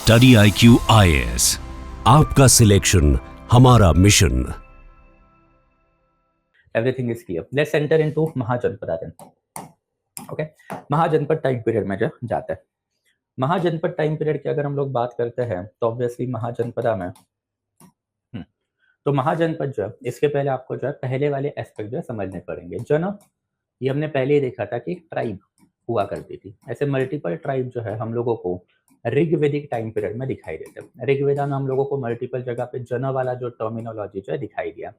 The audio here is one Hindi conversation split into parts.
स्टडी IQ IAS, आपका सिलेक्शन हमारा मिशन। Everything is clear. Let's enter into Mahajanapada then. Okay? Mahajanapada time period में जो जाता है, महाजनपद टाइम पीरियड की अगर हम लोग बात करते हैं तो ऑब्वियसली महाजनपदा में तो महाजनपद जो है, इसके पहले आपको जो है पहले वाले एस्पेक्ट जो है समझने पड़ेंगे। जन ये हमने पहले ही देखा था कि एक ट्राइब हुआ करती थी। ऐसे मल्टीपल ट्राइब जो है हम लोगों को ऋग्वेदिक टाइम पीरियड में दिखाई देते हैं। ऋग्वेदा में हम लोगों को मल्टीपल जगह पे जन वाला जो टर्मिनोलॉजी जो है दिखाई दिया।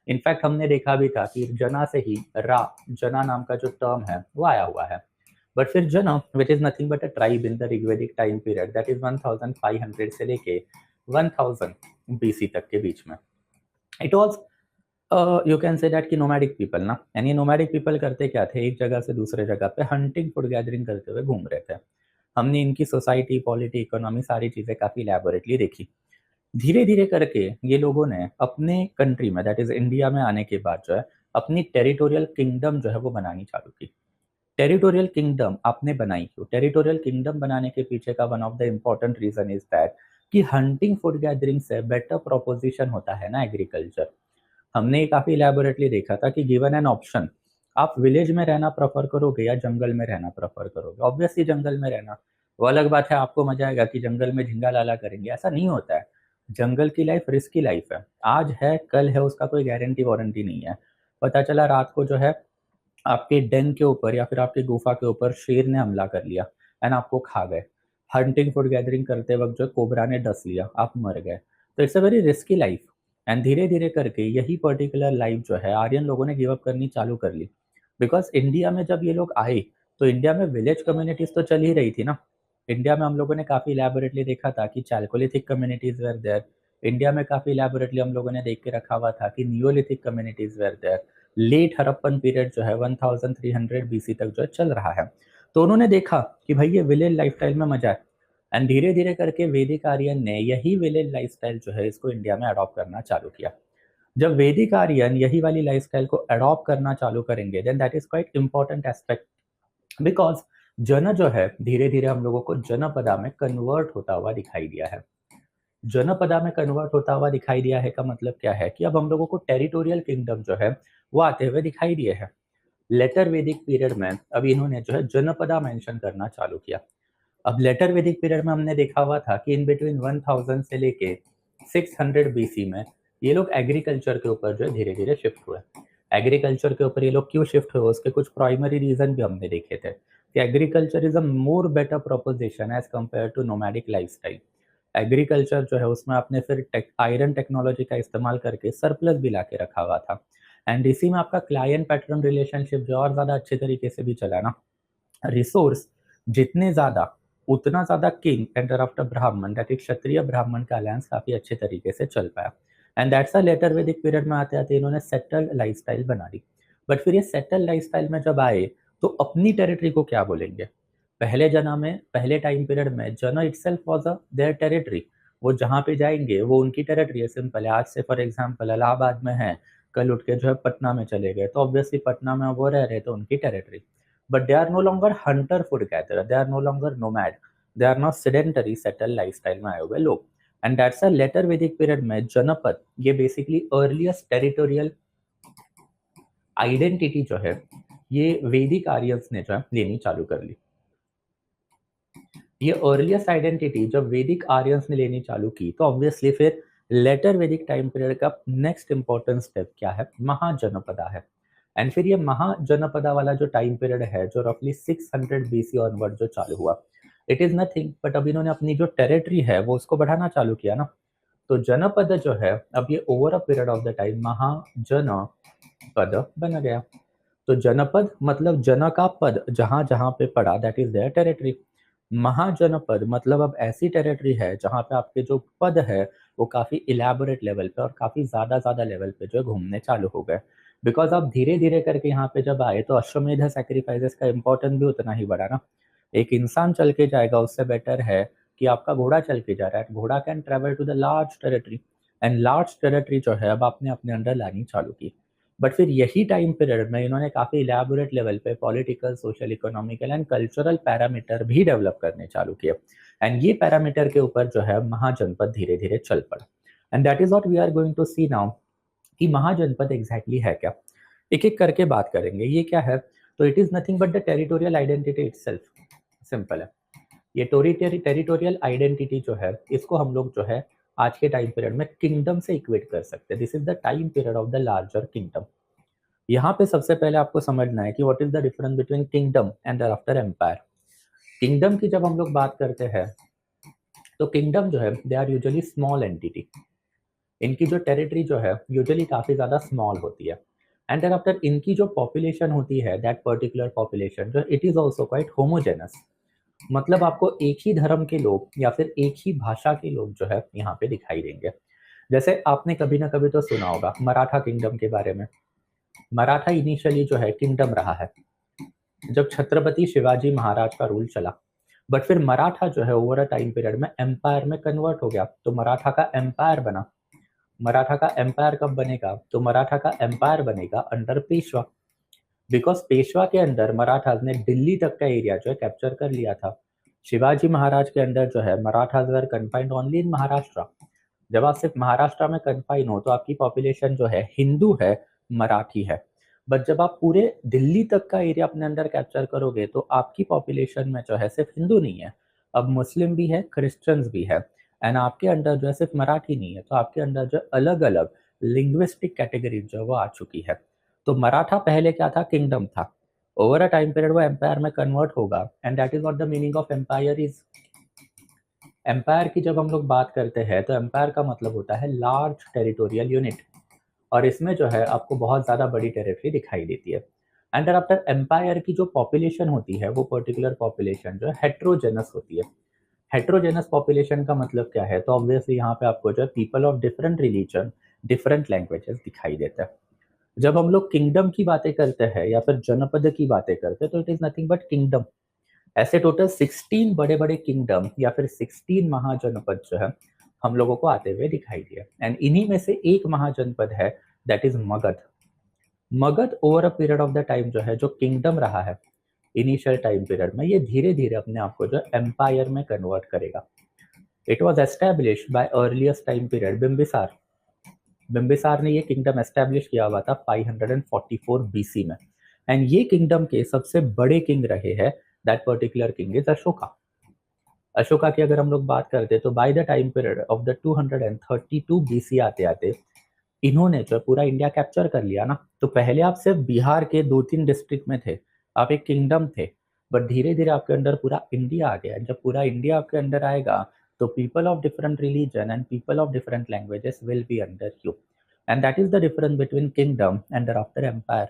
इनफैक्ट हमने देखा भी था कि जना से ही रा जना नाम का जो टर्म है वो आया हुआ है। बट फिर जना which is nothing but a tribe in the Rigvedic time period, that is 1500 से लेके 1000 BC तक के बीच में। It was you can say that कि नोमैडिक पीपल ना, यानी नोमैडिक पीपल करते क्या थे, एक जगह से दूसरे जगह पे हंटिंग फूड गैदरिंग करते हुए घूम रहे थे। हमने इनकी सोसाइटी, पॉलिटी, इकोनॉमी सारी चीज़ें काफ़ी लैबोरेटली देखी। धीरे धीरे करके ये लोगों ने अपने कंट्री में, दैट इज इंडिया में आने के बाद जो है अपनी टेरिटोरियल किंगडम जो है वो बनानी चालू की। टेरिटोरियल किंगडम आपने बनाई क्यों? टेरिटोरियल किंगडम बनाने के पीछे का one of the important reason is that कि हंटिंग फूड गैदरिंग से बेटर प्रोपोजिशन होता है ना एग्रीकल्चर। हमने ये काफ़ी इलैबोरेटली देखा था कि गिवन एन ऑप्शन, आप विलेज में रहना प्रेफर करोगे या जंगल में रहना प्रेफर करोगे? ऑब्वियसली जंगल में रहना। वो अलग बात है, आपको मजा आएगा कि जंगल में झिंगा लाला करेंगे, ऐसा नहीं होता है। जंगल की लाइफ रिस्की लाइफ है, आज है कल है, उसका कोई गारंटी वारंटी नहीं है। पता चला रात को जो है आपके डेन के ऊपर या फिर आपकी गुफा के ऊपर शेर ने हमला कर लिया एंड आपको खा गए। हंटिंग फूड गैदरिंग करते वक्त जो कोबरा ने डस लिया, आप मर गए। तो it's a very risky life. And धीरे धीरे करके यही पर्टिकुलर लाइफ जो है आर्यन लोगों ने गिव अप करनी चालू कर ली। बिकॉज इंडिया में जब ये लोग आए तो इंडिया में विलेज कम्युनिटीज तो चल ही रही थी ना। इंडिया में हम लोगों ने काफ़ी इलैबोरेटली देखा था कि chalcolithic communities were there. India में काफ़ी इलैबोरेटली हम लोगों ने देख के रखा हुआ था कि neolithic communities were there. Late Harappan period जो है 1300 BC तक जो है चल रहा है। तो उन्होंने देखा कि भाई ये विलेज लाइफस्टाइल में मजा है। एंड धीरे धीरे करके वैदिक आर्यन ने यही विलेज लाइफस्टाइल जो है इसको इंडिया में अडॉप्ट करना चालू किया। जब वैदिक आर्यन यही वाली लाइफस्टाइल को अडॉप्ट करना चालू करेंगे then that is quite important aspect. Because जन जो है धीरे धीरे हम लोगों को जनपदा में कन्वर्ट होता हुआ दिखाई दिया है। जनपदा में कन्वर्ट होता हुआ दिखाई दिया है का मतलब क्या है कि अब हम लोगों को टेरिटोरियल किंगडम जो है वो आते हुए दिखाई दिए हैं। लेटर वैदिक पीरियड में अब इन्होंने जो है जनपदा मेंशन करना चालू किया। अब लेटर वैदिक पीरियड में हमने देखा हुआ था कि इन बिटवीन 1000 से लेके 600 BC में ये लोग एग्रीकल्चर के ऊपर जो है धीरे धीरे शिफ्ट हुए। एग्रीकल्चर के ऊपर ये लोग क्यों शिफ्ट हुए उसके कुछ प्राइमरी रीजन भी हमने देखे थे कि agriculture is a more better proposition as compare to nomadic lifestyle. Agriculture जो है उसमें आपने फिर आयरन टेक्नोलॉजी का इस्तेमाल करके सरप्लस भी ला के रखा हुआ था। एंड इसी में आपका क्लाइंट पैटर्न रिलेशनशिप जो और ज़्यादा अच्छे तरीके से भी चला ना। रिसोर्स जितने ज़्यादा उतना ज़्यादा किंग एंड आफ्टर ब्राह्मण, दैट इज क्षत्रिय ब्राह्मण का अलायंस काफ़ी अच्छे तरीके से चल पाया। And that's a later Vedic period में आते आते इन्होंने सेटल्ड लाइफस्टाइल बना ली। बट फिर ये सेटल्ड लाइफस्टाइल में जब आए तो अपनी टेरिटरी को क्या बोलेंगे? पहले जना में, पहले टाइम पीरियड में जना itself was a their territory. वो जहाँ पे जाएंगे वो उनकी टेरिटरी है। सिंपल है, आज से फॉर एग्जांपल इलाहाबाद में है, कल उठ के जो है पटना में चले गए तो ऑब्वियसली पटना में वो रह रहे तो उनकी territory. But they are no longer hunter food gatherer, they are no longer nomad, they are not sedentary settle lifestyle में आए हुए लोग। And that's a later Vedic period में जनपद ये बेसिकली अर्लीस्ट टेरिटोरियल आइडेंटिटी जो है ये वैदिक आर्यंस ने जो है लेनी चालू कर ली। ये अर्लीस्ट आइडेंटिटी जब वैदिक आर्यंस ने लेनी चालू की तो ऑब्वियसली फिर लेटर वैदिक टाइम पीरियड का नेक्स्ट इंपॉर्टेंट स्टेप क्या है? महाजनपदा है। एंड फिर ये महाजनपदा वाला जो टाइम पीरियड है जो रफली 600 BC ऑनवर्ड जो चालू हुआ, इट इज नथिंग बट अब इन्होंने अपनी जो टेरिटरी है वो उसको बढ़ाना चालू किया ना। तो जनपद जो है अब ये over a period of the time Mahajanapada बन गया। तो जनपद मतलब जन का पद, जहां जहां पे पड़ा दैट इज देयर टेरिटरी। महाजनपद मतलब अब ऐसी टेरिटरी है जहां पे आपके जो पद है वो काफी इलेबोरेट लेवल पे और काफी ज्यादा ज्यादा लेवल पे जो है घूमने चालू हो गए। बिकॉज आप धीरे धीरे करके यहाँ पे जब आए तो अश्वमेध सैक्रिफाइसेस का इम्पोर्टेंस भी उतना ही बढ़ा ना। एक इंसान चल के जाएगा उससे बेटर है कि आपका घोड़ा चल के जा रहा है। घोड़ा can travel to the large territory and large territory जो है अब आपने अपने अंडर लानी चालू की। बट फिर यही टाइम पीरियड में इन्होंने काफ़ी इलेबोरेट लेवल पे political, social, economical and cultural parameter भी डेवलप करने चालू किए। एंड ये पैरामीटर के ऊपर जो है महाजनपद धीरे धीरे चल पड़ा। And that is what we are going to see now कि महाजनपद एग्जैक्टली है क्या। एक एक करके बात करेंगे ये क्या है। तो it is nothing but the territorial identity itself. Simple है। ये टेरिटोरियल आइडेंटिटी जो है इसको हम लोग जो है आज के टाइम पीरियड में किंगडम से इक्वेट कर सकते हैं। This is the time period of the larger kingdom. यहाँ पे सबसे पहले आपको समझना है कि what is the difference between kingdom and after empire. Kingdom की जब हम लोग बात करते हैं तो किंगडम जो है they are usually small entity. इनकी जो टेरिटरी जो है यूजुअली काफ़ी ज़्यादा स्मॉल होती है। एंड देन आफ्टर इनकी जो पॉपुलेशन होती है दैट पर्टिकुलर पॉपुलेशन जो it is also quite homogeneous. मतलब आपको एक ही धर्म के लोग या फिर एक ही भाषा के लोग जो है यहाँ पे दिखाई देंगे। जैसे आपने कभी ना कभी तो सुना होगा मराठा किंगडम के बारे में। मराठा इनिशियली जो है किंगडम रहा है जब छत्रपति शिवाजी महाराज का रूल चला। बट फिर मराठा जो है ओवर अ टाइम पीरियड में एम्पायर में कन्वर्ट हो गया तो मराठा का एम्पायर बना। मराठा का एम्पायर कब बनेगा तो मराठा का एम्पायर बनेगा अंडर पेशवा। बिकॉज पेशवा के अंदर मराठाज ने दिल्ली तक का एरिया जो है कैप्चर कर लिया था। शिवाजी महाराज के अंदर जो है Marathas were confined only in Maharashtra. जब आप सिर्फ महाराष्ट्र में कन्फाइन हो तो आपकी पॉपुलेशन जो है हिंदू है, मराठी है। बट जब आप पूरे दिल्ली तक का एरिया अपने अंदर कैप्चर करोगे तो आपकी पॉपुलेशन में जो है सिर्फ हिंदू नहीं है, अब मुस्लिम भी है, क्रिश्चियंस भी है। एंड आपके अंदर जो है सिर्फ मराठी नहीं है, तो आपके अंदर जो अलग अलग लिंग्विस्टिक कैटेगरी जो है वो आ चुकी है। तो मराठा पहले क्या था, किंगडम था। ओवर अ टाइम पीरियड वो एम्पायर में कन्वर्ट होगा and that is what the meaning of empire is. Empire की जब हम लोग बात करते हैं तो एम्पायर का मतलब होता है लार्ज टेरिटोरियल यूनिट। और इसमें जो है आपको बहुत ज़्यादा बड़ी टेरिटरी दिखाई देती है। एंड आफ्टर एम्पायर की जो पॉपुलेशन होती है वो पर्टिकुलर पॉपुलेशन जो है हेट्रोजेनस होती है। हेट्रोजेनस पॉपुलेशन का मतलब क्या है, तो ऑब्वियसली यहाँ पे आपको जो है people of different religion, different languages दिखाई देता है। जब हम लोग किंगडम की बातें करते हैं या फिर जनपद की बातें करते हैं तो it is nothing but kingdom. ऐसे टोटल 16 बड़े बड़े किंगडम या फिर 16 महाजनपद जो है हम लोगों को आते हुए दिखाई दिए। एंड इन्हीं में से एक महाजनपद है that is Magadh. Magadh over a period of the time जो है जो किंगडम रहा है इनिशियल टाइम पीरियड में, ये धीरे धीरे अपने आप को जो एम्पायर में कन्वर्ट करेगा। It was established by earliest time period Bimbisara. Bimbisara ने ये किंगडम एस्टेब्लिश किया हुआ था 544 बीसी में। एंड ये किंगडम के सबसे बड़े किंग रहे हैं, that particular king is Ashoka. Ashoka की अगर हम लोग बात करते तो bye the time period of the 232 BC आते आते इन्होंने जो पूरा इंडिया कैप्चर कर लिया ना। तो पहले आप सिर्फ बिहार के 2-3 डिस्ट्रिक्ट में थे, आप एक किंगडम थे। बट धीरे धीरे आपके अंदर पूरा इंडिया आ गया। जब पूरा इंडिया आपके अंदर आएगा तो people of different religion and people of different languages will be under you. And that is the difference between kingdom and after empire.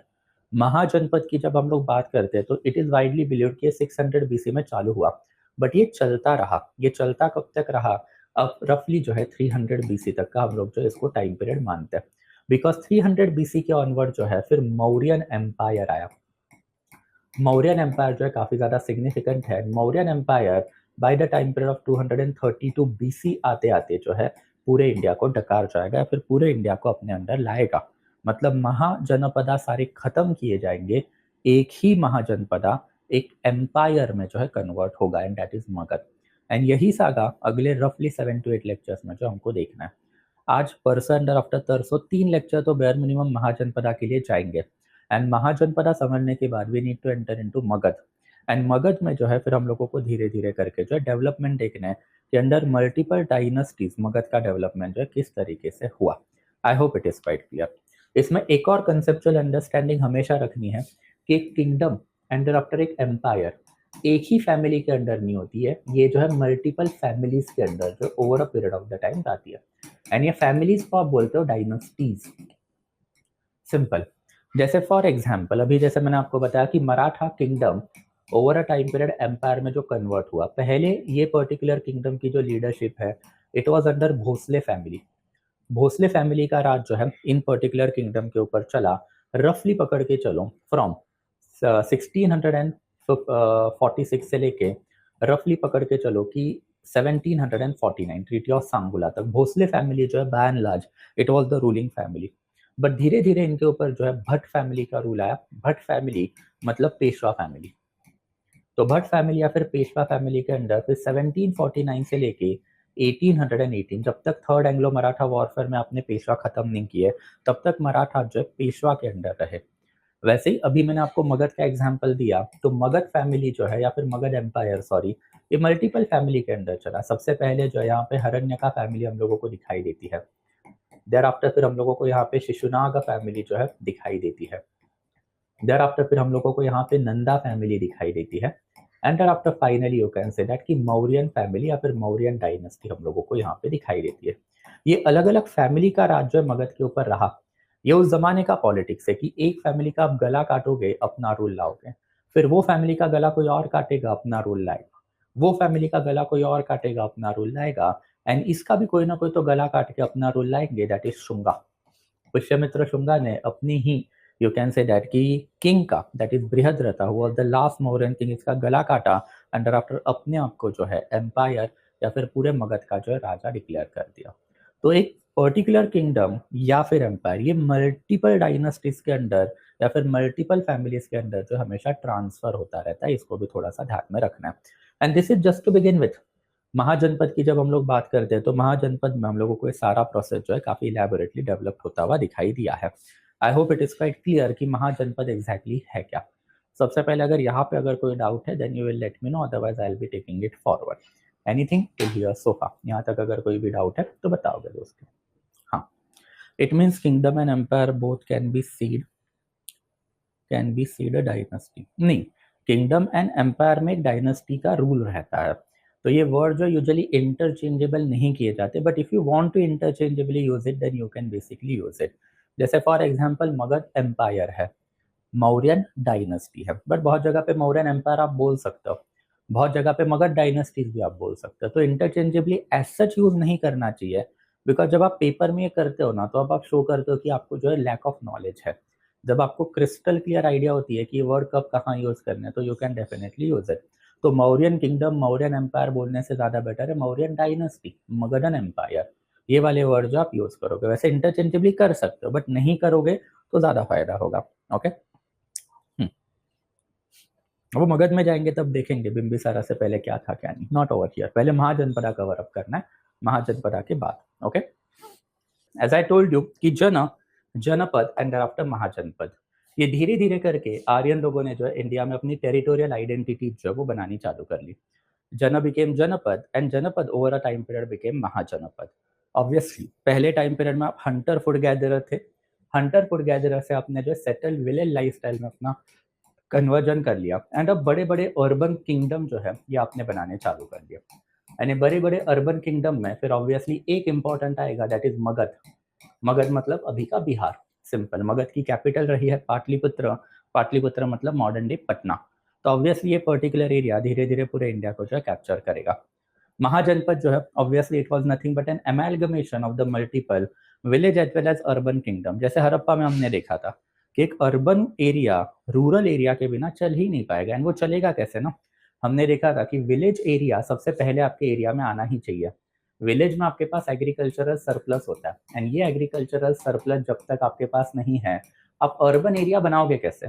Mahajanapada की जब हम लोग बात करते हैं तो इट इज वाइडली बिलीव्ड कि 600 बीसी में चालू हुआ। बट ये चलता रहा। ये चलता कब तक रहा, अब रफली जो है 300 बीसी तक का हम लोग जो इसको टाइम पीरियड मानते हैं। बिकॉज 300 बीसी के ऑनवर्ड जो है फिर मौर्यन एम्पायर आया। मौर्यन एम्पायर जो है काफ़ी ज़्यादा सिग्निफिकेंट है। Mauryan empire by the time period of 232 BC आते आते जो है पूरे इंडिया को डकार जाएगा या फिर पूरे इंडिया को अपने अंदर लाएगा। मतलब महाजनपदा सारे खत्म किए जाएंगे, एक ही महाजनपदा एक एम्पायर में जो है कन्वर्ट होगा and that is Magadh. And यही सागा अगले रफली 7 to 8 लेक्चर्स में जो हमको देखना है। आज परसों अंडर आफ्टर तरसों 3 लेक्चर तो बेयर मिनिमम महाजनपदा के लिए जाएंगे। एंड महाजनपदा समझने के बाद we need to enter into Magadha. And Magadha में जो है फिर हम लोगों को धीरे धीरे करके जो है डेवलपमेंट देखना है कि अंडर मल्टीपल डायनेस्टीज मगध का डेवलपमेंट जो है किस तरीके से हुआ। आई hope it is quite clear. इसमें एक और कंसेप्चुअल अंडरस्टैंडिंग हमेशा रखनी है कि एक किंगडम अंडर आफ्टर एक एम्पायर एक ही फैमिली के अंडर नहीं होती है, ये जो है मल्टीपल फैमिलीज के अंदर जो over a period of the time जाती है। एंड ये फैमिलीज को आप बोलते हो डायनेस्टीज। सिंपल। जैसे फॉर एग्जाम्पल अभी जैसे मैंने आपको बताया कि Maratha kingdom over a time period empire में जो कन्वर्ट हुआ, पहले ये पर्टिकुलर किंगडम की जो लीडरशिप है it was under Bhosale family. Bhosale family का राज जो है इन पर्टिकुलर किंगडम के ऊपर चला रफली पकड़ के चलो फ्रॉम 1646 से लेके रफली पकड़ के चलो कि 1749 ट्रीटी ऑफ सांगुला तक भोसले फैमिली जो है by and large it was the ruling family. But धीरे धीरे इनके ऊपर जो है भट्ट फैमिली का रूल आया। भट्ट फैमिली मतलब पेशवा फैमिली। तो भट्ट फैमिली या फिर पेशवा फैमिली के अंडर फिर 1749 से लेके 1818, जब तक थर्ड एंग्लो मराठा वॉरफेयर में आपने पेशवा खत्म नहीं किए, तब तक मराठा जो है पेशवा के अंडर रहे। वैसे ही अभी मैंने आपको मगध का एग्जाम्पल दिया, तो मगध फैमिली जो है या फिर मगध एम्पायर सॉरी, ये मल्टीपल फैमिली के अंडर चला। सबसे पहले जो है यहाँ पे हरण्यका फैमिली हम लोगों को दिखाई देती है। देयर आफ्टर फिर हम लोगों को यहाँ पे शिशुनाग फैमिली जो है दिखाई देती है। देयर आफ्टर फिर हम लोगों को यहाँ पे नंदा फैमिली दिखाई देती है। And thereafter finally you can say that कि मौर्यन फैमिली या फिर मौर्यन डायनेस्टी हम लोगों को यहाँ पे दिखाई देती है। ये अलग अलग फैमिली का राज जो है मगध के ऊपर रहा। ये उस जमाने का पॉलिटिक्स है कि एक फैमिली का आप गला काटोगे अपना रूल लाओगे, फिर वो फैमिली का गला कोई और काटेगा अपना रूल लाएगा, वो फैमिली का गला कोई और काटेगा अपना रूल लाएगा, एंड इसका भी कोई ना कोई तो गला काट के अपना रूल लाएंगे, दैट इज शुंगा। पुष्यमित्र शुंगा ने अपनी ही यू कैन से दैट कि किंग का that is Brihadratha who was the last Mauryan king, इसका गला काटा एंड आफ्टर अपने आप को जो है एम्पायर या फिर पूरे मगध का जो है राजा डिक्लेयर कर दिया। तो एक पर्टिकुलर किंगडम या फिर एम्पायर ये मल्टीपल डायनेस्टीज के अंडर या फिर मल्टीपल फैमिलीज के अंडर जो हमेशा ट्रांसफर होता रहता है, इसको भी थोड़ा सा ध्यान में रखना है। And this is just to begin with Mahajanapada की जब हम लोग बात करते हैं तो महाजनपद में हम लोगों को ये सारा प्रोसेस जो है काफी इलेबोरेटली डेवलप होता हुआ दिखाई दिया है। I hope it is quite clear कि महाजनपद एग्जैक्टली है क्या। सबसे पहले अगर यहाँ पे अगर कोई डाउट है then you will let me know, otherwise I will be taking it forward. Anything till here so far, यहाँ तक अगर कोई भी डाउट है तो बताओगे दोस्तों। हाँ, it means kingdom and empire both can be seed a dynasty. नहीं, किंगडम एंड एम्पायर में एक डायनेस्टी का रूल रहता है। तो ये वर्ड जो यूजुअली इंटरचेंजेबल नहीं किए जाते, but if you want to interchangeably use it then you can basically use it. जैसे फॉर एग्जांपल मगध एम्पायर है, मौर्यन डायनेस्टी है, बट बहुत जगह पे मौर्यन एम्पायर आप बोल सकते हो, बहुत जगह पे मगध डायनेस्टीज भी आप बोल सकते हो। तो इंटरचेंजेबली एज सच यूज नहीं करना चाहिए, बिकॉज जब आप पेपर में ये करते हो ना तो अब आप शो करते हो कि आपको जो है लैक ऑफ नॉलेज है। जब आपको क्रिस्टल क्लियर आइडिया होती है कि ये वर्ड कब कहाँ यूज करना है तो you can definitely use it. तो मौर्यन किंगडम मौर्यन एम्पायर बोलने से ज्यादा बेटर है मौर्यन डायनेस्टी मगधन एम्पायर, ये वाले वर्ड जो आप यूज करोगे। वैसे इंटरचेंजेबली कर सकते हो बट नहीं करोगे तो ज्यादा फायदा होगा। ओके, वो मगध में जाएंगे तब देखेंगे बिंबिसारा से पहले क्या था क्या नहीं, नॉट ओवर हियर। पहले महाजनपदा कवर अप करना है, महाजनपदा के बाद। Okay, as I told you कि जनपद एंड आफ्टर महाजनपद, ये धीरे धीरे करके आर्यन लोगों ने जो है इंडिया में अपनी टेरिटोरियल आइडेंटिटी जो है वो बनानी चालू कर ली। जन became Janapada and Janapada over a time period became Mahajanapada. Obviously पहले टाइम पीरियड में आप हंटर फूड गैदरर थे, हंटर फूड गैदरर से आपने जो सेटल विलेज लाइफस्टाइल में अपना कन्वर्जन कर लिया एंड अब बड़े बड़े अर्बन किंगडम जो है ये आपने बनाने चालू कर दिया। यानी बड़े बड़े अर्बन किंगडम में फिर ऑब्वियसली एक इंपॉर्टेंट आएगा दैट इज मगध। मगध मतलब अभी का बिहार, सिंपल। मगध की कैपिटल रही है पाटलिपुत्र, पाटलिपुत्र मतलब मॉडर्न डे पटना। तो ऑब्वियसली ये पर्टिकुलर एरिया धीरे धीरे पूरे इंडिया को जो है कैप्चर करेगा। महाजनपद जो है obviously it was nothing but an amalgamation of the multiple village as well as urban kingdom. जैसे हड़प्पा में हमने देखा था कि एक अर्बन एरिया रूरल एरिया के बिना चल ही नहीं पाएगा, एंड वो चलेगा कैसे ना। हमने देखा था कि विलेज एरिया सबसे पहले आपके एरिया में आना ही चाहिए। विलेज में आपके पास एग्रीकल्चरल सरप्लस होता है, एंड ये एग्रीकल्चरल सरप्लस जब तक आपके पास नहीं है आप अर्बन एरिया बनाओगे कैसे।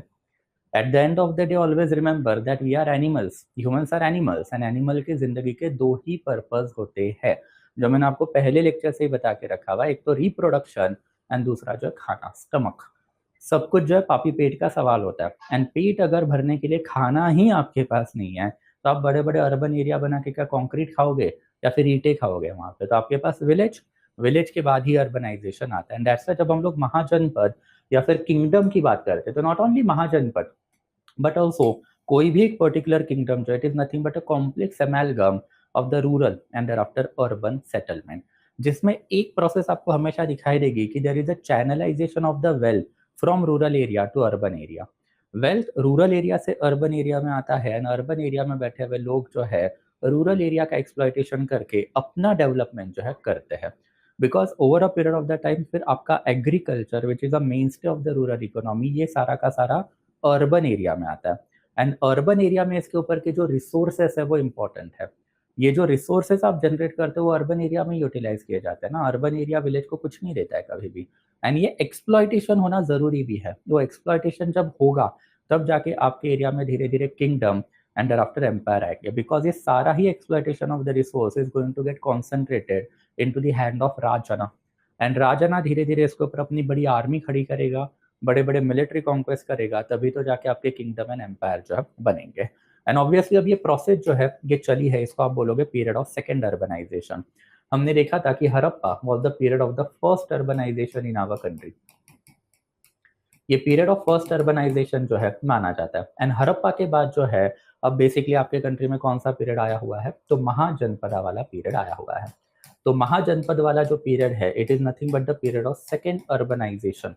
At the end of the day always remember that we are animals, humans are animals, and animal की जिंदगी के दो ही पर्पस होते हैं जो मैंने आपको पहले लेक्चर से ही बता के रखा हुआ, एक तो रिप्रोडक्शन एंड दूसरा जो है खाना, स्टमक। सब कुछ जो है पापी पेट का सवाल होता है, एंड पेट अगर भरने के लिए खाना ही आपके पास नहीं है तो आप बड़े बड़े अर्बन एरिया बना के क्या कंक्रीट खाओगे या फिर ईंटें खाओगे वहां पे। तो आपके पास विलेज, विलेज के बाद ही अर्बनाइजेशन आता है। एंड दैट्स व्हाई जब हम लोग महाजनपद या फिर किंगडम की बात करते हैं तो not only mahajanapada but also कोई भी एक पर्टिकुलर किंगडम जो it is nothing but a complex amalgam of the rural and thereafter urban settlement, जिसमें एक प्रोसेस आपको हमेशा दिखाई देगी कि there is a channelization of the wealth from rural area to urban area. Wealth rural area से अर्बन एरिया में आता है, एंड अर्बन एरिया में बैठे हुए लोग जो है रूरल एरिया का एक्सप्लॉइटेशन करके अपना डेवलपमेंट जो है करते हैं। Because over a period of the time फिर आपका agriculture which is a main stay of the rural economy ये सारा का सारा अर्बन एरिया में आता है, एंड अर्बन एरिया में इसके ऊपर के जो रिसोर्सेस है वो इंपॉर्टेंट है। ये जो रिसोर्सेज आप जनरेट करते हो वो अर्बन एरिया में यूटिलाइज किए जाते हैं ना, अर्बन एरिया विलेज को कुछ नहीं देता है कभी भी। एंड ये एक्सप्लॉइटेशन होना जरूरी भी है, वो एक्सप्लॉइटेशन जब होगा तब जाके आपके एरिया में धीरे धीरे किंगडम एंड आफ्टर एम्पायर आएंगे, बिकॉज ये सारा ही exploitation of the resource is going to get concentrated in to the hand of rajana. And rajana धीरे धीरे इसके ऊपर अपनी बड़ी आर्मी खड़ी करेगा, बड़े बड़े मिलिट्री कॉन्क्वेस्ट करेगा, तभी तो जाके आपके किंगडम एंड एम्पायर जो है बनेंगे। एंड ऑब्वियसली अब ये प्रोसेस जो है ये चली है, इसको आप बोलोगे पीरियड ऑफ सेकेंड अर्बनाइजेशन। हमने देखा था कि Harappa was the period of the first urbanization in our country, ये पीरियड ऑफ फर्स्ट अर्बनाइजेशन जो है माना जाता है। एंड हड़प्पा के बाद जो है अब बेसिकली आपके कंट्री में कौन सा पीरियड आया हुआ है, तो महाजनपदा वाला पीरियड आया हुआ है। तो महाजनपद वाला जो पीरियड है it is nothing but the period of second urbanization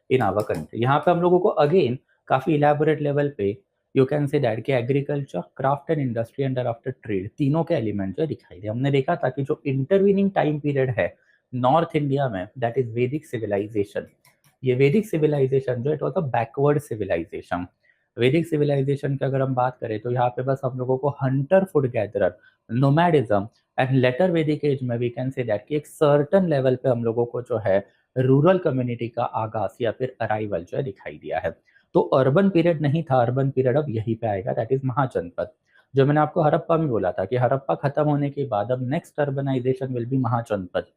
in our country. यहाँ पे हम लोगों को अगेन काफी इलेबोरेट लेवल पे यू कैन से दैट कि agriculture, craft and industry and after trade तीनों के एलिमेंट जो दिखाई दे। हमने देखा था कि जो इंटरवीनिंग टाइम पीरियड है नॉर्थ इंडिया में दैट इज वैदिक सिविलाइजेशन। ये वैदिक सिविलाइजेशन जो it was a backward civilization. Vedic civilization की अगर हम बात करें तो यहाँ पे बस हम लोगों को hunter food gatherer, nomadism and later Vedic age में वी कैन से दैट कि एक सर्टन लेवल पे हम लोगों को जो है रूरल कम्युनिटी का आगाज या फिर अराइवल जो है दिखाई दिया है। तो अर्बन पीरियड नहीं था, अर्बन पीरियड अब यहीं पे आएगा, दैट इज महाजनपद। जो मैंने आपको हड़प्पा में बोला था कि हड़प्पा खत्म होने के बाद अब next urbanisation will be Mahajanapada.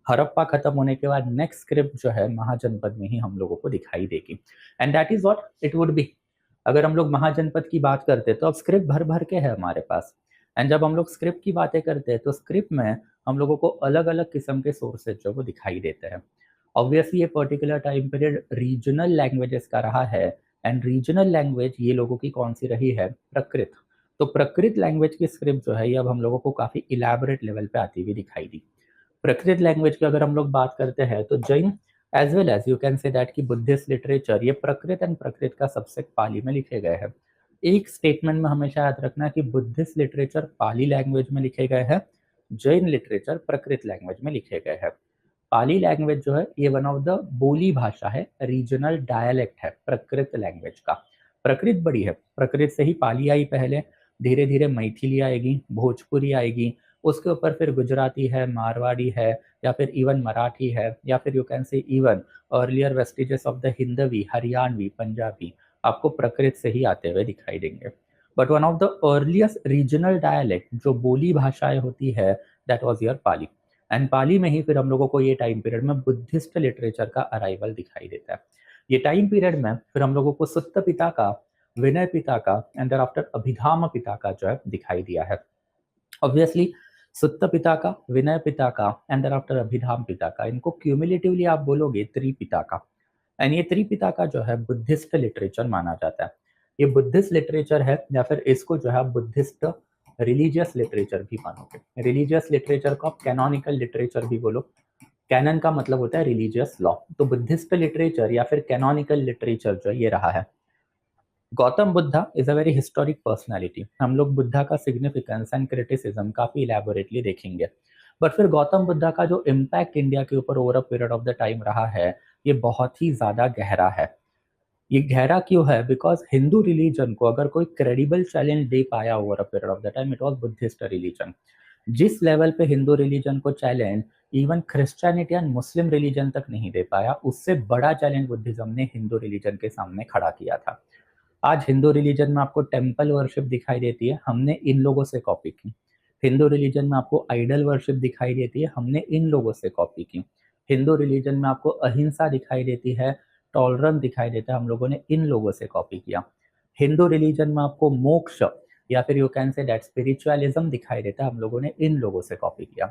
Harappa खत्म होने के बाद नेक्स्ट स्क्रिप्ट जो है महाजनपद में ही हम लोगों को दिखाई देगी। And that is what it would be. अगर हम लोग महाजनपद की बात करते तो अब स्क्रिप्ट भर भर के है हमारे पास। एंड जब हम लोग स्क्रिप्ट की बातें करते हैं तो स्क्रिप्ट में हम लोगों को अलग अलग किस्म के सोर्सेज जो वो दिखाई देते हैं। ऑब्वियसली ये particular time period regional languages का रहा है। एंड रीजनल लैंग्वेज ये लोगों की कौन सी रही है, प्रकृत। तो प्रकृत लैंग्वेज की स्क्रिप्ट जो है ये अब हम लोगों को काफी इलेबोरेट लेवल पे आती हुई दिखाई दी। प्रकृत लैंग्वेज की अगर हम लोग बात करते हैं तो Jain as well as you can say that कि बुद्धिस्ट लिटरेचर ये प्रकृत एंड प्रकृत का सबसे पाली में लिखे गए हैं। एक स्टेटमेंट में हमेशा याद रखना कि बुद्धिस्ट लिटरेचर पाली लैंग्वेज में लिखे गए हैं, जैन लिटरेचर प्रकृत लैंग्वेज में लिखे गए हैं। पाली लैंग्वेज जो है ये वन ऑफ द बोली भाषा है, रीजनल डायलेक्ट है प्रकृत लैंग्वेज का। प्रकृत बड़ी है, प्रकृत से ही पाली आई पहले, धीरे धीरे मैथिली आएगी, भोजपुरी आएगी, उसके ऊपर फिर गुजराती है, मारवाड़ी है, या फिर इवन मराठी है, या फिर you can say even earlier vestiges of the Hindvi, Haryanvi, Punjabi आपको प्रकृत से ही आते हुए दिखाई देंगे। But one of the earliest regional dialect जो बोली भाषाएं होती है that was your Pali. And Pali में ही फिर हम लोगों को ये टाइम पीरियड में बुद्धिस्ट लिटरेचर का अराइवल दिखाई देता है। ये टाइम पीरियड में फिर हम लोगों को सुत्त पिता का, विनय पिता का एंड आफ्टर अभिधाम पिता का जो है दिखाई दिया है। ऑब्वियसली सुत्त पिता का, विनय पिता का एंड आफ्टर अभिधाम पिता का, इनको क्यूमुलेटिवली आप बोलोगे त्रिपिता का। एंड ये त्रिपिता का जो है बुद्धिस्ट लिटरेचर माना जाता है। ये बुद्धिस्ट लिटरेचर है या फिर इसको जो है बुद्धिस्ट रिलीजियस लिटरेचर भी मानोगे। रिलीजियस लिटरेचर को आप कैनोनिकल लिटरेचर भी बोलो। कैनन का मतलब होता है रिलीजियस लॉ। तो बुद्धिस्ट लिटरेचर या फिर कैनोनिकल लिटरेचर जो ये रहा है। Gautam Buddha is a very historic personality. हम लोग बुद्धा का सिग्निफिकेंस एंड क्रिटिसिज्म काफी इलेबोरेटली देखेंगे। बट फिर गौतम बुद्धा का जो इम्पैक्ट इंडिया के ऊपर over a period of the time रहा है ये बहुत ही ज्यादा गहरा है। ये गहरा क्यों है, बिकॉज हिंदू रिलीजन को अगर कोई क्रेडिबल चैलेंज दे पाया over a period of the time it was Buddhist religion. जिस लेवल पे हिंदू रिलीजन को challenge even Christianity and Muslim religion तक नहीं दे पाया, उससे बड़ा चैलेंज बुद्धिज्म ने हिंदू रिलीजन के सामने खड़ा किया था। आज हिंदू रिलीजन में आपको टेम्पल वर्शिप दिखाई देती है, हमने इन लोगों से कॉपी की। हिंदू रिलीजन में आपको आइडल वर्शिप दिखाई देती है, हमने इन लोगों से कॉपी की। हिंदू रिलीजन में आपको अहिंसा दिखाई देती है, टॉलरेंस दिखाई देता है, हम लोगों ने इन लोगों से कॉपी किया। हिंदू रिलीजन में आपको मोक्ष या फिर you can say that spiritualism दिखाई देता है, हम लोगों ने इन लोगों से कॉपी किया।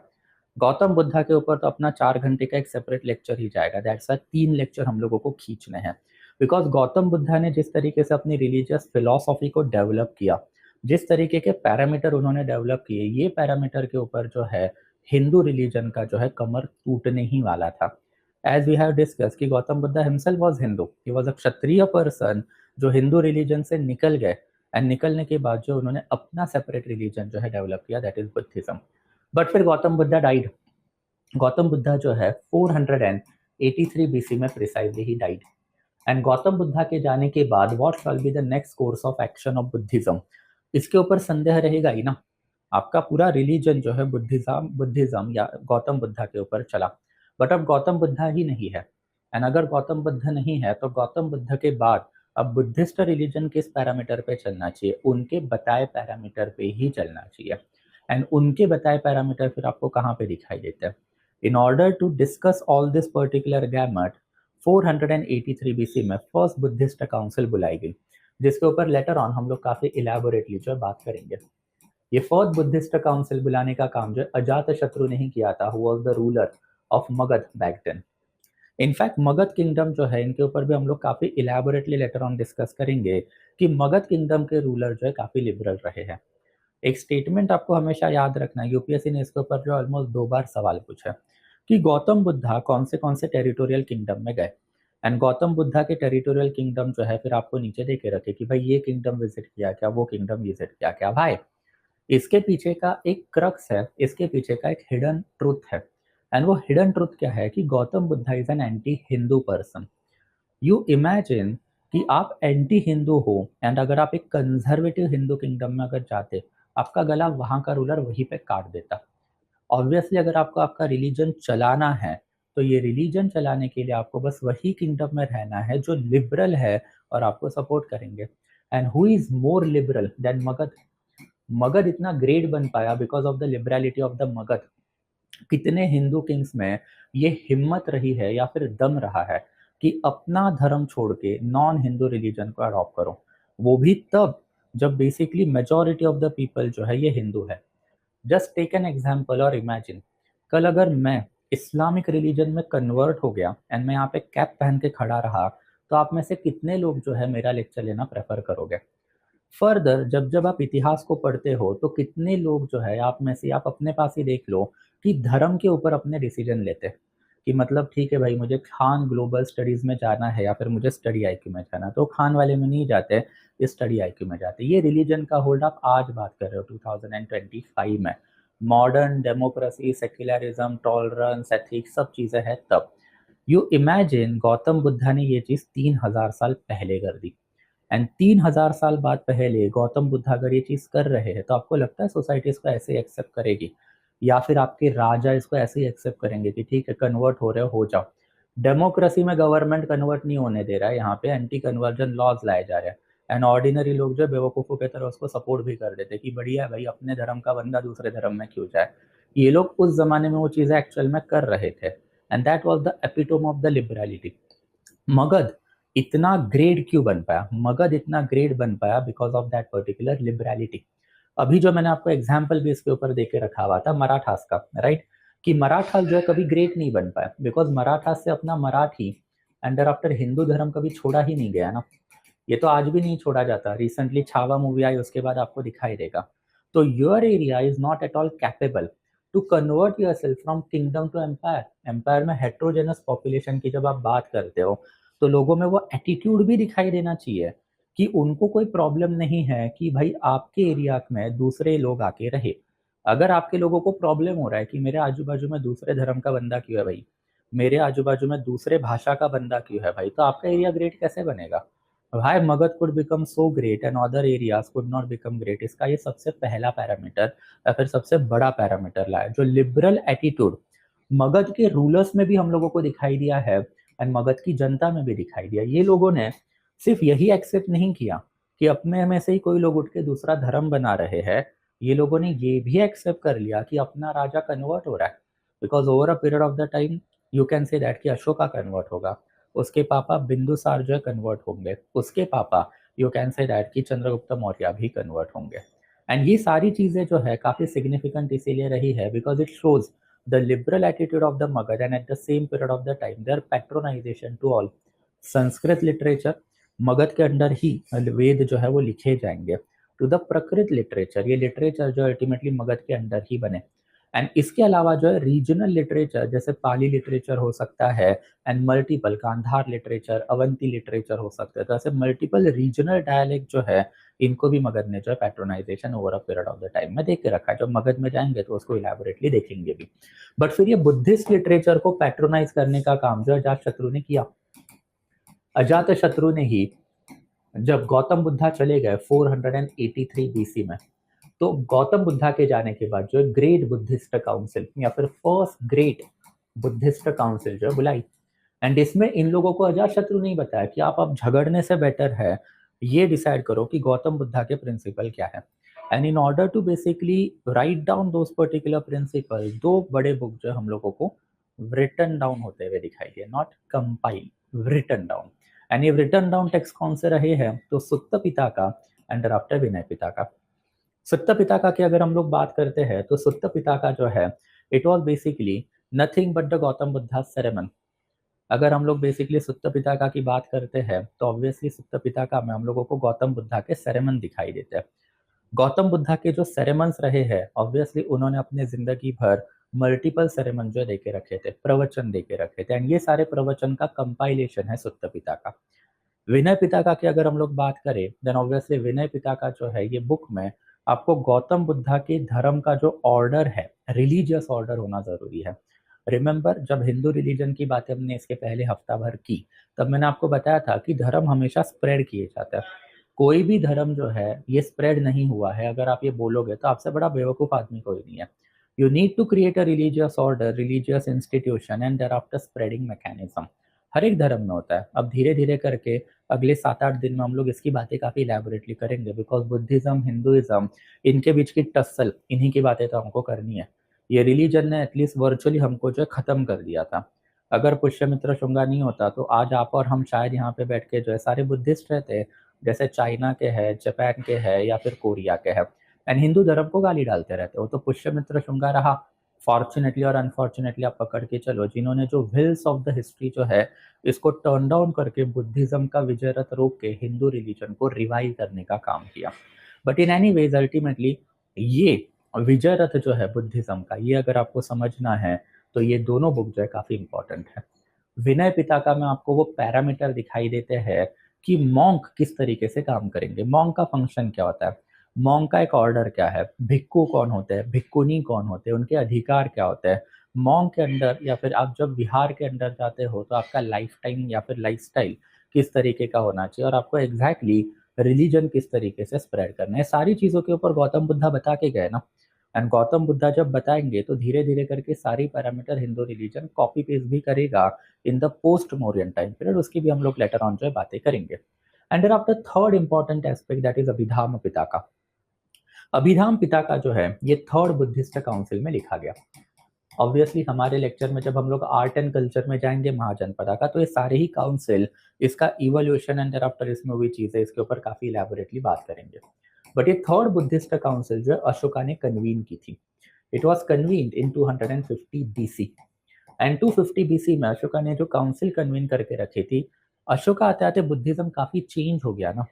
गौतम बुद्धा के ऊपर तो अपना 4 घंटे का एक सेपरेट लेक्चर ही जाएगा, दैट्स 3 लेक्चर हम लोगों को खींचने हैं। बिकॉज गौतम बुद्धा ने जिस तरीके से अपनी रिलीजियस फिलॉसफी को डेवलप किया, जिस तरीके के पैरामीटर उन्होंने डेवलप किए, ये पैरामीटर के ऊपर जो है हिंदू रिलीजन का जो है कमर टूटने ही वाला था। एज वी हैव डिस्कस कि Gautam Buddha himself was Hindu, he was a Kshatriya person जो हिंदू रिलीजन से निकल गए। एंड निकलने के बाद जो उन्होंने अपना सेपरेट रिलीजन जो है डेवलप किया दैट इज बुद्धिज्म। बट फिर गौतम बुद्धा डाइड। गौतम बुद्धा जो है 483 बीसी में precisely he died. And Gautam Buddha के जाने के बाद what shall be the next course of action of Buddhism, इसके ऊपर संदेह रहेगा ही ना। आपका पूरा रिलीजन जो है बुद्धिज्म या गौतम बुद्धा के ऊपर चला। बट अब गौतम बुद्धा ही नहीं है, एंड अगर गौतम बुद्ध नहीं है तो गौतम बुद्ध के बाद अब बुद्धिस्ट रिलीजन किस पैरामीटर पे चलना चाहिए? उनके बताए पैरामीटर पे ही चलना चाहिए। एंड उनके बताए पैरामीटर फिर आपको कहाँ पे दिखाई देते हैं? In order to discuss all this particular gamut 483 BC में फर्स्ट बुद्धिस्ट काउंसिल बुलाई गई, जिसके ऊपर लेटर ऑन हम लोग काफी इलेबोरेटली जो है बात करेंगे। ये फोर्थ बुद्धिस्ट काउंसिल बुलाने का काम जो अजात शत्रु ने ही किया था, who was the ruler of Magadha back then. In fact Magadha kingdom जो है, इनके ऊपर भी हम लोग काफी इलेबोरेटली लेटर ऑन डिस्कस करेंगे कि मगध किंगडम के रूलर जो है काफी लिबरल रहे हैं। एक स्टेटमेंट आपको हमेशा याद रखना है, यूपीएससी ने इसके ऊपर जो ऑलमोस्ट 2 बार सवाल पूछा कि गौतम बुद्धा कौन से टेरिटोरियल किंगडम में गए, एंड गौतम बुद्धा के टेरिटोरियल किंगडम जो है फिर आपको नीचे दे के रखे कि भाई ये किंगडम विजिट किया क्या, वो किंगडम विजिट किया क्या। भाई इसके पीछे का एक क्रक्स है, इसके पीछे का एक हिडन ट्रुथ है, एंड वो हिडन ट्रुथ क्या है कि Gautam Buddha is an anti Hindu person. You imagine कि आप एंटी हिंदू हो, एंड अगर आप एक कंजर्वेटिव हिंदू किंगडम में अगर जाते, आपका गला वहां का रूलर वहीं पे काट देता। ऑब्वियसली अगर आपको आपका रिलीजन चलाना है तो ये रिलीजन चलाने के लिए आपको बस वही किंगडम में रहना है जो लिबरल है और आपको सपोर्ट करेंगे। And who is more liberal than Magadha? Magadha इतना ग्रेट बन पाया because of the liberality of the Magadha. कितने हिंदू किंग्स में ये हिम्मत रही है या फिर दम रहा है कि अपना धर्म छोड़ के नॉन हिंदू रिलीजन को अडॉप्ट करो, वो भी तब जब basically majority of the people जो है ये हिंदू है। जस्ट टेक एन एग्जाम्पल और इमेजिन, कल अगर मैं इस्लामिक रिलीजन में कन्वर्ट हो गया एंड मैं यहाँ पे कैप पहन के खड़ा रहा, तो आप में से कितने लोग जो है मेरा लेक्चर लेना प्रेफर करोगे? फर्दर जब जब आप इतिहास को पढ़ते हो तो कितने लोग जो है आप में से, आप अपने पास ही देख लो कि धर्म के ऊपर अपने डिसीजन लेते हैं कि मतलब ठीक है भाई मुझे खान ग्लोबल स्टडीज में जाना है या फिर मुझे स्टडी आईक्यू में जाना, तो खान वाले में नहीं जाते, स्टडी आईक्यू में जाते। ये रिलीजन का होल्ड आप आज बात कर रहे हो 2025 में। Modern democracy, secularism, tolerance, ethics सब चीज़ें हैं तब। यू इमेजिन गौतम बुद्धा ने ये चीज़ 3000 साल पहले कर दी, एंड 3000 साल बाद पहले गौतम बुद्ध अगर ये चीज़ कर रहे हैं तो आपको लगता है सोसाइटी इसको ऐसे एक्सेप्ट करेगी, या फिर आपके राजा इसको ऐसे ही एक्सेप्ट करेंगे कि ठीक है कन्वर्ट हो रहे हो जाओ? डेमोक्रेसी में गवर्नमेंट कन्वर्ट नहीं होने दे रहा है, यहाँ पे एंटी कन्वर्जन लॉज लाए जा रहे हैं, एंड ऑर्डिनरी लोग जो बेवकूफ़ों की तरह उसको सपोर्ट भी कर देते कि बढ़िया है भाई, अपने धर्म का बंदा दूसरे धर्म में क्यों जाए। ये लोग उस जमाने में वो चीज़ें एक्चुअल में कर रहे थे, and that was the epitome of the liberality. Magadha इतना ग्रेट क्यों बन पाया? मगध इतना ग्रेट बन पाया बिकॉज ऑफ दैट पर्टिकुलर लिबरलिटी। अभी जो मैंने आपको एग्जाम्पल भी इसके ऊपर देके रखा हुआ था मराठास का, राइट, कि मराठा जो है कभी ग्रेट नहीं बन पाया बिकॉज मराठा से अपना मराठी अंडर आफ्टर हिंदू धर्म कभी छोड़ा ही नहीं गया ना। ये तो आज भी नहीं छोड़ा जाता। रिसेंटली छावा मूवी आई, उसके बाद आपको दिखाई देगा। तो your area is not at all capable to convert yourself from kingdom to empire. Empire में हेट्रोजेनस पॉपुलेशन की जब आप बात करते हो तो लोगों में वो एटीट्यूड भी दिखाई देना चाहिए कि उनको कोई प्रॉब्लम नहीं है कि भाई आपके एरिया में दूसरे लोग आके रहे। अगर आपके लोगों को प्रॉब्लम हो रहा है कि मेरे आजू बाजू में दूसरे धर्म का बंदा क्यों है भाई, मेरे आजू बाजू में दूसरे भाषा का बंदा क्यों है भाई, तो आपका एरिया ग्रेट कैसे बनेगा? भाई Magadh could become so great and other areas could not become great. इसका ये सबसे पहला पैरामीटर या फिर सबसे बड़ा पैरामीटर लाया, जो लिबरल एटीट्यूड मगध के रूलर्स में भी हम लोगों को दिखाई दिया है एंड मगध की जनता में भी दिखाई दिया। ये लोगों ने सिर्फ यही एक्सेप्ट नहीं किया कि अपने में से ही कोई लोग उठ के दूसरा धर्म बना रहे हैं, ये लोगों ने ये भी एक्सेप्ट कर लिया कि अपना राजा कन्वर्ट हो रहा है। Because over a period of the time you can say that कि अशोका कन्वर्ट होगा, उसके पापा बिंदुसार जो है कन्वर्ट होंगे, उसके पापा यू कैन से दैट कि चंद्रगुप्त मौर्य भी कन्वर्ट होंगे। एंड ये सारी चीज़ें जो है काफ़ी सिग्निफिकेंट इसीलिए रही है because it shows the liberal attitude of the Magad, and at the same period of the time their patronization to all Sanskrit literature. Magadh के अंडर ही वेद जो है वो लिखे जाएंगे। टू द प्रकृत लिटरेचर, ये लिटरेचर जो अल्टीमेटली मगध के अंडर ही बने। एंड इसके अलावा जो है रीजनल लिटरेचर, जैसे पाली लिटरेचर हो सकता है and multiple Gandhara literature, Avanti literature हो सकता है, तो ऐसे मल्टीपल रीजनल डायलेक्ट जो है इनको भी मगध ने जो है patronisation over a period of the time में देख के रखा है। जब मगध में जाएंगे तो उसको इलेबोरेटली देखेंगे भी। बट फिर ये बुद्धिस्ट लिटरेचर को पैट्रोनाइज करने का काम जो अजात शत्रु ने किया। अजात शत्रु ने ही जब गौतम बुद्धा चले गए 483 बीसी में, तो गौतम बुद्धा के जाने के बाद जो ग्रेट बुद्धिस्ट काउंसिल या फिर फर्स्ट ग्रेट बुद्धिस्ट काउंसिल जो है बुलाई, एंड इसमें इन लोगों को अजातशत्रु नहीं बताया कि आप अब झगड़ने से बेटर है ये डिसाइड करो कि गौतम बुद्धा के प्रिंसिपल क्या है। And in order to basically write down those particular principle, दो बड़े बुक जो हम लोगों को रिटन डाउन होते हुए दिखाई दिए, not compile, written down. And ये रिटन डाउन टेक्स्ट कौन से रहे हैं, तो सुत्त पिता का एंड आफ्टर विनय पिता का। सुत्त पिता का की अगर हम लोग बात करते हैं तो सुत्त पिता का जो है it was basically nothing but the Gautam Buddha sermon. अगर हम लोग बेसिकली सुत्त पिताका की बात करते हैं तो ऑब्वियसली सुत्त पिताका में हम लोगों को गौतम बुद्धा के सेरेमन दिखाई देते हैं। गौतम बुद्धा के जो सेरेमन्स रहे हैं ऑब्वियसली उन्होंने अपने जिंदगी भर मल्टीपल सेरेमन जो देके रखे थे, प्रवचन देके रखे थे, एंड ये सारे प्रवचन का कंपाइलेशन है सुत्त पिताका। विनय पिताका की अगर हम लोग बात करें देन ऑब्वियसली विनय पिताका जो है ये बुक में आपको गौतम बुद्धा के धर्म का जो ऑर्डर है, रिलीजियस ऑर्डर होना जरूरी है। रिमेंबर जब हिंदू रिलीजन की बातें हमने इसके पहले हफ्ता भर की तब मैंने आपको बताया था कि धर्म हमेशा स्प्रेड किए जाते हैं। कोई भी धर्म जो है ये स्प्रेड नहीं हुआ है अगर आप ये बोलोगे तो आपसे बड़ा बेवकूफ आदमी कोई नहीं है। You need to create a religious order, religious institution and thereafter spreading mechanism. हर एक धर्म में होता है। अब धीरे धीरे करके अगले 7-8 दिन में हम लोग इसकी बातें काफी इलैबोरेटली करेंगे, बिकॉज बुद्धिज्म हिंदुइज्म इनके बीच की टस्सल, इन्हीं की बातें तो हमको करनी है। ये रिलीजन ने एटलीस्ट वर्चुअली हमको जो है खत्म कर दिया था। अगर पुष्यमित्र शुंगा नहीं होता तो आज आप और हम शायद यहाँ पे बैठ के जो है सारे बुद्धिस्ट रहते, जैसे चाइना के है, जापान के है या फिर कोरिया के है, एंड हिंदू धर्म को गाली डालते रहते हो। तो पुष्यमित्र शुंगा रहा, फॉर्चुनेटली और अनफॉर्चुनेटली आप पकड़ के चलो, जिन्होंने जो व्हील्स ऑफ द हिस्ट्री जो है इसको टर्न डाउन करके बुद्धिज्म का विजय रथ रोक के हिंदू रिलीजन को रिवाइव करने का काम किया। But in any ways ultimately ये विजय रथ जो है बुद्धिज्म का, ये अगर आपको समझना है तो ये दोनों बुक जो है काफी इंपॉर्टेंट है। विनय पिताका में आपको वो पैरामीटर दिखाई देते हैं कि मॉन्क किस तरीके से काम करेंगे, मॉन्क का फंक्शन क्या होता है, मॉन्क का एक ऑर्डर क्या है, भिक्खु कौन होते हैं, भिक्खुनी कौन होते हैं, उनके अधिकार क्या होते हैं, मॉन्क के अंडर या फिर आप जब विहार के अंदर जाते हो तो आपका लाइफ टाइम या फिर लाइफस्टाइल किस तरीके का होना चाहिए, और आपको एग्जैक्टली रिलीजन किस तरीके से स्प्रेड करना है, सारी चीजों के ऊपर गौतम बुद्धा बता के गए ना। एंड गौतम बुद्धा जब बताएंगे तो धीरे धीरे करके सारी parameter Hindu religion copy paste भी करेगा in the post Mauryan time period, उसकी भी हम लोग लेटर ऑन जो है बातें करेंगे। And then after third important aspect that is Abhidhamma Pitaka. Abhidhamma Pitaka जो है ये थर्ड बुद्धिस्ट काउंसिल में लिखा गया। ऑब्वियसली हमारे लेक्चर में जब हम लोग आर्ट एंड कल्चर में जाएंगे महाजनपदा का तो ये सारे ही काउंसिल, इसका इवोल्यूशन एंड आफ्टर इसमें हुई चीजें, इसके ऊपर काफी इलैबोरेटली बात करेंगे। बट ये थर्ड बुद्धिस्ट काउंसिल जो है अशोका ने कन्वीन की थी। It was convened in 250 BC, and 250 BC में अशोका ने जो काउंसिल कन्वीन करके रखी थी, अशोका आते आते बुद्धिज्म काफी चेंज हो गया ना।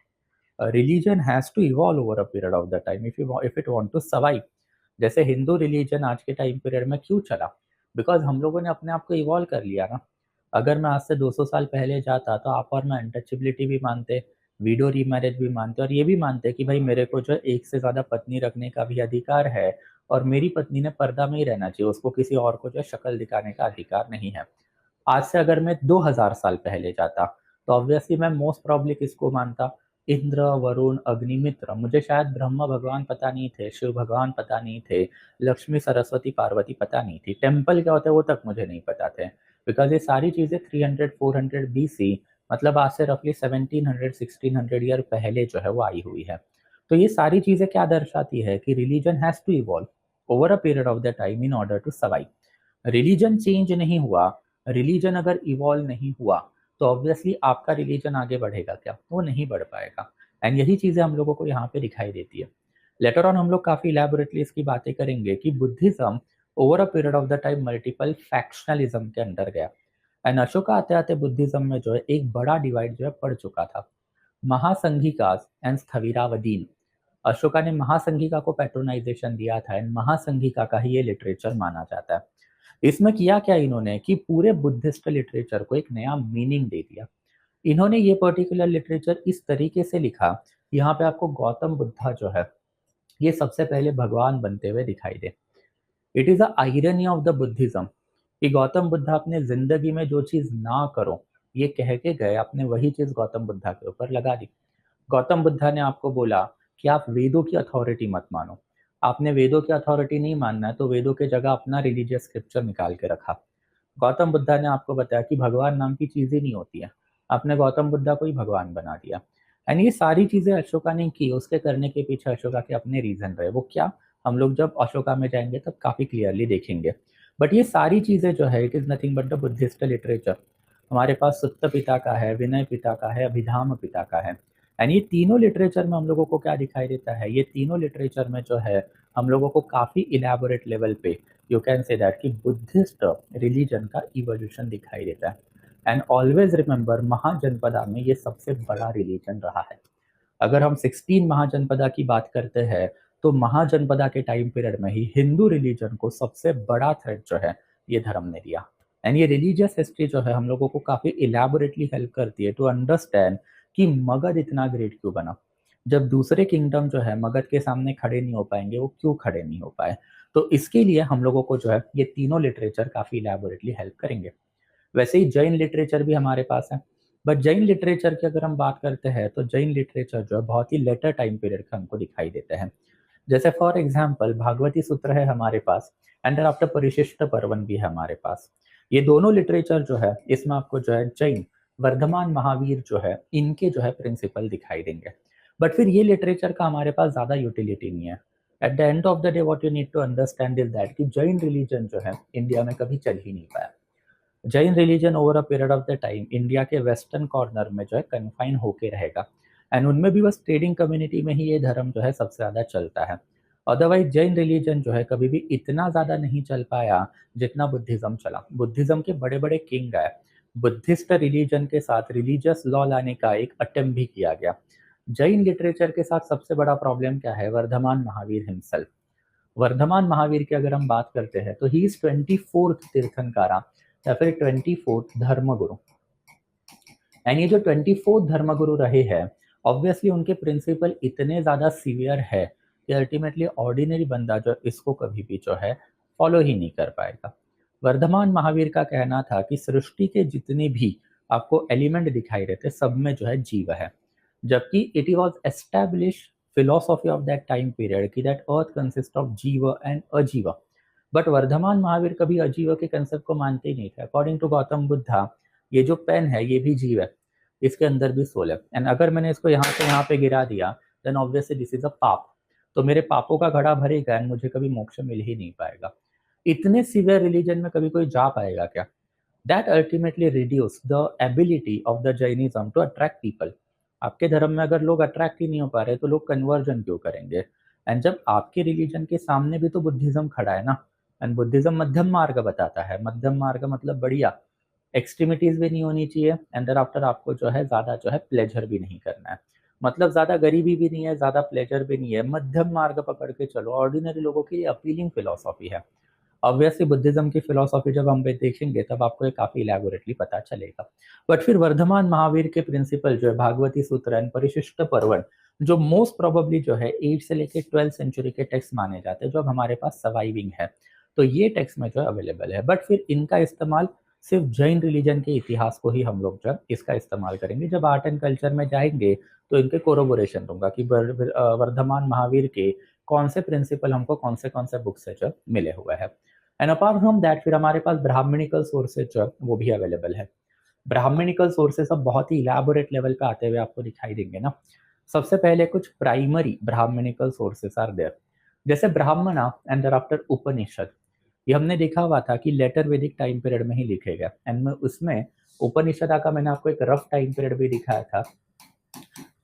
Religion has to evolve over a period of the time if it want to survive. जैसे हिंदू रिलीजन आज के टाइम पीरियड में क्यों चला, बिकॉज हम लोगों ने अपने आप को इवॉल्व कर लिया ना। अगर मैं आज से 200 साल पहले जाता तो आप और मैं अनटचेबिलिटी भी मानते, वीडो रीमैरिज भी मानते, और ये भी मानते कि भाई मेरे को जो है एक से ज़्यादा पत्नी रखने का भी अधिकार है, और मेरी पत्नी ने पर्दा में ही रहना चाहिए, उसको किसी और को जो है शक्ल दिखाने का अधिकार नहीं है। आज से अगर मैं 2000 साल पहले जाता तो ऑब्वियसली मैं मोस्ट प्रॉब्ली किसको मानता, इंद्र, वरुण, अग्निमित्र, मुझे शायद ब्रह्मा भगवान पता नहीं थे, शिव भगवान पता नहीं थे, लक्ष्मी, सरस्वती, पार्वती पता नहीं थी, टेम्पल क्या होता है वो तक मुझे नहीं पता थे, बिकॉज ये सारी चीज़ें 300-400 BC, मतलब आज से रफली 1700-1600 ईयर पहले जो है वो आई हुई है। तो ये सारी चीज़ें क्या दर्शाती है कि religion has to evolve over a period of the time in order to survive. Religion change नहीं हुआ, रिलीजन अगर इवॉल्व नहीं हुआ तो ऑब्वियसली आपका रिलीजन आगे बढ़ेगा क्या, वो नहीं बढ़ पाएगा। एंड यही चीज़ें हम लोगों को यहाँ पे दिखाई देती है। लेटर ऑन हम लोग काफ़ी इलैबोरेटली इसकी बातें करेंगे कि Buddhism over a period of the time multiple factionalism के अंदर गया, एंड अशोका आते आते बुद्धिज्म में जो है एक बड़ा डिवाइड जो है पड़ चुका था, महासंघिकास एंड स्थविरावदीन। अशोका ने महासंघिका को पैट्रोनाइजेशन दिया था, एंड महासंघिका का ही ये लिटरेचर माना जाता है। इसमें किया क्या इन्होंने कि पूरे बुद्धिस्ट लिटरेचर को एक नया मीनिंग दे दिया। इन्होंने ये पर्टिकुलर लिटरेचर इस तरीके से लिखा, यहाँ पे आपको गौतम बुद्धा जो है ये सबसे पहले भगवान बनते हुए दिखाई दे। It is a irony of the Buddhism कि गौतम बुद्धा अपने जिंदगी में जो चीज ना करो ये कह के गए, आपने वही चीज गौतम बुद्धा के ऊपर लगा दी। गौतम बुद्धा ने आपको बोला कि आप वेदों की अथॉरिटी मत मानो, आपने वेदों की अथॉरिटी नहीं मानना है तो वेदों के जगह अपना रिलीजियस स्क्रिप्चर निकाल के रखा। गौतम बुद्धा ने आपको बताया कि भगवान नाम की चीज़ ही नहीं होती है, आपने गौतम बुद्धा को ही भगवान बना दिया। एंड ये सारी चीज़ें अशोका ने की, उसके करने के पीछे अशोका के अपने रीज़न रहे। वो क्या, हम लोग जब अशोका में जाएंगे तब काफ़ी क्लियरली देखेंगे। बट ये सारी चीज़ें जो है, it is nothing but the Buddhist literature. हमारे पास सुत्त पिता का है, विनय पिता का है, अभिधाम पिता का है। एंड ये तीनों लिटरेचर में हम लोगों को क्या दिखाई देता है, ये तीनों लिटरेचर में जो है हम लोगों को काफ़ी इलेबोरेट लेवल पे यू कैन से दैट कि बुद्धिस्ट रिलीजन का इवोल्यूशन दिखाई देता है। एंड ऑलवेज रिमेंबर, महाजनपदा में ये सबसे बड़ा रिलीजन रहा है। अगर हम 16 महाजनपदा की बात करते हैं तो महाजनपदा के टाइम पीरियड में ही हिंदू रिलीजन को सबसे बड़ा थ्रेट जो है ये धर्म ने दिया। एंड ये रिलीजियस हिस्ट्री जो है हम लोगों को काफ़ी इलेबोरेटली हेल्प करती है टू अंडरस्टैंड कि मगध इतना ग्रेट क्यों बना। जब दूसरे किंगडम जो है मगध के सामने खड़े नहीं हो पाएंगे, वो क्यों खड़े नहीं हो पाए। तो इसके लिए हम लोगों को जो है ये तीनों लिटरेचर काफ़ी इलेबोरेटली हेल्प करेंगे। वैसे ही जैन लिटरेचर भी हमारे पास है। बट जैन लिटरेचर की अगर हम बात करते हैं तो जैन लिटरेचर जो है बहुत ही लेटर टाइम पीरियड का हमको दिखाई देते हैं। जैसे फॉर एग्जाम्पल भागवती सूत्र है हमारे पास, एंड आफ्टर परिशिष्ट पर्वन भी है हमारे पास। ये दोनों लिटरेचर जो है इसमें आपको जो है जैन वर्धमान महावीर जो है इनके जो है प्रिंसिपल दिखाई देंगे। बट फिर ये लिटरेचर का हमारे पास ज़्यादा यूटिलिटी नहीं है। At the end of the day what you need to understand is that कि जैन रिलीजन जो है इंडिया में कभी चल ही नहीं पाया। Jain religion over a period of the time India के वेस्टर्न कॉर्नर में जो है कन्फाइन होके रहेगा। एंड उनमें भी बस ट्रेडिंग कम्युनिटी में ही ये धर्म जो है सबसे ज़्यादा चलता है। अदरवाइज जैन रिलीजन जो है कभी भी इतना ज़्यादा नहीं चल पाया जितना बुद्धिज़्म चला। बुद्धिज़्म के बड़े बड़े किंग आए, बुद्धिस्ट रिलीजन के साथ रिलीजियस लॉ लाने का एक अटेम्प्ट भी किया गया। जैन लिटरेचर के साथ सबसे बड़ा प्रॉब्लम क्या है, वर्धमान महावीर हिमसेल्फ। वर्धमान महावीर की अगर हम बात करते हैं तो ही इज 24th तीर्थंकारा या फिर 24th धर्मगुरु। एंड ये जो 24th धर्मगुरु रहे हैं, ऑब्वियसली उनके प्रिंसिपल इतने ज़्यादा सीवियर है कि अल्टीमेटली ऑर्डिनरी बंदा जो इसको कभी भी जो है फॉलो ही नहीं कर पाएगा। वर्धमान महावीर का कहना था कि सृष्टि के जितने भी आपको एलिमेंट दिखाई देते सब में जो है जीव है, जबकि it was establish philosophy of that time period कि that earth consists of जीव एंड अजीव। बट वर्धमान महावीर कभी अजीव के कंसेप्ट को मानते ही नहीं थे। अकॉर्डिंग टू गौतम बुद्धा, ये जो पेन है ये भी जीव है, इसके अंदर भी सोल है। एंड अगर मैंने इसको यहाँ से यहाँ पे गिरा दिया then obviously this is a पाप, तो मेरे पापों का घड़ा भरेगा एंड मुझे कभी मोक्ष मिल ही नहीं पाएगा। इतने सीवियर रिलीजन में कभी कोई जा पाएगा क्या? That ultimately reduce the ability of the Jainism to attract people. आपके धर्म में अगर लोग अट्रैक्ट ही नहीं हो पा रहे तो लोग कन्वर्जन क्यों करेंगे? एंड जब आपके रिलीजन के सामने भी तो बुद्धिज्म खड़ा है ना, एंड बुद्धिज्म मध्यम मार्ग बताता है। मध्यम मार्ग मतलब बढ़िया, एक्सट्रीमिटीज भी नहीं होनी चाहिए, एंड देन आफ्टर आपको जो है ज़्यादा जो है प्लेजर भी नहीं करना है। मतलब ज़्यादा गरीबी भी नहीं है, ज़्यादा प्लेजर भी नहीं है, मध्यम मार्ग पकड़ के चलो। ऑर्डिनरी लोगों की अपीलिंग फिलोसॉफी है। ऑब्वियसली बुद्धिज्म की फिलोसॉफी जब हम देखेंगे तब आपको ये काफ़ी इलेबोरेटली पता चलेगा। बट फिर वर्धमान महावीर के प्रिंसिपल जो है भागवती सूत्र एंड परिशिष्ट पर्वन, जो मोस्ट प्रोबेबली जो है 8 से लेके 12 सेंचुरी के टेक्स्ट माने जाते हैं जो अब हमारे पास सर्वाइविंग है, तो ये टेक्स्ट में जो है अवेलेबल है। बट फिर इनका इस्तेमाल सिर्फ जैन रिलीजन के इतिहास को ही हम लोग जो है इसका इस्तेमाल करेंगे। जब आर्ट एंड कल्चर में जाएंगे तो इनके कोरोबोरेशन दूंगा कि वर्धमान महावीर के कौन से प्रिंसिपल हमको कौन से बुक से जो मिले हुए हैं। एंड अपार्ट फ्रॉम दैट फिर हमारे पास ब्राह्मणिकल सोर्सेज जो है वो भी अवेलेबल है। ब्राह्मणिकल सोर्सेज अब बहुत ही इलेबोरेट लेवल पे आते हुए आपको दिखाई देंगे ना। सबसे पहले कुछ primary Brahmanical sources are there, जैसे ब्राह्मणा एंड thereafter उपनिषद। ये हमने देखा हुआ था कि लेटर वैदिक टाइम पीरियड में ही लिखे गए, एंड उसमें उपनिषदा का मैंने आपको एक रफ टाइम पीरियड भी दिखाया था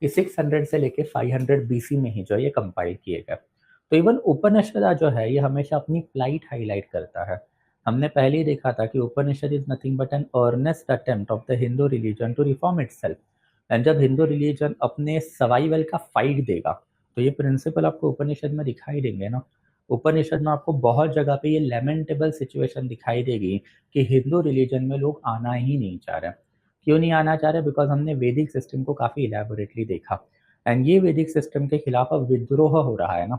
कि 600 से लेके 500 बीसी में ही जो ये कंपाइल किए गए। तो इवन उपनिषदा जो है ये हमेशा अपनी फ्लाइट हाईलाइट करता है। हमने पहले ही देखा था कि Upanishad is nothing but an earnest attempt of the Hindu religion to reform itself. And जब हिंदू रिलीजन अपने सर्वाइवल का फाइट देगा तो ये प्रिंसिपल आपको उपनिषद में दिखाई देंगे ना। उपनिषद में आपको बहुत जगह पे ये लेमेंटेबल सिचुएशन दिखाई देगी कि हिंदू रिलीजन में लोग आना ही नहीं चाह रहे। क्यों नहीं आना चाह रहे? बिकॉज हमने वैदिक सिस्टम को काफ़ी इलेबोरेटली देखा, एंड ये वैदिक सिस्टम के खिलाफ अब विद्रोह हो रहा है ना।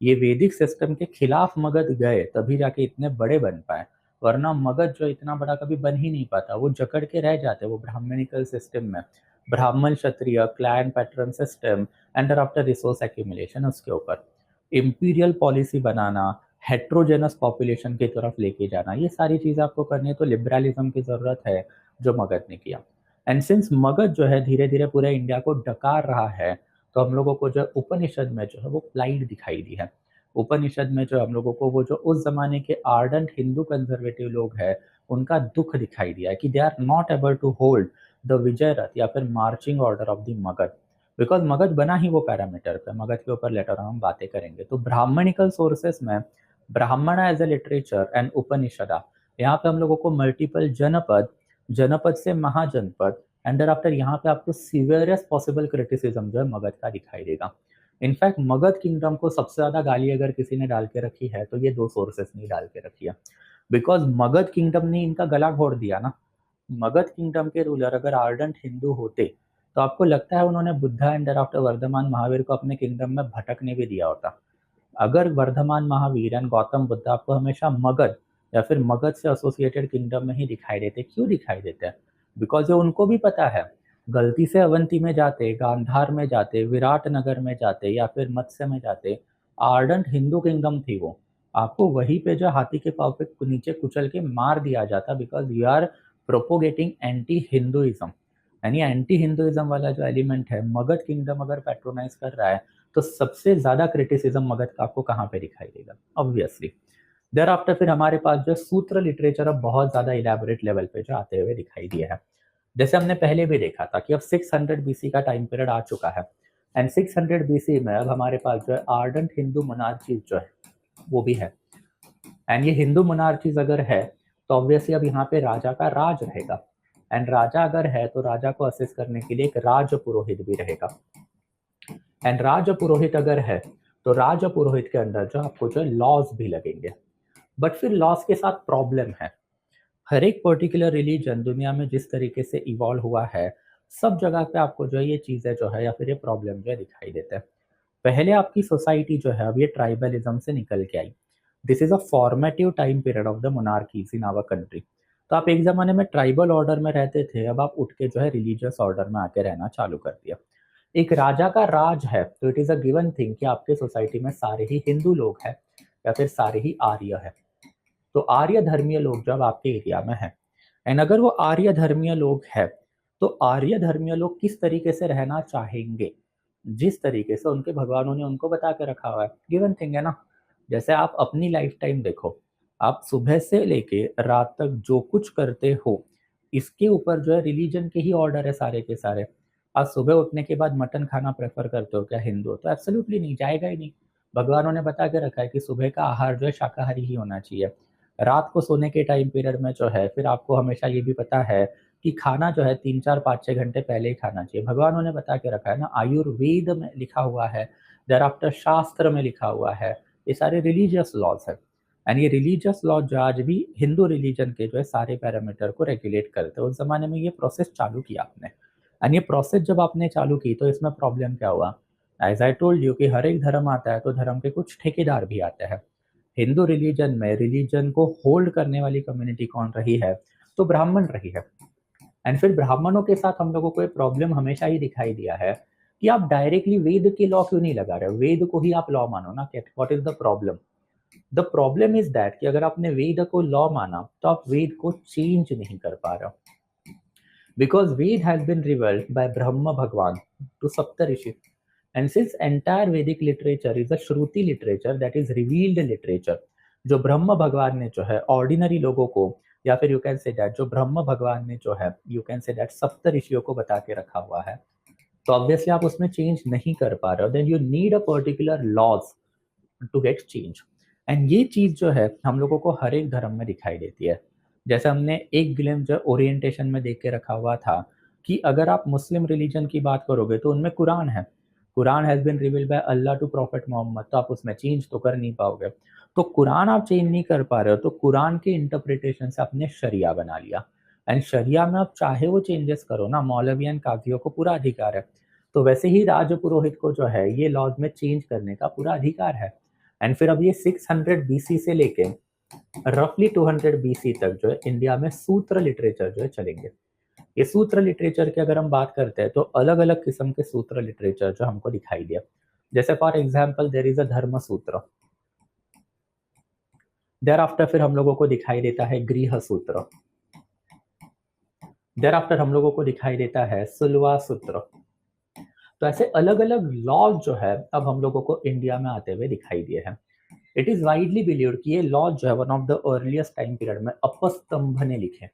ये वैदिक सिस्टम के खिलाफ मगध गए तभी जाके इतने बड़े बन पाए, वरना मगध जो इतना बड़ा कभी बन ही नहीं पाता। वो जकड़ के रह जाते वो ब्राह्मणिकल सिस्टम में, Brahman Kshatriya clan pattern system and after resource accumulation उसके ऊपर। इंपीरियल पॉलिसी बनाना, हेट्रोजेनस पॉपुलेशन की तरफ लेके जाना, ये सारी चीज़ें आपको करनी है, तो लिबरलिज्म की ज़रूरत है, जो मगध ने किया। एंड सिंस मगध जो है धीरे धीरे पूरे इंडिया को डकार रहा है, तो हम लोगों को जो उपनिषद में जो है वो प्लाइड दिखाई दी है। उपनिषद में जो हम लोगों को वो जो उस जमाने के आर्डेंट हिंदू कंजर्वेटिव लोग हैं, उनका दुख दिखाई दिया है कि they are not able to hold the vijay rath या फिर marching order of the Magadha, because Magadha बना ही वो पैरामीटर पे। मगध के ऊपर लेटर हम बातें करेंगे। तो ब्राह्मणिकल सोर्सेस में ब्राह्मण एज ए लिटरेचर एंड उपनिषदा, यहाँ पे हम लोगों को मल्टीपल जनपद, जनपद से महाजनपद, एंड आफ्टर यहाँ पे आपको सीवियरेस्ट पॉसिबल क्रिटिसिज्म जो है मगध का दिखाई देगा। इनफैक्ट मगध किंगडम को सबसे ज्यादा गाली अगर किसी ने डाल के रखी है तो ये दो सोर्सेस ने डाल के रखी है, बिकॉज मगध किंगडम ने इनका गला घोट दिया ना। मगध किंगडम के रूलर अगर आर्डेंट हिंदू होते तो आपको लगता है उन्होंने बुद्धा एंड आफ्टर वर्धमान महावीर को अपने किंगडम में भटकने भी दिया होता? अगर वर्धमान महावीर एंड गौतम बुद्ध आपको हमेशा मगध या फिर मगध से एसोसिएटेड किंगडम में ही दिखाई देते, क्यों दिखाई देते हैं? बिकॉज ये उनको भी पता है, गलती से अवंती में जाते, गांधार में जाते, विराट नगर में जाते या फिर मत्स्य में जाते, आर्डेंट हिंदू किंगडम थी वो, आपको वहीं पे जो हाथी के पाँव पे नीचे कुचल के मार दिया जाता, because you are propagating anti Hinduism. यानी एंटी हिंदुइज्म वाला जो एलिमेंट है मगध किंगडम अगर पैट्रोनाइज कर रहा है, तो सबसे ज्यादा क्रिटिसिज्म मगध का आपको कहाँ पे दिखाई देगा? ऑब्वियसली देर आफ्टर फिर हमारे पास जो सूत्र लिटरेचर अब बहुत ज्यादा इलेबोरेट लेवल पे जो आते हुए दिखाई दिए है। जैसे हमने पहले भी देखा था कि अब 600 बीसी का टाइम पीरियड आ चुका है, एंड 600 बीसी में अब हमारे पास जो है आर्डेंट हिंदू मोनार्चीज जो है वो भी है। एंड ये हिंदू मोनार्चीज अगर है तो ऑब्वियसली अब यहाँ पे राजा का राज रहेगा, एंड राजा अगर है तो राजा को असिस्ट करने के लिए एक राज पुरोहित भी रहेगा। एंड राज पुरोहित अगर है तो राज पुरोहित के अंदर जो आपको जो लॉज भी लगेंगे। बट फिर लॉज के साथ प्रॉब्लम है। हर एक पर्टिकुलर रिलीजन दुनिया में जिस तरीके से इवॉल्व हुआ है, सब जगह पे आपको जो है ये चीजें जो है या फिर ये प्रॉब्लम जो है दिखाई देते हैं। पहले आपकी सोसाइटी जो है अब ये ट्राइबलिज्म से निकल के आई। This is a formative time period of the monarchies in our country. तो आप एक जमाने में ट्राइबल ऑर्डर में रहते थे, अब आप उठ के जो है रिलीजियस ऑर्डर में आके रहना चालू कर दिया। एक राजा का राज है तो it is a given thing कि आपके सोसाइटी में सारे ही हिंदू लोग हैं या फिर सारे ही आर्य है। तो आर्य धर्मीय लोग जब आपके एरिया में है, एंड अगर वो आर्य धर्मीय लोग है, तो आर्य धर्मीय लोग किस तरीके से रहना चाहेंगे? जिस तरीके से उनके भगवानों ने उनको बता के रखा हुआ है, गिवन थिंग है ना। जैसे आप अपनी लाइफ टाइम देखो, आप सुबह से लेके रात तक जो कुछ करते हो, इसके ऊपर जो है रिलीजन के ही ऑर्डर है सारे के सारे। आज सुबह उठने के बाद मटन खाना प्रेफर करते हो क्या हिंदू हो? तो एब्सोल्युटली नहीं, जाएगा ही नहीं। भगवानों ने बता के रखा है कि सुबह का आहार जो है शाकाहारी ही होना चाहिए। रात को सोने के टाइम पीरियड में जो है फिर आपको हमेशा ये भी पता है कि खाना जो है 3 4 5 6 घंटे पहले ही खाना चाहिए। भगवानों ने बता के रखा है ना, आयुर्वेद में लिखा हुआ है, देर आफ्टर शास्त्र में लिखा हुआ है, ये सारे रिलीजियस लॉज है। एंड ये रिलीजियस लॉज जो आज भी हिंदू रिलीजन के जो है सारे पैरामीटर को रेगुलेट करते हैं। उस जमाने में ये प्रोसेस चालू किया आपने, एंड ये प्रोसेस जब आपने चालू की तो इसमें प्रॉब्लम क्या हुआ? एज आई टोल्ड यू कि हर एक धर्म आता है तो धर्म के कुछ ठेकेदार भी आते हैं। हिंदू रिलीजन में रिलीजन को होल्ड करने वाली कम्युनिटी कौन रही है? तो ब्राह्मण रही है। एंड फिर ब्राह्मणों के साथ हम लोगों को एक प्रॉब्लम हमेशा ही दिखाई दिया है कि आप डायरेक्टली वेद के लॉ क्यों नहीं लगा रहे हो? वेद को ही आप लॉ मानो ना। What is the problem? The problem is that कि अगर आपने वेद को लॉ माना तो आप वेद को चेंज नहीं कर पा रहे हो, because Ved has been revealed by Brahma Bhagwan to Saptarishi. And since entire Vedic literature is a Shruti literature, that is revealed literature, जो ब्रह्म भगवान ने जो है ऑर्डिनरी लोगों को, या फिर यू कैन से दैट जो ब्रह्म भगवान ने जो है यू कैन से दैट सप्त ऋषियों को बता के रखा हुआ है, तो ऑब्वियसली आप उसमें चेंज नहीं कर पा रहे हो। Then you need a particular laws to get change. And ये चीज जो है हम लोगों को हर एक धर्म में दिखाई देती है। जैसे हमने एक ग्लिम्स जो ओरिएंटेशन में देख के रखा हुआ था कि अगर आप मुस्लिम रिलीजन की बात करोगे तो उनमें कुरान है, Quran has been revealed by Allah to prophet Mohammad, तो आप उसमें चेंज तो कर नहीं पाओगे। तो कुरान आप चेंज नहीं कर पा रहे हो, तो कुरान के इंटरप्रिटेशन से आपने शरिया बना लिया। एंड शरिया में आप चाहे वो चेंजेस करो ना, मौलवी एंड काजियों को पूरा अधिकार है। तो वैसे ही राज पुरोहित को जो है ये लॉज में चेंज करने का पूरा अधिकार है। एंड फिर अब ये 600 बीसी से लेके रफली 200 बीसी तक जो है इंडिया में सूत्र लिटरेचर जो है चलेंगे। ये सूत्र लिटरेचर की अगर हम बात करते हैं तो अलग अलग किस्म के सूत्र लिटरेचर जो हमको दिखाई दिया। जैसे for example there is a dharma sutra, there after फिर हम लोगों को दिखाई देता है गृह सूत्र, देयर आफ्टर हम लोगों को दिखाई देता है सुलवा सूत्र। तो ऐसे अलग अलग लॉज जो है अब हम लोगों को इंडिया में आते हुए दिखाई दिए हैं। इट इज वाइडली बिलीव्ड कि ये लॉज जो है one of the earliest time period में अपस्तंभ ने लिखे।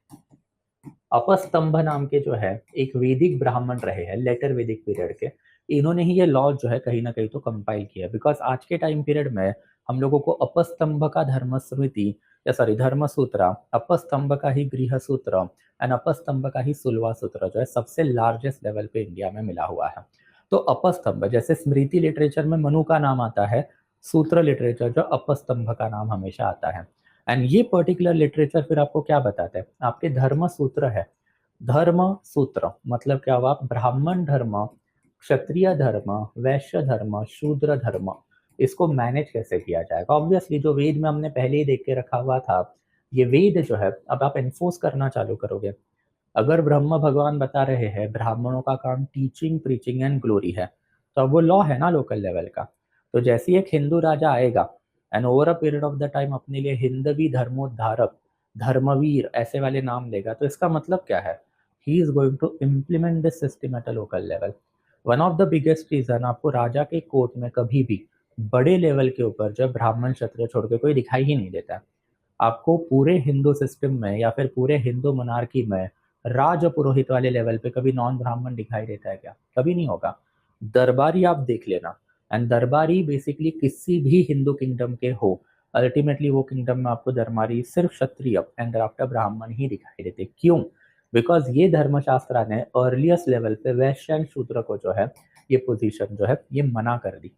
अपस्तंभ नाम के जो है एक वैदिक ब्राह्मण रहे हैं लेटर वैदिक पीरियड के, इन्होंने ही ये लॉज जो है कहीं ना कहीं तो कंपाइल किया, बिकॉज आज के टाइम पीरियड में हम लोगों को अपस्तंभ का धर्म स्मृति या सॉरी धर्म सूत्र, अपस्तंभ का ही गृह सूत्र एंड अपस्तंभ का ही सुलवा सूत्र जो है सबसे लार्जेस्ट लेवल पे इंडिया में मिला हुआ है। तो अपस्तंभ जैसे स्मृति लिटरेचर में मनु का नाम आता है, सूत्र लिटरेचर जो अपस्तंभ का नाम हमेशा आता है। एंड ये पर्टिकुलर लिटरेचर फिर आपको क्या बताते हैं, आपके धर्म सूत्र है। धर्म सूत्र मतलब क्या हुआ, ब्राह्मण धर्म, क्षत्रिय धर्म, वैश्य धर्म, शूद्र धर्म, इसको मैनेज कैसे किया जाएगा। ऑब्वियसली जो वेद में हमने पहले ही देख के रखा हुआ था, ये वेद जो है अब आप एनफोर्स करना चालू करोगे। अगर ब्रह्म भगवान बता रहे हैं ब्राह्मणों का काम टीचिंग, प्रीचिंग एंड ग्लोरी है, तो अब वो लॉ है ना लोकल लेवल का। तो जैसे ही एक हिंदू राजा आएगा and over a period of the time अपने लिए हिंदवी धर्मोद्धारक, धर्मवीर ऐसे वाले नाम लेगा, तो इसका मतलब क्या है, he is going to implement this system at a local level. One of the biggest reason आपको राजा के कोर्ट में कभी भी बड़े लेवल के ऊपर जो ब्राह्मण क्षत्रिय छोड़ के कोई दिखाई ही नहीं देता है। आपको पूरे हिंदू सिस्टम में या फिर पूरे हिंदू मोनार्की में राज पुरोहित वाले लेवल पे कभी नॉन ब्राह्मण दिखाई देता है क्या, कभी नहीं होगा। दरबारी आप देख लेना, एंड दरबारी बेसिकली किसी भी हिंदू किंगडम के हो, अल्टीमेटली वो किंगडम में आपको दरबारी सिर्फ क्षत्रिय एंड आफ्टर ब्राह्मण ही दिखाई देते। क्यों, बिकॉज ये धर्मशास्त्र ने अर्लीस्ट लेवल पे वैश्य एंड शूद्र को जो है ये पोजीशन जो है ये मना कर दी।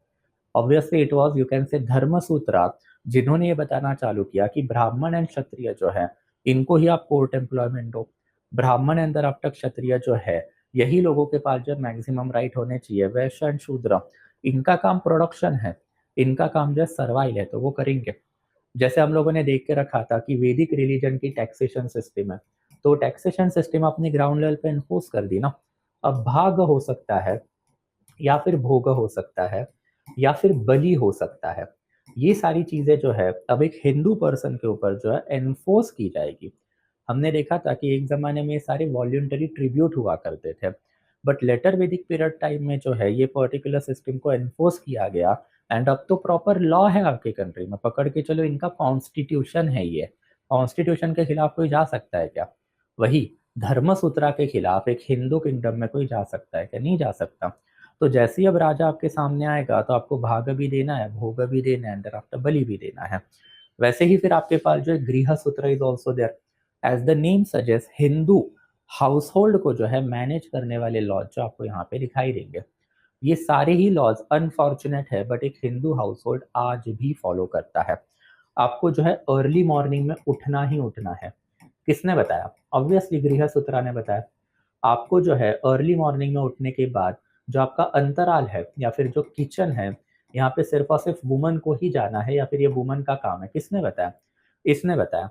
Obviously it was you can say Dharmasutra जिन्होंने ये बताना चालू किया कि ब्राह्मण एंड क्षत्रिय जो है इनको ही आप कोर्ट एम्प्लॉयमेंट दो। ब्राह्मण एंड आफ्टर क्षत्रिय जो है यही लोगों के पास जो मैक्सिमम राइट होने चाहिए। वैश्य एंड शूद्र इनका काम प्रोडक्शन है, इनका काम जो है सर्वाइल है, तो वो करेंगे। जैसे हम लोगों ने देख के रखा था कि वैदिक रिलीजन की टैक्सेशन सिस्टम है, तो टैक्सेशन सिस्टम अपने ग्राउंड लेवल पे एनफोर्स कर दी ना। अब भाग हो सकता है या फिर भोग हो सकता है या फिर बलि हो सकता है, ये सारी चीजें जो है अब एक हिंदू पर्सन के ऊपर जो है एनफोर्स की जाएगी। हमने देखा था कि एक जमाने में ये सारे वॉल्यूंटरी ट्रिब्यूट हुआ करते थे, but later Vedic period time में जो है ये पर्टिकुलर सिस्टम को एनफोर्स किया गया। एंड अब तो प्रॉपर लॉ है आपके कंट्री में, पकड़ के चलो इनका कॉन्स्टिट्यूशन है ये। कॉन्स्टिट्यूशन के खिलाफ कोई जा सकता है क्या, वही धर्मसूत्रा के खिलाफ एक हिंदू किंगडम में कोई जा सकता है क्या, नहीं जा सकता। तो जैसे ही अब राजा आपके सामने आएगा तो आपको भाग भी देना है, भोग भी देना है, अंदर आफ्टर बलि भी देना है। वैसे ही फिर आपके पास जो है griha sutra is also there. As the name suggest Hindu household को जो है मैनेज करने वाले लॉज जो आपको यहाँ पे दिखाई देंगे, ये सारे ही लॉज अनफॉर्चुनेट है बट एक हिंदू हाउस होल्ड आज भी फॉलो करता है। आपको जो है अर्ली मॉर्निंग में उठना ही उठना है। किसने बताया, ऑब्वियसली गृह सूत्रा ने बताया। आपको जो है अर्ली मॉर्निंग में उठने के बाद जो आपका अंतराल है या फिर जो किचन है, यहाँ पे सिर्फ और सिर्फ वुमन को ही जाना है या फिर ये वुमन का काम है। किसने बताया, इसने बताया।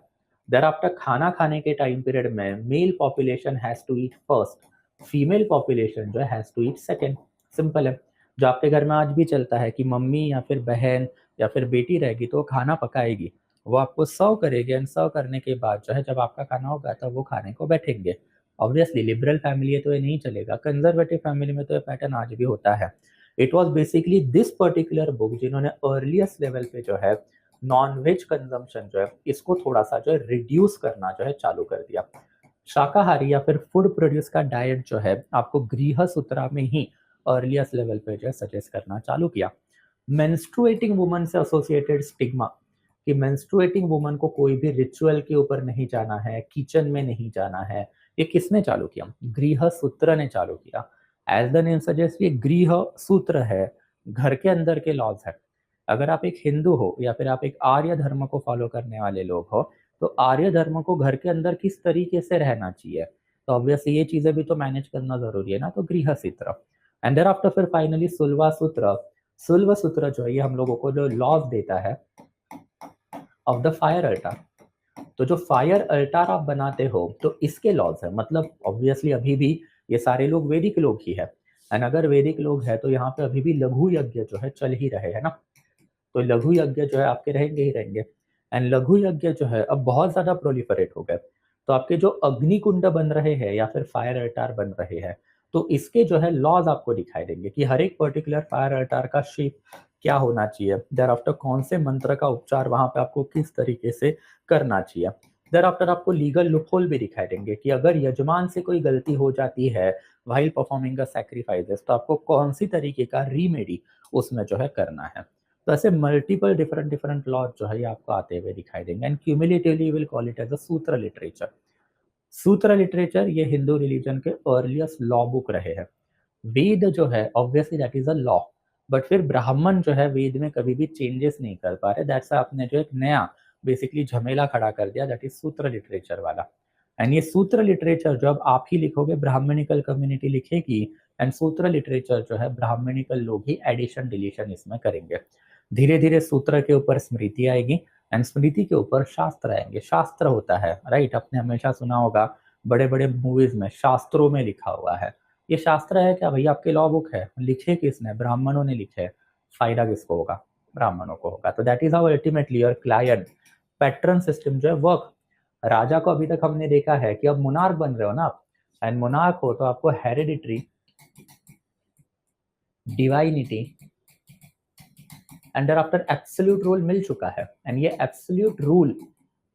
देर आफ्टर खाना खाने के टाइम पीरियड में male population has to eat first, female population जो है has to eat second. Simple है। जो आपके घर में आज भी चलता है कि मम्मी या फिर बहन या फिर बेटी रहेगी तो वो खाना पकाएगी, वो आपको सर्व करेगी एंड सर्व करने के बाद जो है जब आपका खाना होगा तब वो खाने को बैठेंगे। ऑब्वियसली लिबरल फैमिली है तो ये नहीं चलेगा, कंजर्वेटिव फैमिली में तो ये पैटर्न आज भी होता है। It was basically this particular book जिन्होंने अर्लीस्ट लेवल पे जो है नॉन वेज कंजम्पशन जो है इसको थोड़ा सा जो है रिड्यूस करना जो है चालू कर दिया। शाकाहारी या फिर फूड प्रोड्यूस का डाइट जो है आपको गृह सूत्रा में ही अर्लीस्ट लेवल पे जो है सजेस्ट करना चालू किया। मेंस्ट्रुएटिंग वुमन से एसोसिएटेड स्टिग्मा कि मेंस्ट्रुएटिंग वुमन को कोई भी रिचुअल के ऊपर नहीं जाना है, किचन में नहीं जाना है, ये किसने चालू किया, गृह सूत्र ने चालू किया। एज द नेम सजेस्ट ये गृह सूत्र है, घर के अंदर के लॉज है। अगर आप एक हिंदू हो या फिर आप एक आर्य धर्म को फॉलो करने वाले लोग हो, तो आर्य धर्म को घर के अंदर किस तरीके से रहना चाहिए, तो ऑब्वियसली ये चीजें भी तो मैनेज करना जरूरी है ना, तो गृह सूत्र। एंड देयर आफ्टर फिर फाइनली सुलवा सूत्र। सुलभ सूत्र जो है ये हम लोगों को जो लॉज देता है ऑफ द फायर अल्टार। तो जो फायर अल्टार आप बनाते हो तो इसके लॉज है, मतलब ऑब्वियसली अभी भी ये सारे लोग वैदिक लोग ही है, एंड अगर वैदिक लोग हैं तो यहाँ पे अभी भी लघु यज्ञ जो है चल ही रहे हैं ना, तो लघु यज्ञ जो है आपके रहेंगे ही रहेंगे। एंड लघु यज्ञ जो है अब बहुत ज्यादा प्रोलिफरेट हो गए, तो आपके जो अग्नि कुंड बन रहे हैं या फिर फायर अल्टार बन रहे हैं, तो इसके जो है लॉज आपको दिखाई देंगे कि हर एक पर्टिकुलर फायर अल्टार का शेप क्या होना चाहिए, देर आफ्टर कौन से मंत्र का उपचार वहां पे आपको किस तरीके से करना चाहिए। देर आफ्टर आपको लीगल लूपहोल भी दिखाई देंगे कि अगर यजमान से कोई गलती हो जाती है वाइल परफॉर्मिंग अ सैक्रिफाइसेस, तो आपको कौन सी तरीके का रीमेडी उसमें जो है करना है। तो ऐसे मल्टीपल डिफरेंट डिफरेंट लॉज जो है ये आपको आते हुए दिखाई देंगे। And cumulatively will call it as a sutra literature. Sutra literature ये हिंदू रिलीजन के अर्लीस्ट लॉ बुक रहे हैं। वेद जो है obviously that is a law, but फिर ब्राह्मण जो है वेद में कभी भी चेंजेस नहीं कर पा रहे, दैट्स आपने जो एक नया बेसिकली झमेला खड़ा कर दिया, दैट इज सूत्र लिटरेचर वाला। एंड ये सूत्र लिटरेचर जो अब आप ही लिखोगे, ब्राह्मणिकल कम्युनिटी लिखेगी, एंड सूत्र लिटरेचर जो है ब्राह्मणिकल लोग ही एडिशन डिलीशन इसमें करेंगे। धीरे धीरे सूत्र के ऊपर स्मृति आएगी, एंड स्मृति के ऊपर शास्त्र आएंगे। शास्त्र होता है राइट, आपने हमेशा सुना होगा बड़े बड़े मूवीज में शास्त्रों में लिखा हुआ है। ये शास्त्र है क्या भैया? आपके लॉ बुक है। लिखे किसने? ब्राह्मणों ने लिखे। फायदा किसको होगा? ब्राह्मणों को होगा। तो that is how ultimately your client pattern system जो है वर्क। राजा को अभी तक हमने देखा है कि अब मोनार्क बन रहे हो ना आप, एंड मोनार्क हो तो आपको hereditary, divinity and after absolute rule मिल चुका है। एंड ये एब्सोल्यूट रूल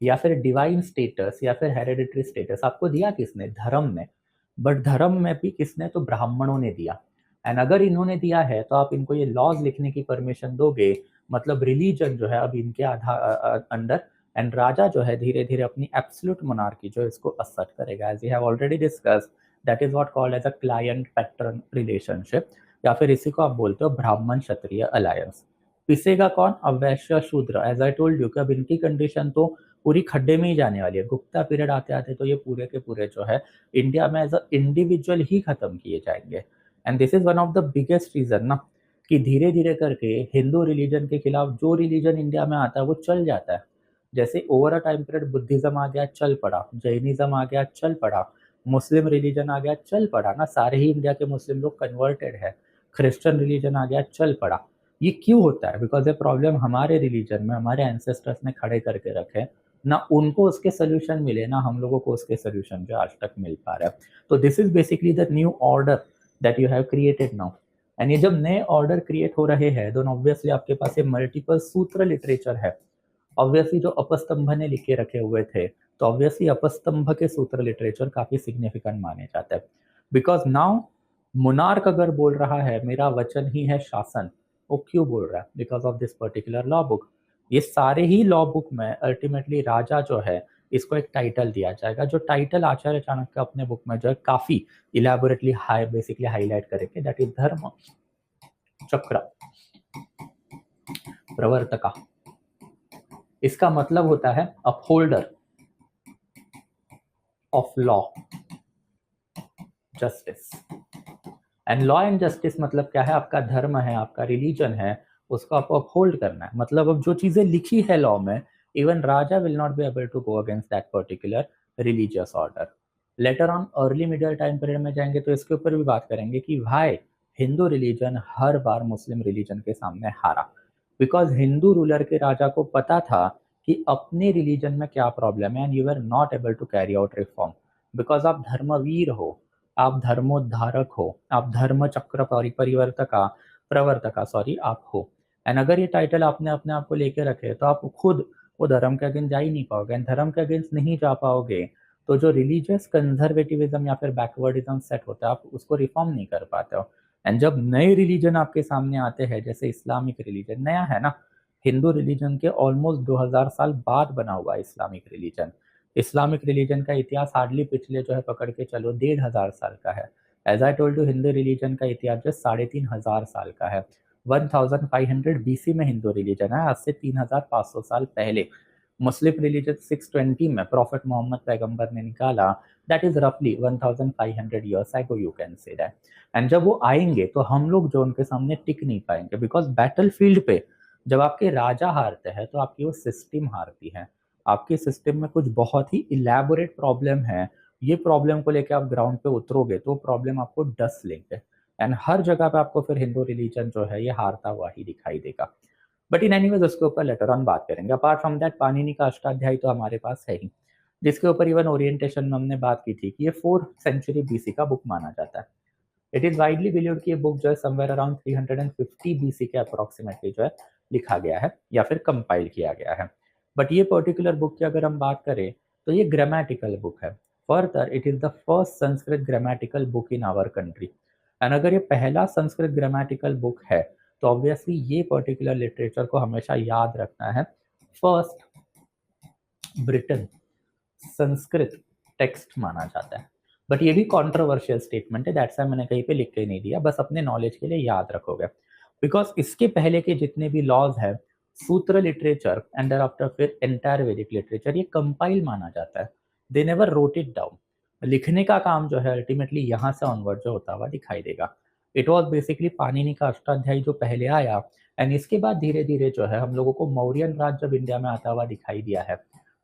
या फिर डिवाइन स्टेटस या फिर हेरिडिटरी स्टेटस आपको दिया किसने? धर्म ने। बट धर्म में भी किसने? तो ब्राह्मणों ने दिया। एंड अगर इन्होंने दिया है तो आप इनको ये लॉज लिखने की परमिशन दोगे, मतलब रिलीजन जो है अब इनके अंडर, एंड राजा जो है धीरे धीरे अपनी एब्सोल्यूट मोनार्की जो है इसको असर्ट करेगा। As we have already discuss, that is what called as a client pattern relationship, या फिर इसी को आप बोलते हो ब्राह्मण क्षत्रिय अलायंस। पिसेगा कौन? अब वैश्य शूद्र। एज आई टोल्ड यू कि अब इनकी कंडीशन तो पूरी खड्डे में ही जाने वाली है। गुप्ता पीरियड आते आते तो ये पूरे के पूरे जो है इंडिया में एज अ इंडिविजुअल ही खत्म किए जाएंगे। And this is one of the biggest reason ना, कि धीरे धीरे करके हिंदू रिलीजन के खिलाफ जो रिलीजन इंडिया में आता है वो चल जाता है। जैसे over a time period Buddhism आ गया, चल पड़ा। जैनिज्म आ गया, चल पड़ा। मुस्लिम रिलीजन आ गया, चल पड़ा ना। सारे ही इंडिया के मुस्लिम लोग कन्वर्टेड है। क्रिश्चियन रिलीजन आ गया, चल पड़ा। ये क्यों होता है? बिकॉज ये प्रॉब्लम हमारे रिलीजन में हमारे एंसेस्टर्स ने खड़े करके रखे, ना उनको उसके सोल्यूशन मिले, ना हम लोगों को उसके सोल्यूशन जो आज तक मिल पा रहा है। तो this is basically the new order that you have created now. And ये जब नए ऑर्डर क्रिएट हो रहे हैं तो ऑब्वियसली आपके पास ये मल्टीपल सूत्र लिटरेचर है। ऑब्वियसली जो अपस्तंभ ने लिखे रखे हुए थे, तो ऑब्वियसली अपस्तंभ के सूत्र लिटरेचर काफी सिग्निफिकेंट माने जाते हैं। बिकॉज नाउ मोनार्क अगर बोल रहा है मेरा वचन ही है शासन, वो क्यों बोल रहा है? Because of this particular law book. ये सारे ही लॉ बुक में अल्टीमेटली राजा जो है इसको एक टाइटल दिया जाएगा, जो टाइटल आचार्य चाणक्य अपने बुक में जो है काफी इलेबोरेटली बेसिकली हाईलाइट करेंगे, दैट इज धर्म चक्र प्रवर्तका। इसका मतलब होता है upholder of law justice. And law and justice मतलब क्या है? आपका धर्म है, आपका रिलीजन है, उसको आपको अपहोल्ड करना है। मतलब अब जो चीजें लिखी है लॉ में, even raja will not be able to go against that particular religious order. Later on early middle time period में जाएंगे तो इसके ऊपर भी बात करेंगे कि भाई हिंदू रिलीजन हर बार मुस्लिम रिलीजन के सामने हारा, बिकॉज हिंदू रूलर के राजा को पता था कि अपने रिलीजन में क्या प्रॉब्लम है, and you are not able to carry out reform, because आप धर्मवीर हो, आप धर्मोद्धारक हो, आप धर्म चक्र परिवर्तका प्रवर्तका आप हो। एंड अगर ये टाइटल आपने अपने आप को लेके रखे तो आप खुद वो धर्म के अगेंस्ट जा ही नहीं पाओगे। एंड धर्म के अगेंस्ट नहीं जा पाओगे तो जो रिलीजियस कंजर्वेटिविज्म या फिर बैकवर्डिज्म सेट होता है आप उसको रिफॉर्म नहीं कर पाते हो। एंड जब नए रिलीजन आपके सामने आते हैं, जैसे इस्लामिक रिलीजन नया है ना, हिंदू रिलीजन के ऑलमोस्ट 2000 साल बाद बना हुआ इस्लामिक रिलीजन। इस्लामिक रिलीजन का इतिहास हार्डली पिछले जो है पकड़ के चलो 1500 साल का है। As I told you Hindu religion का इतिहास जो 3500 साल का है। 1500 बीसी में हिंदू रिलीजन है, आज से 3500 साल पहले। मुस्लिम रिलीजन 620 में प्रॉफिट मोहम्मद पैगंबर ने निकाला, दैट इज रफली 1500 years ago, you can say that. And जब वो आएंगे तो हम लोग जो उनके सामने टिक नहीं पाएंगे, बिकॉज बैटल फील्ड पे जब आपके राजा हारते हैं तो आपकी वो सिस्टम हारती है। आपके सिस्टम में कुछ बहुत ही इलेबोरेट प्रॉब्लम है, ये प्रॉब्लम को लेकर आप ग्राउंड पे उतरोगे तो प्रॉब्लम आपको डस लेंगे। एंड हर जगह पे आपको फिर हिंदू रिलीजन जो है ये हारता हुआ ही दिखाई देगा। बट इन एनीवेज उसके ऊपर लेटर ऑन बात करेंगे। अपार्ट फ्रॉम दैट पाणिनि का अष्टाध्यायी तो हमारे पास है ही, जिसके ऊपर इवन ओरिएंटेशन में हमने बात की थी कि ये 4th सेंचुरी बीसी का बुक माना जाता है। इट इज वाइडली बिलीव्ड कि ये बुक जो है समवेयर अराउंड 350 बीसी के अप्रोक्सीमेटली जो है लिखा गया है या फिर कंपाइल किया गया है। बट ये पर्टिकुलर बुक की अगर हम बात करें तो ये ग्रामेटिकल बुक है। Further it is the first Sanskrit grammatical book in our country. And अगर ये पहला संस्कृत ग्रामेटिकल बुक है तो ऑब्वियसली ये पर्टिकुलर लिटरेचर को हमेशा याद रखना है। फर्स्ट ब्रिटन संस्कृत टेक्स्ट माना जाता है। बट ये भी कंट्रोवर्शियल स्टेटमेंट है, दैट्स व्हाई मैंने कहीं पे लिख के नहीं दिया, बस अपने नॉलेज के लिए याद रखोगे। बिकॉज इसके पहले के जितने भी लॉज है, सूत्र लिटरेचर एंड आफ्टर फिर एंटायर वैदिक लिटरेचर, ये कंपाइल माना जाता है। They never wrote it down. लिखने का काम जो है अल्टीमेटली यहाँ से ऑनवर्ड जो होता हुआ दिखाई देगा। इट वॉज बेसिकली पाणिनि का अष्टाध्यायी जो पहले आया, एंड इसके बाद धीरे धीरे जो है हम लोगों को मौर्यन राज जब इंडिया में आता हुआ दिखाई दिया है,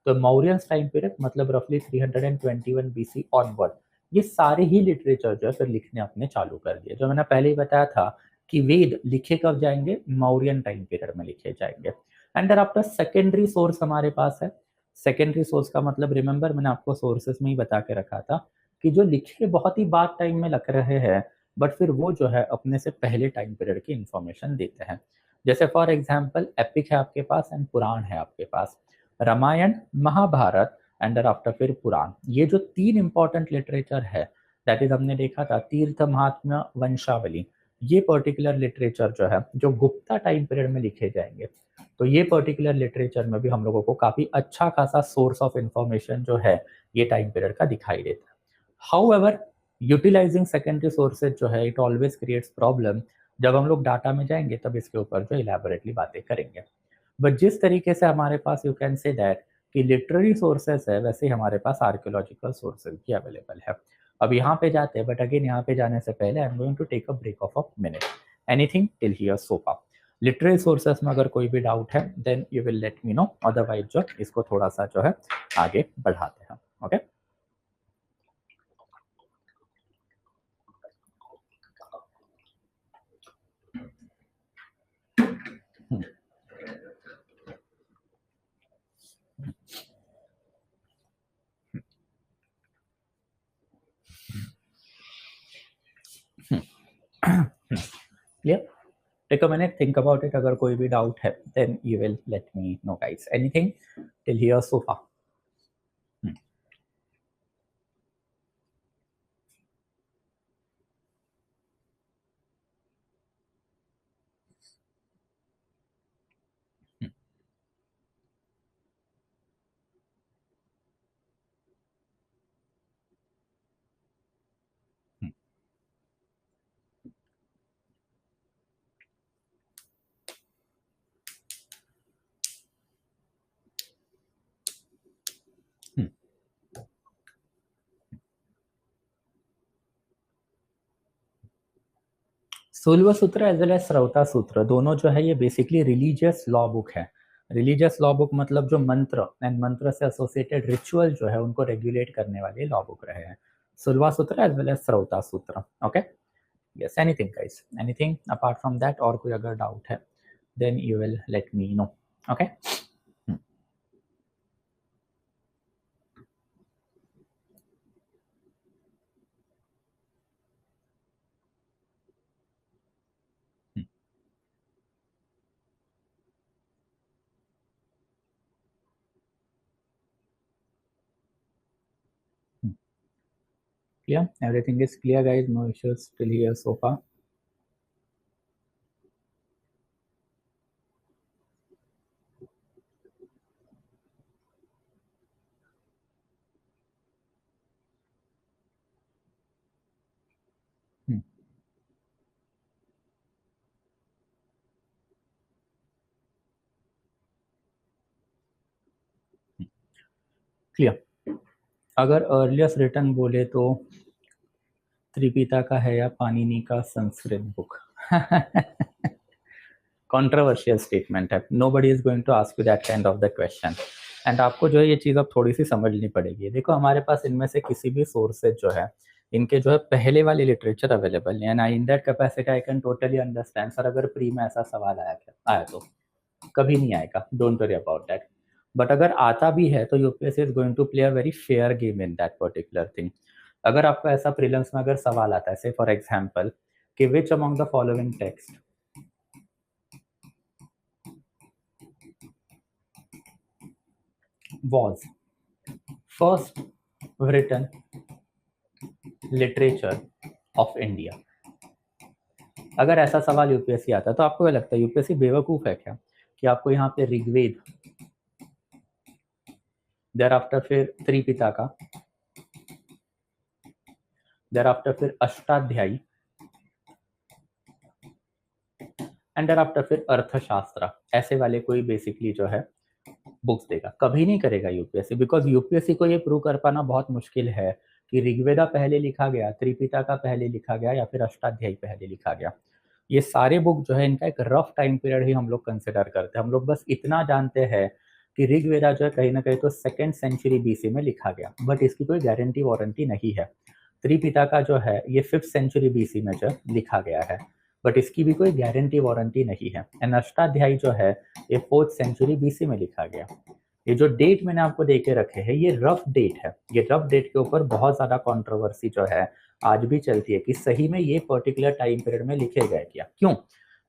तो मौर्यन टाइम पीरियड मतलब रफली 321 बीसी ऑनवर्ड ये सारे ही लिटरेचर जो है फिर लिखने अपने चालू कर दिए। जो मैंने पहले ही बताया था कि वेद लिखे कब जाएंगे, मौर्यन टाइम पीरियड में लिखे जाएंगे। एंड आफ्टर सेकेंडरी सोर्स हमारे पास है। सेकेंडरी सोर्स का मतलब रिमेंबर मैंने आपको सोर्सेस में ही बता के रखा था कि जो लिखे बहुत ही बाद टाइम में लग रहे हैं, बट फिर वो जो है अपने से पहले टाइम पीरियड की इंफॉर्मेशन देते हैं। जैसे फॉर एग्जाम्पल एपिक है आपके पास एंड पुराण है आपके पास। रामायण, महाभारत एंड आफ्टर फिर पुराण, ये जो 3 इंपॉर्टेंट लिटरेचर है, दैट इज हमने देखा था तीर्थ महात्म्य वंशावली, ये पर्टिकुलर लिटरेचर जो है जो गुप्ता टाइम पीरियड में लिखे जाएंगे। तो ये पर्टिकुलर लिटरेचर में भी हम लोगों को काफी अच्छा खासा सोर्स ऑफ इंफॉर्मेशन जो है ये टाइम पीरियड का दिखाई देता है। हाउएवर यूटिलाइजिंग सेकेंडरी सोर्सेज जो है इट ऑलवेज क्रिएट्स प्रॉब्लम। जब हम लोग डाटा में जाएंगे तब इसके ऊपर जो इलैबोरेटली बातें करेंगे। बट जिस तरीके से हमारे पास यू कैन से दैट कि लिटरेरी सोर्सेस है, वैसे ही हमारे पास आर्कियोलॉजिकल सोर्सेज भी अवेलेबल है। अब यहाँ पे जाते हैं, बट अगेन यहाँ पे जाने से पहले I am going to take a break of a minute. Anything till here so far? Literary sources में अगर कोई भी डाउट है then you will let me know, otherwise जो इसको थोड़ा सा जो है आगे बढ़ाते हैं। Okay clear? Take a minute, think about it. अगर कोई भी डाउट है then you will let me know guys. Anything till here so far? सोलवा सूत्र एज वेल एज श्रौता सूत्र दोनों जो है ये बेसिकली रिलीजियस लॉ बुक है। रिलीजियस लॉ बुक मतलब जो मंत्र एंड मंत्र से एसोसिएटेड रिचुअल जो है उनको रेगुलेट करने वाले लॉ बुक रहे हैं, सोलवा सूत्र as well as shrauta sutra. Okay yes, anything guys, anything apart from that? और कोई अगर डाउट है then you will let me know. Okay clear? Everything is clear guys, no issues till here so far? Clear? अगर अर्लियस्ट रिटर्न बोले तो त्रिपिता का है या पाणिनि का संस्कृत बुक? कंट्रोवर्शियल स्टेटमेंट है, nobody is going to ask you that kind of the question. And आपको जो है ये चीज़ अब थोड़ी सी समझनी पड़ेगी। देखो हमारे पास इनमें से किसी भी सोर्सेज जो है इनके जो है पहले वाले लिटरेचर अवेलेबल नहीं, and in that capacity I can totally understand sir अगर प्री में ऐसा सवाल आया तो कभी नहीं आएगा, don't worry about that. But अगर आता भी है तो UPSC is going to play a very fair game in that particular thing. अगर आपको ऐसा प्रीलिम्स में अगर सवाल आता है से फॉर एग्जाम्पल कि which among the following text was first written literature of India। अगर ऐसा सवाल यूपीएससी आता है तो आपको क्या लगता है यूपीएससी बेवकूफ है क्या कि आपको यहाँ पे ऋग्वेद, देर आफ्टर फिर त्रिपिटका, देर आफ्टर फिर अष्टाध्यायी एंड देर आफ्टर फिर अर्थशास्त्र, ऐसे वाले कोई बेसिकली जो है बुक्स देगा? कभी नहीं करेगा यूपीएससी, बिकॉज यूपीएससी को ये प्रूव कर पाना बहुत मुश्किल है कि ऋग्वेदा पहले लिखा गया, त्रिपिटका पहले लिखा गया या फिर अष्टाध्यायी पहले लिखा गया। ये सारे बुक जो है इनका एक रफ टाइम पीरियड ही हम लोग कंसिडर करते हैं। हम लोग बस इतना जानते हैं कि ऋग्वेदा जो है कहीं ना कहीं तो 2nd सेंचुरी बीसी में लिखा गया, बट इसकी कोई गारंटी वारंटी नहीं है। त्रिपिटका जो है ये 5th सेंचुरी बीसी में जो लिखा गया है, बट इसकी भी कोई गारंटी वारंटी नहीं है। एंड अष्टाध्यायी जो है ये 4th सेंचुरी बीसी में लिखा गया। ये जो डेट मैंने आपको दे के रखे हैं ये रफ डेट है, ये रफ डेट के ऊपर बहुत ज्यादा कंट्रोवर्सी जो है आज भी चलती है कि सही में ये पर्टिकुलर टाइम पीरियड में लिखे गए क्या, क्यों?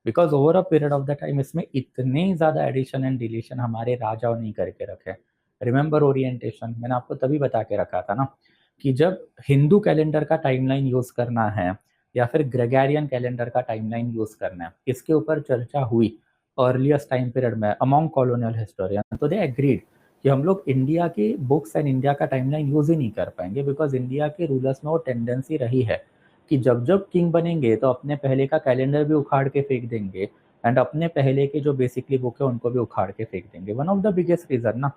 Because over a period of the time इसमें इतने ज्यादा एडिशन एंड डिलीशन हमारे राजाओं ने करके रखे। रिमेंबर ओरिएंटेशन मैंने आपको तभी बता के रखा था ना कि जब हिंदू कैलेंडर का टाइमलाइन यूज करना है या फिर ग्रेगोरियन कैलेंडर का टाइमलाइन यूज करना है, इसके ऊपर चर्चा हुई अर्लीस्ट टाइम पीरियड में अमॉन्ग कॉलोनियल हिस्टोरियन, तो दे एग्रीड कि हम लोग इंडिया की बुक्स एंड इंडिया का टाइमलाइन यूज ही नहीं कर पाएंगे, बिकॉज इंडिया के रूलर्स में वो टेंडेंसी रही है कि जब जब किंग बनेंगे तो अपने पहले का कैलेंडर भी उखाड़ के फेंक देंगे एंड अपने पहले के जो बेसिकली बुक है उनको भी उखाड़ के फेंक देंगे। One of the biggest reason ना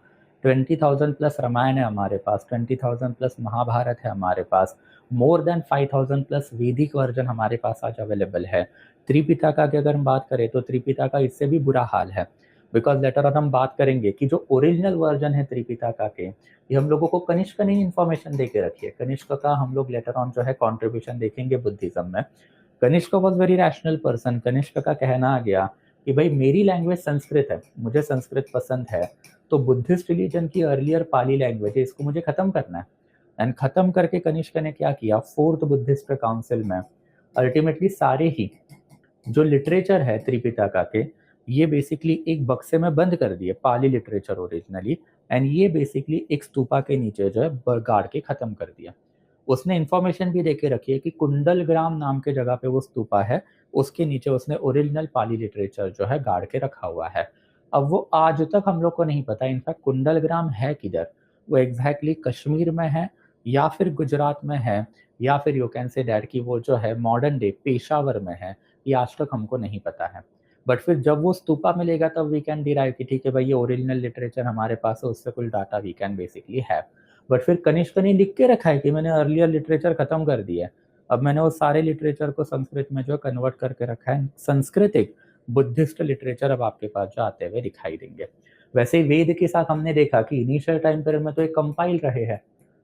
20,000 प्लस रामायण है हमारे पास, 20,000 प्लस महाभारत है हमारे पास, मोर देन 5,000 प्लस वैदिक वर्जन हमारे पास आज अवेलेबल है। त्रिपिटका की अगर हम बात करें तो त्रिपिटका इससे भी बुरा हाल है, बिकॉज लेटर ऑन हम बात करेंगे कि जो ओरिजिनल वर्जन है त्रिपिटका के ये हम लोगों को कनिष्क ने इन्फॉर्मेशन दे के रखी है। कनिष्क का हम लोग लेटर ऑन जो है कॉन्ट्रीब्यूशन देखेंगे बुद्धिज्म में। Kanishka was very rational person. Kanishka का कहना आ गया कि भाई मेरी लैंग्वेज संस्कृत है, मुझे संस्कृत पसंद है, तो बुद्धिस्ट रिलीजन की अर्लियर पाली लैंग्वेज है इसको मुझे खत्म करना है। एंड खत्म करके कनिष्क ने क्या किया, 4th बुद्धिस्ट काउंसिल में अल्टीमेटली सारे ही जो लिटरेचर है त्रिपिटका के ये बेसिकली एक बक्से में बंद कर दिए, पाली लिटरेचर ओरिजिनली, एंड ये बेसिकली एक स्तूपा के नीचे जो है गाड़ के खत्म कर दिया। उसने इन्फॉर्मेशन भी देके रखी है कि कुंडलग्राम नाम के जगह पे वो स्तूपा है, उसके नीचे उसने ओरिजिनल पाली लिटरेचर जो है गाड़ के रखा हुआ है। अब वो आज तक हम लोग को नहीं पता इनफैक्ट कुंडलग्राम है किधर, वो एग्जैक्टली कश्मीर में है या फिर गुजरात में है या फिर यू कैन से दैट कि वो जो है मॉडर्न डे पेशावर में है, ये आज तक हमको नहीं पता है। बट फिर जब वो स्तूपा मिलेगा तब वी कैन डिराइव कि ठीक है भाई ये ओरिजिनल लिटरेचर हमारे पास है, उससे कुछ data we can basically have. But फिर कनिष्क ने लिख के रखा है कि मैंने अर्लियर लिटरेचर खत्म कर दिया है, अब मैंने वो सारे लिटरेचर को संस्कृत में जो कन्वर्ट करके रखा है। संस्कृतिक बुद्धिस्ट लिटरेचर अब आपके पास जो आते हुए दिखाई देंगे। वैसे ही वेद के साथ हमने देखा कि इनिशियल टाइम पीरियड में तो ये कंपाइल रहे हैं,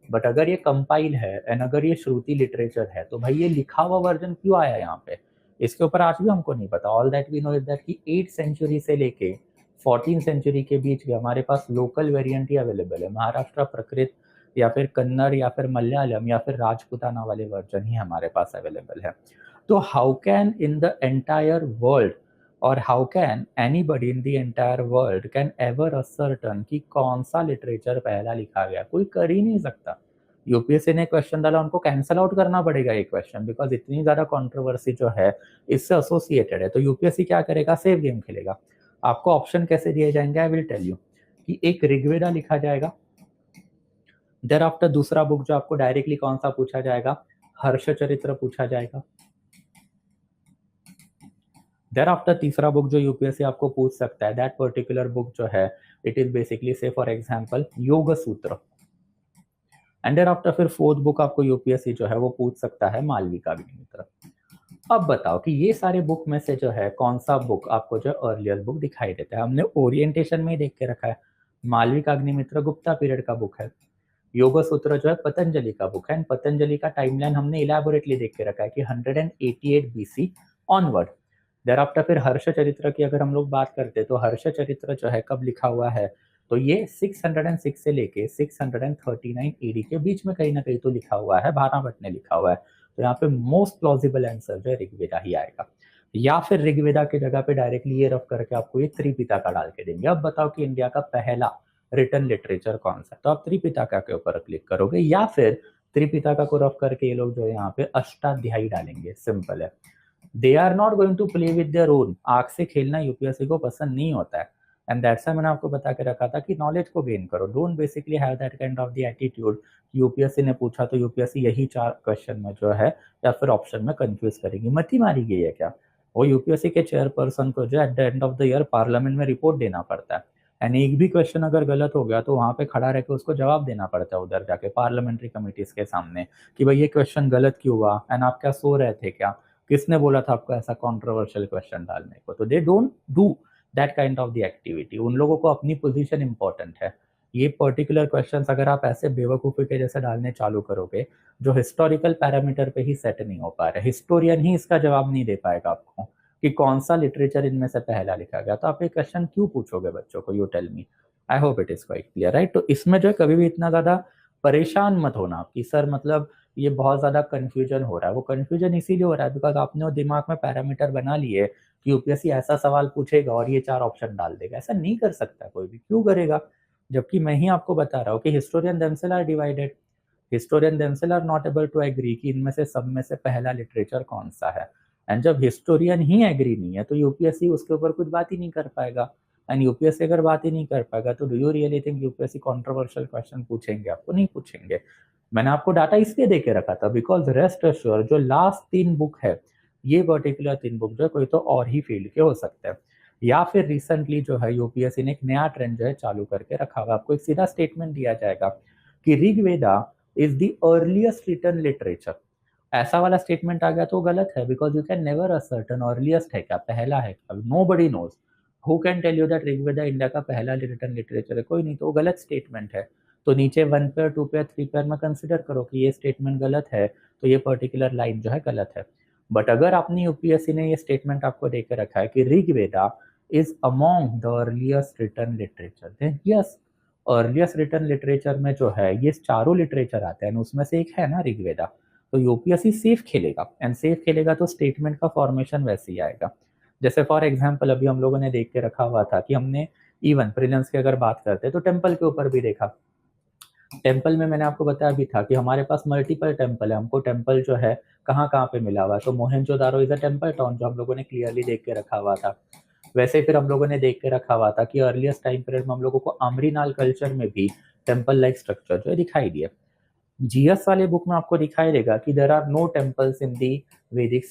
बट अगर ये कंपाइल है एंड अगर ये श्रुति लिटरेचर है तो भाई ये लिखा हुआ वर्जन क्यों आया यहाँ पे, इसके ऊपर आज भी हमको नहीं पता। All that we know is that कि 8th सेंचुरी से लेके 14th सेंचुरी के बीच के हमारे पास लोकल वेरिएंट ही अवेलेबल है। महाराष्ट्र प्रकृत या फिर कन्नड़ या फिर मलयालम या फिर राजपूताना वाले वर्जन ही हमारे पास अवेलेबल है। तो how can in the entire world और how can anybody in the entire world can ever ascertain कि कौन सा लिटरेचर पहला लिखा गया, कोई कर ही नहीं सकता। यूपीएससी ने क्वेश्चन डाला, उनको कैंसल आउट करना पड़ेगा ये क्वेश्चन, बिकॉज इतनी ज्यादा कंट्रोवर्सी जो है इससे एसोसिएटेड है। तो यूपीएससी क्या करेगा, सेफ गेम खेलेगा। आपको ऑप्शन कैसे दिए जाएंगे, आई विल टेल यू कि एक ऋग्वेदा लिखा जाएगा, देर आफ्टर दूसरा बुक जो आपको डायरेक्टली कौन सा पूछा जाएगा, हर्षचरित्र पूछा जाएगा। देर आफ्टर तीसरा बुक जो यूपीएससी आपको पूछ सकता है, दैट पर्टिकुलर बुक जो है इट इज बेसिकली से फॉर एग्जाम्पल योग सूत्र। एंड देर आफ्टर फिर 4th बुक आपको यूपीएससी जो है वो पूछ सकता है मालविका अग्निमित्र। अब बताओ कि ये सारे बुक में से जो है कौन सा बुक आपको जो अर्लियर बुक दिखाई देता है। हमने ओरिएंटेशन में ही देख के रखा है, मालविका अग्निमित्र गुप्ता पीरियड का बुक है। योग सूत्र जो है पतंजलि का बुक है, एंड पतंजलि का टाइमलाइन हमने इलेबोरेटली देख के रखा है कि 188 बीसी ऑनवर्ड। देर आफ्टर फिर हर्ष चरित्र की अगर हम लोग बात करते हैं तो हर्ष चरित्र जो है कब लिखा हुआ है, तो ये 606 से लेके 639 एडी के बीच में कहीं ना कहीं तो लिखा हुआ है, भाराभट्ट ने लिखा हुआ है। तो यहाँ पे मोस्ट प्लॉजिबल आंसर जो है ऋग्वेदा ही आएगा, या फिर ऋग्वेदा की जगह पे डायरेक्टली ये रफ करके आपको ये त्रिपिटका डाल के देंगे। अब बताओ कि इंडिया का पहला रिटन लिटरेचर कौन सा है, तो आप त्रिपिटका के ऊपर क्लिक करोगे, या फिर त्रिपिटका को रफ करके ये लोग जो है यहाँ पे अष्टाध्यायी डालेंगे। सिंपल है, they are not going to play with their own. आग से खेलना यूपीएससी को पसंद नहीं होता है, एंड दैट्स व्हाई मैंने आपको बता के रखा था कि नॉलेज को गेन करो, don't basically have that kind of the attitude. UPSC ने पूछा तो यूपीएससी यही 4 क्वेश्चन में जो है या फिर ऑप्शन में कंफ्यूज करेगी, मत ही मारी गई है क्या। वो यूपीएससी के चेयरपर्सन को जो eight the end of the year parliament में रिपोर्ट देना पड़ता है, एंड एक भी क्वेश्चन अगर गलत हो गया तो वहां पे खड़ा रह के उसको जवाब देना पड़ता है उधर जाके पार्लियामेंट्री कमिटीज के सामने कि भाई ये क्वेश्चन गलत क्यों हुआ, एंड आप क्या सो रहे थे क्या, किसने बोला था आपको ऐसा कंट्रोवर्शियल क्वेश्चन डालने को। तो they don't do that kind of the activity. उन लोगों को अपनी पोजीशन इंपॉर्टेंट है। ये पर्टिकुलर क्वेश्चंस अगर आप ऐसे बेवकूफ़ी के जैसे डालने चालू करोगे जो हिस्टोरिकल पैरामीटर पे ही सेट नहीं हो पा रहे, हिस्टोरियन ही इसका जवाब नहीं दे पाएगा आपको कि कौन सा लिटरेचर इनमें से पहला लिखा गया, तो आप ये क्वेश्चन क्यों पूछोगे बच्चों को, you tell me. I hope it is quite clear, right. तो इसमें जो है कभी भी इतना ज्यादा परेशान मत होना कि सर मतलब ये बहुत ज्यादा कंफ्यूजन हो रहा है। वो कंफ्यूजन इसीलिए हो रहा है बिकॉज आपने वो दिमाग में पैरामीटर बना लिए कि यूपीएससी ऐसा सवाल पूछेगा और ये 4 ऑप्शन डाल देगा। ऐसा नहीं कर सकता कोई भी, क्यों करेगा, जबकि मैं ही आपको बता रहा हूँ कि historian themselves are divided, historian themselves are not able to agree कि इनमें से सब में से पहला लिटरेचर कौन सा है। एंड जब हिस्टोरियन ही एग्री नहीं है तो यूपीएससी उसके ऊपर कुछ बात ही नहीं कर पाएगा, एंड यूपीएससी अगर बात ही नहीं कर पाएगा तो do you really think UPSC controversial question पूछेंगे आपको, नहीं पूछेंगे। मैंने आपको डाटा इसलिए दे के रखा था बिकॉज रेस्ट अश्योर जो लास्ट 3 बुक है, ये पर्टिकुलर 3 बुक जो है कोई तो और ही फील्ड के हो सकते हैं, या फिर रिसेंटली जो है यूपीएससी ने एक नया ट्रेंड जो है चालू करके रखा हुआ। आपको एक सीधा स्टेटमेंट दिया जाएगा कि Rigveda is the earliest written literature. ऐसा वाला स्टेटमेंट आ गया तो गलत है because you can never ascertain earliest है क्या, पहला है क्या, nobody knows. Who can tell you that Rigveda India का पहला रिटन लिटरेचर है, कोई नहीं, तो वो गलत स्टेटमेंट है। तो नीचे 1 पेयर 2 पेयर 3 पेयर में कंसिडर करो कि ये स्टेटमेंट गलत है, तो ये पर्टिकुलर लाइन जो है गलत है। बट अगर आपने यूपीएससी ने ये स्टेटमेंट आपको देकर रखा है कि Rigveda is among the earliest written literature, then yes, earliest written literature में जो है ये चारों लिटरेचर आते हैं, उसमें से एक है ना ऋग्वेदा। तो यूपीएससी सेफ खेलेगा, एंड सेफ खेलेगा तो स्टेटमेंट का फॉर्मेशन वैसे ही आएगा। जैसे फॉर एग्जाम्पल अभी हम लोगों ने देख के रखा हुआ था कि हमने इवन प्रीलिम्स की अगर बात करते हैं तो टेम्पल के ऊपर भी देखा। टेम्पल में मैंने आपको बताया भी था कि हमारे पास मल्टीपल टेम्पल है, हमको टेम्पल जो है कहाँ कहाँ पे मिला हुआ है, तो Mohenjodaro is a temple town जो हम लोगों ने क्लियरली देख के रखा हुआ था। वैसे फिर हम लोगों ने देख के रखा हुआ था कि अर्लीस्ट टाइम पीरियड में हम लोगों को आम्रीनाल कल्चर में भी टेम्पल लाइक स्ट्रक्चर जो है दिखाई दिए। जीएस वाले बुक में आपको दिखाई देगा कि there are no temples in the Vedic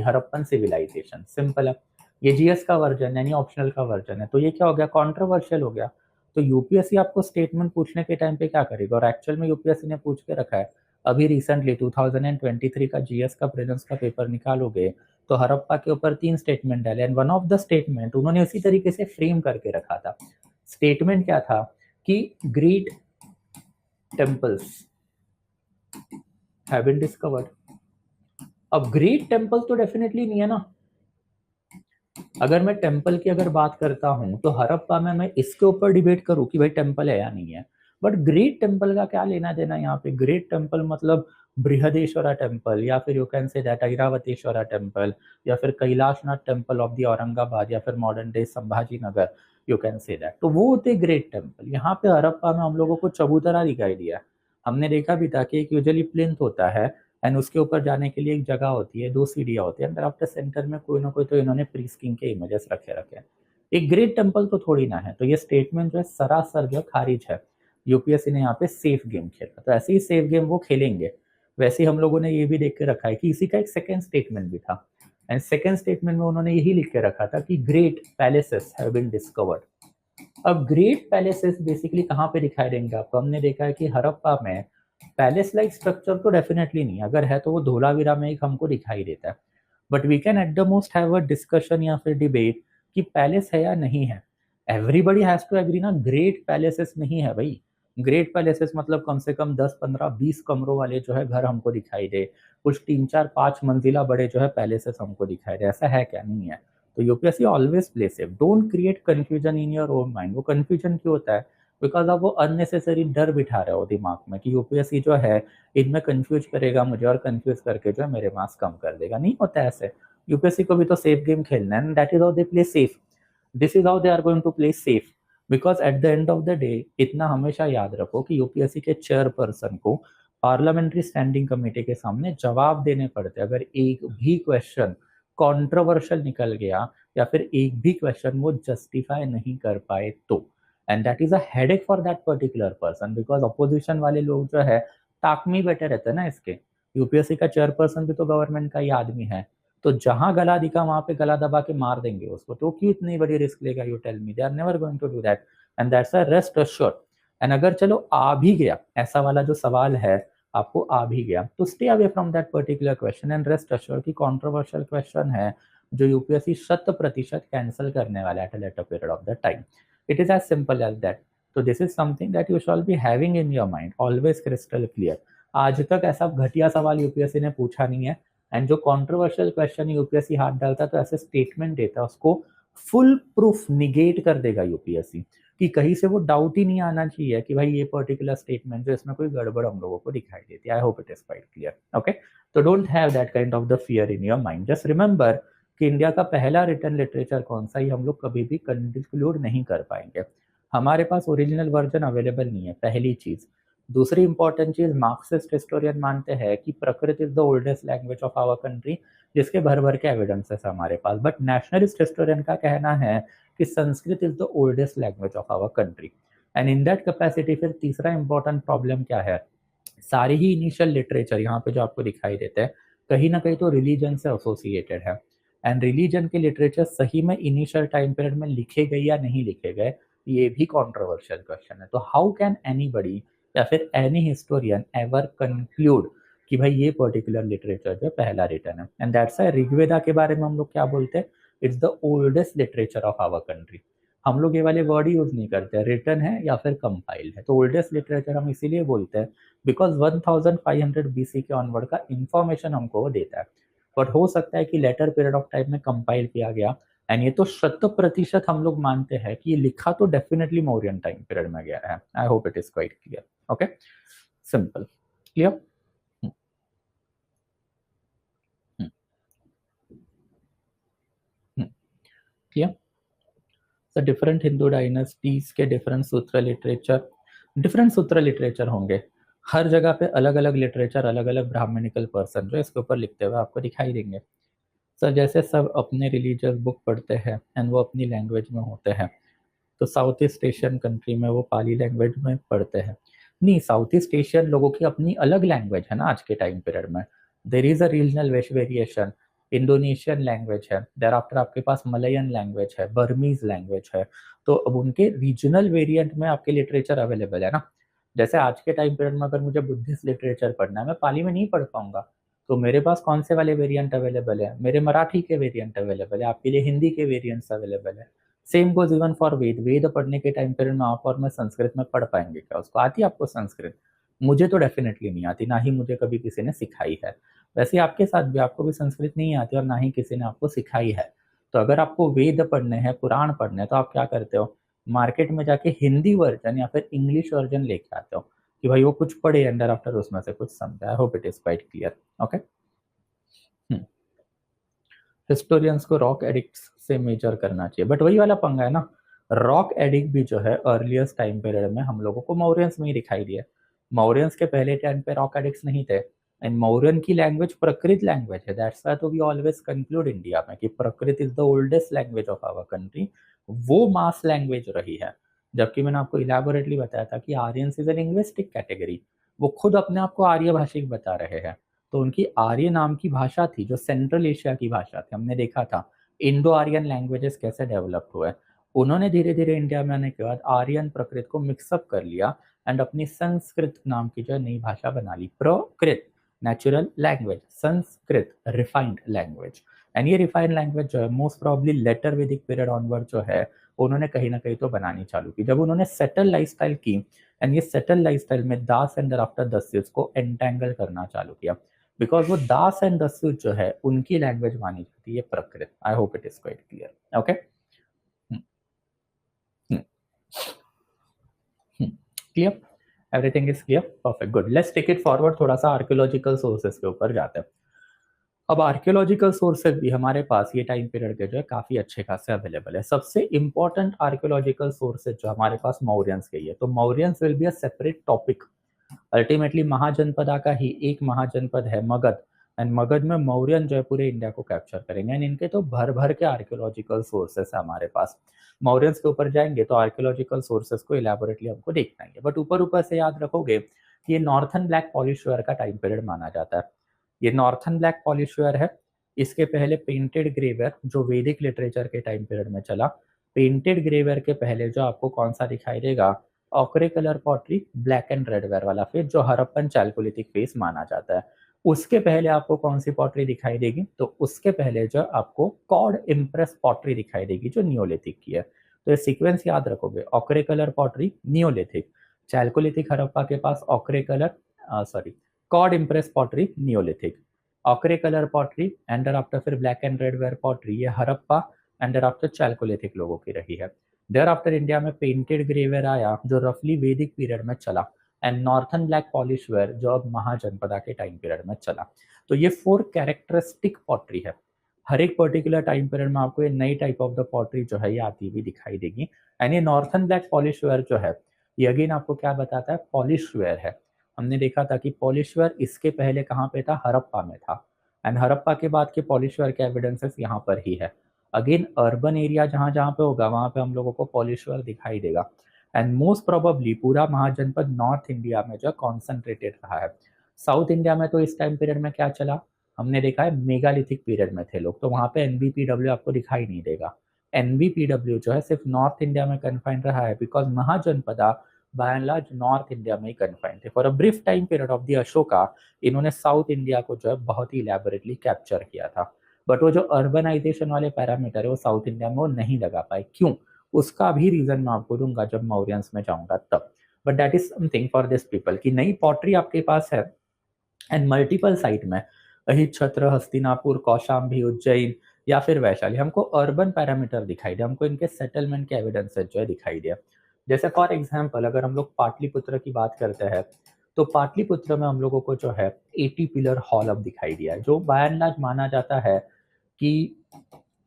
Harappan civilisation. Simple है, ये जीएस का वर्जन यानी ऑप्शनल का वर्जन है, तो ये क्या हो गया, कॉन्ट्रोवर्शियल हो गया। तो यूपीएससी आपको स्टेटमेंट पूछने के टाइम पे क्या करेगा, और एक्चुअल में यूपीएससी ने पूछ के रखा है। अभी रिसेंटली 2023 का जीएस का प्रीलिम्स का पेपर निकालोगे तो हड़प्पा के ऊपर 3 स्टेटमेंट डाले, and one of the statement उन्होंने उसी तरीके से फ्रेम करके रखा था। स्टेटमेंट क्या था कि great temples have been discovered. अब ग्रेट टेम्पल तो डेफिनेटली नहीं है ना। अगर मैं टेम्पल की अगर बात करता हूं तो हड़प्पा में मैं इसके ऊपर डिबेट करूं कि भाई टेम्पल है या नहीं है, बट ग्रेट टेम्पल का क्या लेना देना यहाँ पे। ग्रेट टेम्पल मतलब बृहदेश्वरा टेम्पल, या फिर you can say that Airavatesvara temple, या फिर Kailashnath temple of the Aurangabad, या फिर modern day Sambhaji Nagar, you can say that. तो वो होते ग्रेट टेम्पल। यहाँ पे हड़प्पा में हम लोगों को चबूतरा दिखाई दिया। हमने देखा भी था कि एक यूजुअली प्लिंथ होता है एंड उसके ऊपर जाने के लिए एक जगह होती है, 2 सीढ़ियाँ होती है, अंदर आफ्टर सेंटर में कोई ना कोई तो इन्होंने प्रीस्ट किंग के इमेजेस रखे हैं। एक ग्रेट टेम्पल तो थोड़ी ना है। तो ये स्टेटमेंट जो है सरासर जो खारिज है। यूपीएससी ने यहाँ पे सेफ गेम खेला, तो ऐसे ही सेफ गेम वो खेलेंगे। वैसे ही हम लोगों ने ये भी देख के रखा है कि इसी का एक सेकेंड स्टेटमेंट भी था, एंड सेकेंड स्टेटमेंट में उन्होंने यही लिख के रखा था कि great palaces have been discovered. अब ग्रेट पैलेसेस बेसिकली कहाँ पे दिखाई देंगे आपको, हमने देखा है कि हड़प्पा में पैलेस लाइक स्ट्रक्चर तो डेफिनेटली नहीं, अगर है तो वो धोलावीरा में एक हमको दिखाई देता है। But we can at the most have a discussion या फिर डिबेट कि पैलेस है या नहीं है। एवरीबडी हैज टू एग्री ना, ग्रेट पैलेसेस नहीं है भाई। ग्रेट पैलेसेस मतलब कम से कम 10, 15, 20 कमरों वाले जो है घर हमको दिखाई दे, कुछ 3, 4, 5 मंजिला बड़े जो है पैलेसेस हमको दिखाई दे, ऐसा है क्या? नहीं है। तो UPSC always play safe, don't create confusion in your own mind. वो कंफ्यूजन क्यों होता है? बिकॉज आप वो अननेसेसरी डर बिठा रहे हो दिमाग में कि यूपीएससी जो है इनमें कंफ्यूज करेगा मुझे और कंफ्यूज करके जो है मेरे मार्क्स कम कर देगा। नहीं होता ऐसे। यूपीएससी को भी तो सेफ गेम खेलना है, that is how they play safe. This is how they are going to play safe. Because at the end of the day इतना हमेशा याद रखो कि यूपीएससी के चेयरपर्सन को पार्लियामेंट्री स्टैंडिंग कमेटी के सामने जवाब देने पड़ते। अगर एक भी क्वेश्चन कॉन्ट्रोवर्शियल निकल गया या फिर एक भी क्वेश्चन वो जस्टिफाई नहीं कर पाए तो, and that is a headache for that particular person. Because opposition वाले लोग जो है ताक में बैठे रहते हैं ना इसके। यूपीएससी का चेयरपर्सन भी तो गवर्नमेंट का ही आदमी है, तो जहां गला दिखा वहां पे गला दबा के मार देंगे उसको। तो क्यों इतनी बड़ी रिस्क लेगा? You tell me. They are never going to do that, and that's a rest assured. And अगर चलो आ भी गया ऐसा वाला जो सवाल है, आपको आ भी गया, तो stay away from that particular question and rest assured कि कॉन्ट्रोवर्शियल क्वेश्चन है जो यूपीएससी 100% कैंसिल करने वाला है at a later period of the time. It is as simple as that. तो this is something that you shall be having in your mind, always crystal clear. आज तक ऐसा घटिया सवाल यूपीएससी ने पूछा नहीं है, एंड जो कंट्रोवर्शियल क्वेश्चन यूपीएससी हाथ डालता है तो ऐसे स्टेटमेंट देता है, उसको फुल प्रूफ निगेट कर देगा यूपीएससी, कि कहीं से वो डाउट ही नहीं आना चाहिए कि भाई ये पर्टिकुलर स्टेटमेंट जो इसमें कोई गड़बड़ हम लोगों को दिखाई देती है। I hope it is quite clear. Okay, तो don't have that kind of the fear in your mind. Just remember कि इंडिया का पहला रिटन लिटरेचर कौन सा, ये हम लोग कभी भी कंक्लूड नहीं कर पाएंगे। हमारे पास ओरिजिनल वर्जन अवेलेबल नहीं है, पहली चीज। दूसरी इंपॉर्टेंट चीज, मार्क्सिस्ट हिस्टोरियन मानते हैं कि Prakrit is the oldest language of our country, जिसके भर भर के एविडेंसेस हमारे पास। बट नेशनलिस्ट हिस्टोरियन का कहना है कि Sanskrit is the oldest language of our country. And in that capacity फिर तीसरा इंपॉर्टेंट प्रॉब्लम क्या है, सारे ही इनिशियल लिटरेचर यहाँ पे जो आपको दिखाई देते हैं कहीं ना कहीं तो रिलीजन से एसोसिएटेड है। एंड रिलीजन के लिटरेचर सही में इनिशियल टाइम पीरियड में लिखे गए या नहीं लिखे गए, ये भी कॉन्ट्रोवर्शियल क्वेश्चन है। तो हाउ कैन एनीबडी या फिर एनी हिस्टोरियन एवर कंक्लूड कि भाई ये पर्टिकुलर लिटरेचर जो पहला रिटन है। एंड दैट्स व्हाई ऋग्वेदा के बारे में हम लोग क्या बोलते हैं, it's the oldest literature of our country. हम लोग ये वाले वर्ड यूज नहीं करते, रिटन है या फिर कंपाइल्ड है। तो ओल्डेस्ट लिटरेचर हम इसीलिए बोलते हैं बिकॉज 1500 बीसी के ऑनवर्ड का इंफॉर्मेशन हमको वो देता है। बट हो सकता है कि लेटर पीरियड ऑफ टाइम में कंपाइल किया गया, एंड ये तो 100% हम लोग मानते हैं कि ये लिखा तो डेफिनेटली मौर्यन टाइम पीरियड में गया है। I hope it is quite clear. Okay, simple, clear. Clear. So different Hindu dynasties के डिफरेंट सूत्र लिटरेचर होंगे। हर जगह पे अलग अलग लिटरेचर, अलग अलग ब्राह्मणिकल पर्सन जो इसके ऊपर लिखते हुए आपको दिखाई देंगे। सर जैसे सब अपने रिलीजियस बुक पढ़ते हैं एंड वो अपनी लैंग्वेज में होते हैं, तो साउथ ईस्ट एशियन कंट्री में वो पाली लैंग्वेज में पढ़ते हैं। नहीं, साउथ ईस्ट एशियन लोगों की अपनी अलग लैंग्वेज है ना आज के टाइम पीरियड में। There is a regional variation. Indonesian language है, देर आफ्टर आपके पास मलयन लैंग्वेज है, बर्मीज लैंग्वेज है। तो अब उनके रीजनल वेरिएंट में आपके लिटरेचर अवेलेबल है ना। जैसे आज के टाइम पीरियड में अगर मुझे बुद्धिस्ट लिटरेचर पढ़ना है, मैं पाली में नहीं पढ़ पाऊंगा, तो मेरे पास कौन से वाले वेरिएंट अवेलेबल है, मेरे मराठी के वेरिएंट अवेलेबल है, आपके लिए हिंदी के वेरिएंट्स अवेलेबल है। सेम गोज इवन फॉर वेद। वेद पढ़ने के टाइम पीरियड में आप और मैं संस्कृत में पढ़ पाएंगे क्या? उसको आती है आपको संस्कृत? मुझे तो डेफिनेटली नहीं आती, ना ही मुझे कभी किसी ने सिखाई है। वैसे आपके साथ भी, आपको भी संस्कृत नहीं आती और ना ही किसी ने आपको सिखाई है। तो अगर आपको वेद पढ़ने हैं, पुराण पढ़ने हैं, तो आप क्या करते हो, मार्केट में जाके हिंदी वर्जन या फिर इंग्लिश वर्जन लेके आते हो कि भाई वो कुछ पढ़े अंडर आफ्टर उसमें से कुछ समझा। आई hope it is quite clear. Okay, historians को रॉक एडिक्ट्स से मेजर करना चाहिए, बट वही वाला पंगा है ना, रॉक एडिक्ट भी जो है अर्लियस्ट टाइम पीरियड में हम लोगों को मौर्यंस में ही दिखाई दिया। मौर्यंस के पहले टाइम पे रॉक एडिक्ट्स नहीं थे। एंड मौर्यन की लैंग्वेज प्रकृत लैंग्वेज है, दैट्स व्हाई तो वी ऑलवेज कंक्लूड इंडिया में कि Prakrit is the oldest language of our country. वो मास लैंग्वेज रही है। जबकि मैंने आपको इलेबोरेटली बताया था कि Aryans is a linguistic category. वो खुद अपने आप को आर्य भाषिक बता रहे हैं। तो उनकी आर्य नाम की भाषा थी जो सेंट्रल एशिया की भाषा थी। हमने देखा था इंडो आर्यन लैंग्वेजेस कैसे डेवलप हुए। उन्होंने धीरे धीरे इंडिया में आने के बाद आर्यन प्रकृत को मिक्सअप कर लिया एंड अपनी संस्कृत नाम की जो नई भाषा बना ली। प्रकृत natural language, Sanskrit refined language. And ये रिफाइंड लैंग्वेज जो है most probably letter Vedic period onward जो है उन्होंने कहीं ना कहीं तो बनानी चालू की। जब उन्होंने सेटल लाइफस्टाइल की एंड ये सेटल लाइफस्टाइल में दास एंड आफ्टर दस्युज को एंटेंगल करना चालू किया, बिकॉज वो दास एंड दस्युज जो है उनकी लैंग्वेज मानी जाती है Prakrit. I hope it is quite clear. Okay, clear, everything is clear, perfect, good. Let's take it forward, थोड़ा सा आर्कियोलॉजिकल सोर्सेज के ऊपर जाते हैं। अब आर्कियोलॉजिकल सोर्सेज भी हमारे पास ये टाइम पीरियड के जो है काफी अच्छे खासे अवेलेबल है। सबसे इंपॉर्टेंट आर्कियोलॉजिकल सोर्सेज जो हमारे पास मौर्यंस के ही है, तो Mauryans will be a separate topic. Ultimately Mahajanapada का ही एक महाजनपद है मगध, एंड मगध में मौर्यन जो है पूरे इंडिया को कैप्चर करेंगे, एंड इनके तो भर भर के आर्कियोलॉजिकल सोर्सेस है हमारे पास। मौर्यंस के ऊपर जाएंगे तो आर्कियोलॉजिकल सोर्सेस को इलेबोरेटली हमको देखना है, बट ऊपर ऊपर से याद रखोगे कि ये नॉर्थन ब्लैक पॉलिशवेयर का टाइम पीरियड माना जाता है। ये नॉर्थन ब्लैक पॉलिशवेयर है। इसके पहले पेंटेड ग्रेवेयर जो वैदिक लिटरेचर के टाइम पीरियड में चला, पेंटेड ग्रेवेयर के पहले जो आपको कौन सा दिखाई देगा, ochre colour pottery, black and red where वाला फेस जो हरप्पन चैल्कोलिथिक फेस माना जाता है। उसके पहले आपको कौन सी पॉटरी दिखाई देगी, तो उसके पहले जो आपको कॉर्ड इम्प्रेस पॉटरी दिखाई देगी जो नियोलिथिक की है। तो ये सीक्वेंस याद रखोगे, ochre colour pottery neolithic, chalcolithic Harappa के पास ochre colour sorry cord impress pottery neolithic, ochre colour pottery and after फिर black and red ware pottery ये हरप्पा एंड आफ्टर चैल्कोलिथिक लोगों की रही है। देयर आफ्टर इंडिया में पेंटेड ग्रेवेयर आया जो रफली वैदिक पीरियड में चला, एंड नॉर्थन ब्लैक पॉलिशवेयर जो अब महाजनपदा के टाइम पीरियड में चला। तो ये 4 कैरेक्टरिस्टिक पॉटरी है। हर एक पर्टिकुलर टाइम पीरियड में आपको ये नई टाइप ऑफ द पॉटरी जो है ये आती हुई दिखाई देगी। एंड ये नॉर्थन ब्लैक पॉलिशवेयर जो है ये अगेन आपको क्या बताता है, पॉलिशवेयर है। हमने देखा था कि पॉलिशवेयर इसके पहले कहाँ पे था, हरप्पा में था, एंड हरप्पा के बाद के पॉलिशवेयर के एविडेंसेस यहाँ पर ही है। अगेन अर्बन एरिया जहाँ जहाँ पे होगा वहाँ पे हम लोगों को पॉलिशवेयर दिखाई देगा, एंड मोस्ट प्रोबेबली पूरा महाजनपद नॉर्थ इंडिया में जो कॉन्सेंट्रेटेड रहा है। साउथ इंडिया में तो इस टाइम पीरियड में क्या चला, हमने देखा है मेगालिथिक पीरियड में थे लोग, तो वहाँ पे एनबीपीडब्ल्यू आपको दिखाई नहीं देगा। एनबीपीडब्ल्यू जो है सिर्फ नॉर्थ इंडिया में कन्फाइंड रहा है, because mahajanapada by and large north India में ही कन्फाइंड थे। For a brief time period of the Ashoka इन्होंने साउथ इंडिया को जो है बहुत ही इलेबोरेटली कैप्चर किया था, बट वो जो अर्बनाइजेशन वाले पैरामीटर है वो साउथ इंडिया में वो नहीं लगा पाए। क्यों, उसका भी रीजन मैं आपको दूंगा जब मौर्यंस में जाऊंगा तब, but that is something for this people कि नई पॉटरी आपके पास है एंड मल्टीपल साइट में अहित छत्र, हस्तिनापुर, कौशाम्बी, उज्जैन या फिर वैशाली, हमको अर्बन पैरामीटर दिखाई दे, हमको इनके सेटलमेंट के एविडेंसेस जो है दिखाई दिया। जैसे फॉर एग्जाम्पल अगर हम लोग पाटलिपुत्र की बात करते हैं तो पाटलिपुत्र में हम लोगों को जो है 80 पिलर हॉल अब दिखाई दिया है, जो बाय एंड लार्ज माना जाता है कि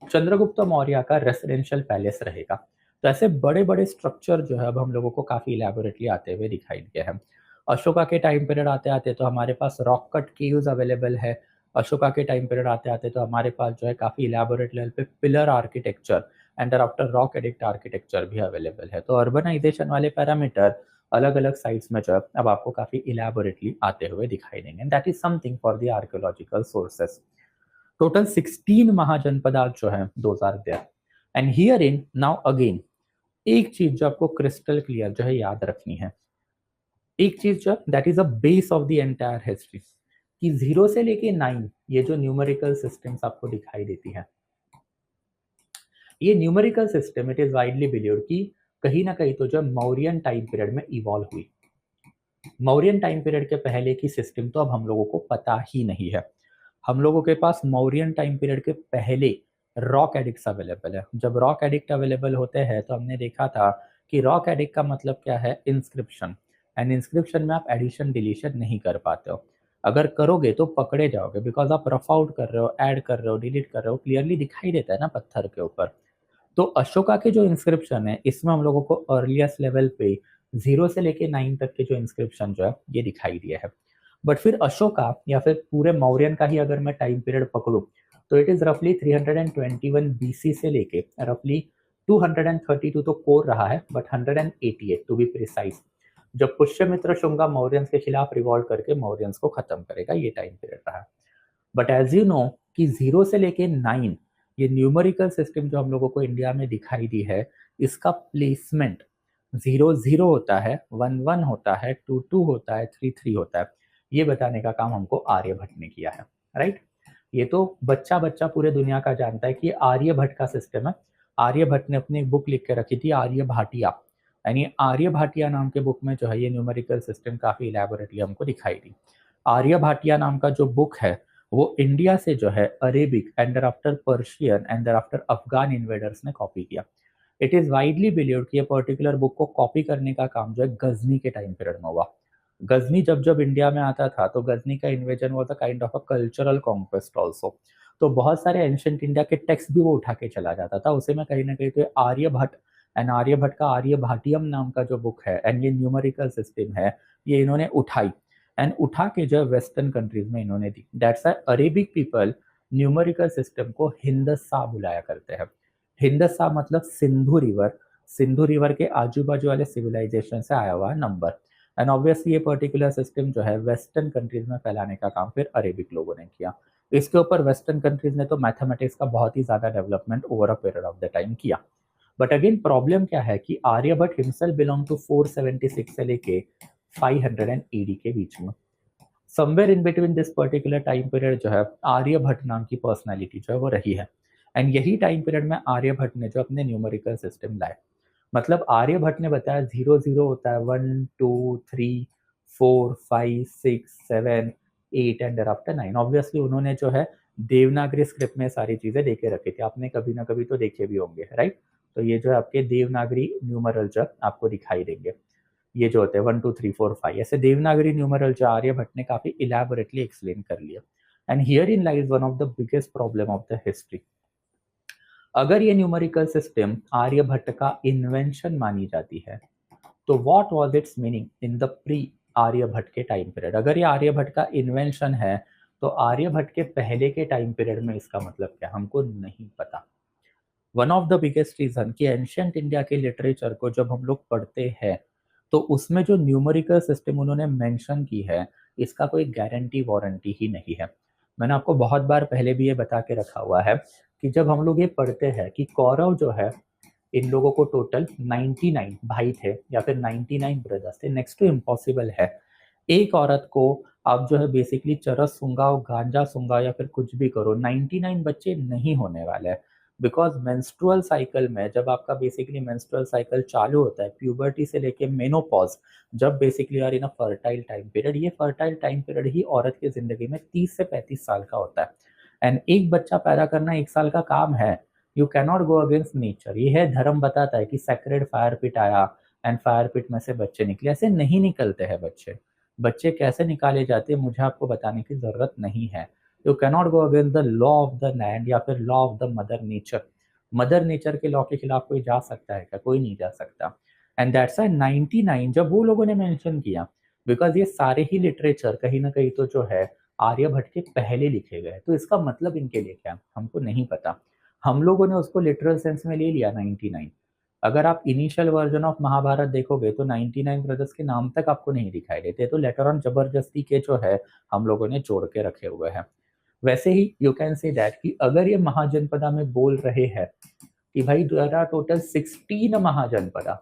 चंद्रगुप्त मौर्य का रेसिडेंशियल पैलेस रहेगा। तो ऐसे बड़े बड़े स्ट्रक्चर जो है अब हम लोगों को काफी इलेबोरेटली आते हुए दिखाई दिए हैं। अशोका के टाइम पीरियड आते आते तो हमारे पास रॉक कट केव्स अवेलेबल है। अशोका के टाइम पीरियड आते आते तो हमारे पास जो है काफी इलेबोरेट लेवल पे pillar architecture and after rock edict architecture भी अवेलेबल है। तो अर्बनाइजेशन वाले पैरामीटर अलग अलग साइट्स में जो है अब आपको काफी इलेबोरेटली आते हुए दिखाई देंगे, that is something for the archaeological sources. Total 16 mahajanapada जो है those are there, and here in now again एक चीज जो आपको क्रिस्टल क्लियर जो है याद रखनी है, एक चीज जो that is a base of the entire history, कि 0 से लेके 9 ये जो न्यूमेरिकल सिस्टम्स आपको दिखाई देती है, ये numerical system it is widely believed कि कहीं ना कहीं तो जो मौर्यन टाइम पीरियड में इवॉल्व हुई। मौर्यन टाइम पीरियड के पहले की सिस्टम तो अब हम लोगों को पता ही नहीं है। हम लोगों के पास मौर्यन टाइम पीरियड के पहले रॉक एडिक्ट्स अवेलेबल है। जब रॉक एडिक्ट अवेलेबल होते हैं तो हमने देखा था कि रॉक एडिक्ट का मतलब क्या है, इंस्क्रिप्शन, एंड इंस्क्रिप्शन में आप एडिशन डिलीशन नहीं कर पाते हो। अगर करोगे तो पकड़े जाओगे, बिकॉज आप रफ आउट कर रहे हो, ऐड कर रहे हो, डिलीट कर रहे हो, क्लियरली दिखाई देता है ना पत्थर के ऊपर। तो अशोका के जो इंस्क्रिप्शन है इसमें हम लोगों को अर्लीस्ट लेवल पे 0 से लेके 9 तक के जो इंस्क्रिप्शन जो है ये दिखाई दिया है। बट फिर अशोका या फिर पूरे मौर्यन का ही अगर मैं टाइम पीरियड पकड़ूं तो इट इज रफली 321 बीसी से लेके रफली 232 तो कोर रहा है, बट 188 टू बी प्रिसाइज, जब पुष्यमित्र शुंगा मौर्यंस के खिलाफ रिवॉल्ट करके मौर्यंस को खत्म करेगा, ये टाइम पीरियड रहा। बट एज यू नो कि 0 से लेके 9 ये न्यूमेरिकल सिस्टम जो हम लोगों को इंडिया में दिखाई दी है, इसका प्लेसमेंट 0 होता है, 1 होता है, 2 होता है, 3 होता है, ये बताने का काम हमको आर्यभट्ट ने किया है, राइट। ये तो बच्चा बच्चा पूरे दुनिया का जानता है कि आर्यभट्ट का सिस्टम है। आर्यभट्ट ने अपनी एक बुक लिख के रखी थी आर्य भाटिया, यानी आर्य भाटिया नाम के बुक में जो है ये न्यूमेरिकल सिस्टम काफी इलेबोरेटली हमको दिखाई दी। आर्य भाटिया नाम का जो बुक है वो इंडिया से जो है Arabic and after Persian and after Afghan invaders ने कॉपी किया। इट इज वाइडली बिलीव्ड कि ये पर्टिकुलर बुक को कॉपी करने का काम जो है गजनी के टाइम पीरियड में हुआ। गजनी जब जब इंडिया में आता था तो गजनी का invasion was a kind of a cultural conquest also. तो बहुत सारे एंशियंट इंडिया के टेक्स्ट भी वो उठा के चला जाता था, उसे में कहीं ना कहीं तो आर्यभट्ट एंड आर्यभट्ट का आर्य भाटियम नाम का जो बुक है एंड ये न्यूमेरिकल सिस्टम है ये इन्होंने उठाई एंड उठा के जो वेस्टर्न कंट्रीज में इन्होंने दी। That's why Arabic people numerical system को हिंदसा बुलाया करते हैं। हिंदसा मतलब सिंधु रिवर, सिंधु रिवर के आजू बाजू वाले सिविलाइजेशन से आया हुआ नंबर। एंड ऑब्वियसली ये पर्टिकुलर सिस्टम जो है वेस्टर्न कंट्रीज में फैलाने का काम फिर अरेबिक लोगों ने किया। इसके ऊपर वेस्टर्न कंट्रीज ने तो मैथमेटिक्स का बहुत ही ज्यादा development over a period of the time किया। बट अगेन प्रॉब्लम क्या है कि आर्यभट्ट हिमसेल्फ बिलोंग टू 476 से लेके 580 के बीच में, somewhere in between this particular time period जो है आर्यभट्ट नाम की पर्सनैलिटी जो है वो रही है। एंड यही टाइम पीरियड में आर्यभट्ट ने जो अपने न्यूमेरिकल सिस्टम लाए। मतलब आर्यभट्ट ने बताया 0 0 होता है 1 2 3 4 5 6 7 8 एंड आफ्टर 9। ऑब्वियसली उन्होंने जो है देवनागरी स्क्रिप्ट में सारी चीजें देके रखी थी, आपने कभी ना कभी तो देखे भी होंगे, राइट। तो ये जो है आपके देवनागरी न्यूमरल जो आपको दिखाई देंगे, ये जो होते हैं 1 2 3 4 5 ऐसे देवनागरी न्यूमरल जो आर्यभट्ट ने काफी इलेबोरेटली एक्सप्लेन कर लिया। And here in lies one of the biggest problem of the history. अगर ये न्यूमेरिकल सिस्टम आर्यभट्ट का इन्वेंशन मानी जाती है तो what was its meaning in the pre Aryabhatta के टाइम पीरियड। अगर ये आर्यभट्ट का इन्वेंशन है तो आर्यभट्ट के पहले के टाइम पीरियड में इसका मतलब क्या, हमको नहीं पता। One of the biggest reason कि एंशियंट इंडिया के लिटरेचर को जब हम लोग पढ़ते हैं तो उसमें जो न्यूमेरिकल सिस्टम उन्होंने मेंशन की है इसका कोई गारंटी वारंटी ही नहीं है। मैंने आपको बहुत बार पहले भी ये बता के रखा हुआ है कि जब हम लोग ये पढ़ते हैं कि कौरव जो है इन लोगों को टोटल 99 भाई थे या फिर 99 ब्रदर्स थे, नेक्स्ट टू इम्पॉसिबल है एक औरत को आप जो है बेसिकली चरस सूंघाओ गांजा सूंघाओ या फिर कुछ भी करो 99 बच्चे नहीं होने वाले हैं। बिकॉज मेंस्ट्रुअल साइकिल में जब आपका बेसिकली मेंस्ट्रुअल साइकिल चालू होता है प्यूबर्टी से लेके मेनोपॉज, जब basically are in a fertile time period, ये फर्टाइल टाइम पीरियड ही औरत की जिंदगी में 30 से 35 साल का होता है। एंड एक बच्चा पैदा करना 1 साल का काम है। You cannot go against nature. ये है धर्म बताता है कि सेक्रेड फायर पिट आया एंड फायर पिट में से बच्चे निकले, ऐसे नहीं निकलते हैं बच्चे। बच्चे कैसे निकाले जाते हैं मुझे आपको बताने की जरूरत नहीं है। You cannot go against the law of the land या फिर law of the mother nature. Mother nature के लॉ के खिलाफ कोई जा सकता है क्या, कोई नहीं जा सकता। एंड दैट्स व्हाई 99 जब वो लोगों ने मेंशन किया, बिकॉज ये सारे ही लिटरेचर कहीं ना कहीं तो जो है आर्यभट्ट के पहले लिखे गए, तो इसका मतलब इनके लिए क्या हमको नहीं पता। हम लोगों ने उसको लिटरल सेंस में ले लिया 99। अगर आप इनिशियल वर्जन ऑफ महाभारत देखोगे तो 99 ब्रदर्स के नाम तक आपको नहीं दिखाई देते, तो लेटर ऑन जबरदस्ती के जो है हम लोगों ने जोड़ के रखे हुए हैं। वैसे ही यू कैन से दैट कि अगर ये महाजनपदा में बोल रहे हैं कि भाई देयर आर टोटल 16 महाजनपदा,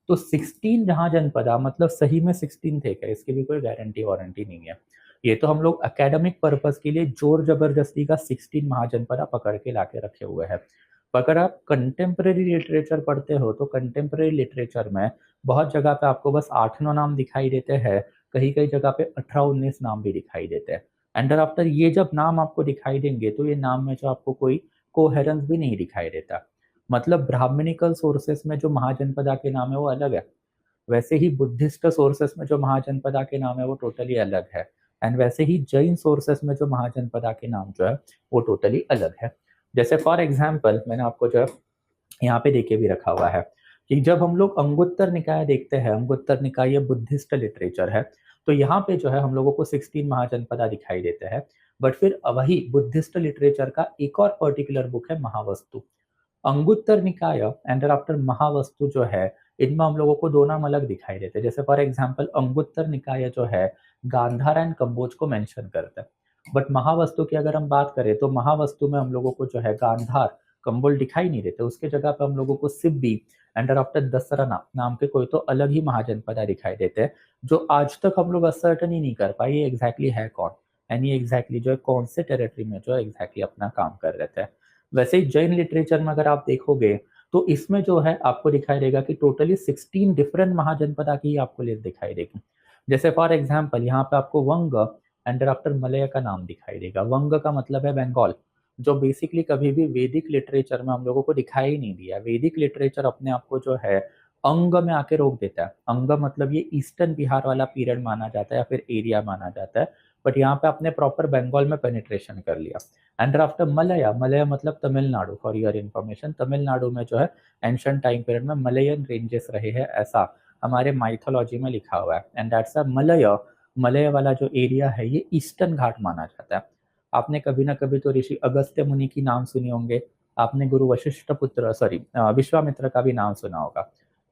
तो 16 महाजनपदा मतलब सही में 16 थे क्या, इसकी भी कोई गारंटी वारंटी नहीं है। ये तो हम लोग एकेडमिक पर्पस के लिए जोर जबरदस्ती का 16 महाजनपदा पकड़ के लाके रखे हुए हैं। अगर आप कंटेम्प्रेरी लिटरेचर पढ़ते हो तो कंटेम्प्रेरी लिटरेचर में बहुत जगह पे आपको बस 8-9 नाम दिखाई देते हैं, कहीं कहीं जगह पे 18-19 नाम भी दिखाई देते हैं। एंड आफ्टर ये जब नाम आपको दिखाई देंगे तो ये नाम में जो आपको कोई कोहेरेंस भी नहीं दिखाई देता। मतलब ब्राह्मणिकल सोर्सेस में जो महाजनपदा के नाम है वो अलग है, वैसे ही बुद्धिस्ट सोर्सेस में जो महाजनपदा के नाम है वो टोटली अलग है। एंड वैसे ही जैन सोर्सेस में जो महाजनपदा के नाम जो है वो टोटली अलग है। जैसे फॉर एग्जाम्पल मैंने आपको जो है यहाँ पे देके भी रखा हुआ है कि जब हम लोग अंगुत्तर निकाय देखते हैं, अंगुत्तर निकाय ये बुद्धिस्ट लिटरेचर है, तो यहाँ पे जो है हम लोगों को 16 महाजनपदा दिखाई देते हैं। बट फिर वही बुद्धिस्ट लिटरेचर का एक और पर्टिकुलर बुक है महावस्तु। अंगुत्तर निकाय एंड आफ्टर महावस्तु जो है इनमें हम लोगों को दो नाम अलग दिखाई देते हैं। जैसे फॉर एग्जाम्पल अंगुत्तर निकाय जो है गांधार एंड कंबोज को मेंशन करता है, बट महावस्तु की अगर हम बात करें तो महावस्तु में हम लोगों को जो है गांधार कंबोल दिखाई नहीं देते, उसके जगह पे हम लोगों को सिब्बी एंड आफ्टर दसरा नाम के कोई तो अलग ही महाजनपदा दिखाई देते हैं, जो आज तक हम लोग असर्टन ही नहीं कर पाए ये एग्जैक्टली है कौन, यानी एग्जैक्टली जो है कौन से टेरिटरी में जो है एग्जैक्टली अपना काम कर रहे थे। वैसे ही जैन लिटरेचर में अगर आप देखोगे तो इसमें जो है आपको दिखाई देगा कि टोटली 16 डिफरेंट महाजनपदा की आपको लिस्ट दिखाई देगी। जैसे फॉर एग्जाम्पल यहाँ पे आपको वंग एंड आफ्टर मलय का नाम दिखाई देगा। वंग का मतलब है बंगाल, जो बेसिकली कभी भी वैदिक लिटरेचर में हम लोगों को दिखाई ही नहीं दिया। वैदिक लिटरेचर अपने आप को जो है अंग में आके रोक देता है। अंग मतलब ये ईस्टर्न बिहार वाला पीरियड माना जाता है या फिर एरिया माना जाता है, बट यहाँ पे आपने प्रॉपर बंगाल में पेनिट्रेशन कर लिया। एंड आफ्टर मलया, मलया मतलब Tamil Nadu, for your information, Tamil Nadu में जो है एंशिएंट टाइम पीरियड में मलयन रेंजेस रहे हैं, ऐसा हमारे माइथोलॉजी में लिखा हुआ है। And that's a Malay, Malay वाला जो एरिया है ये ईस्टर्न घाट माना जाता है। आपने कभी ना कभी तो ऋषि अगस्त्य मुनि की नाम सुनी होंगे, आपने गुरु वशिष्ठ पुत्र सॉरी विश्वामित्र का भी नाम सुना होगा।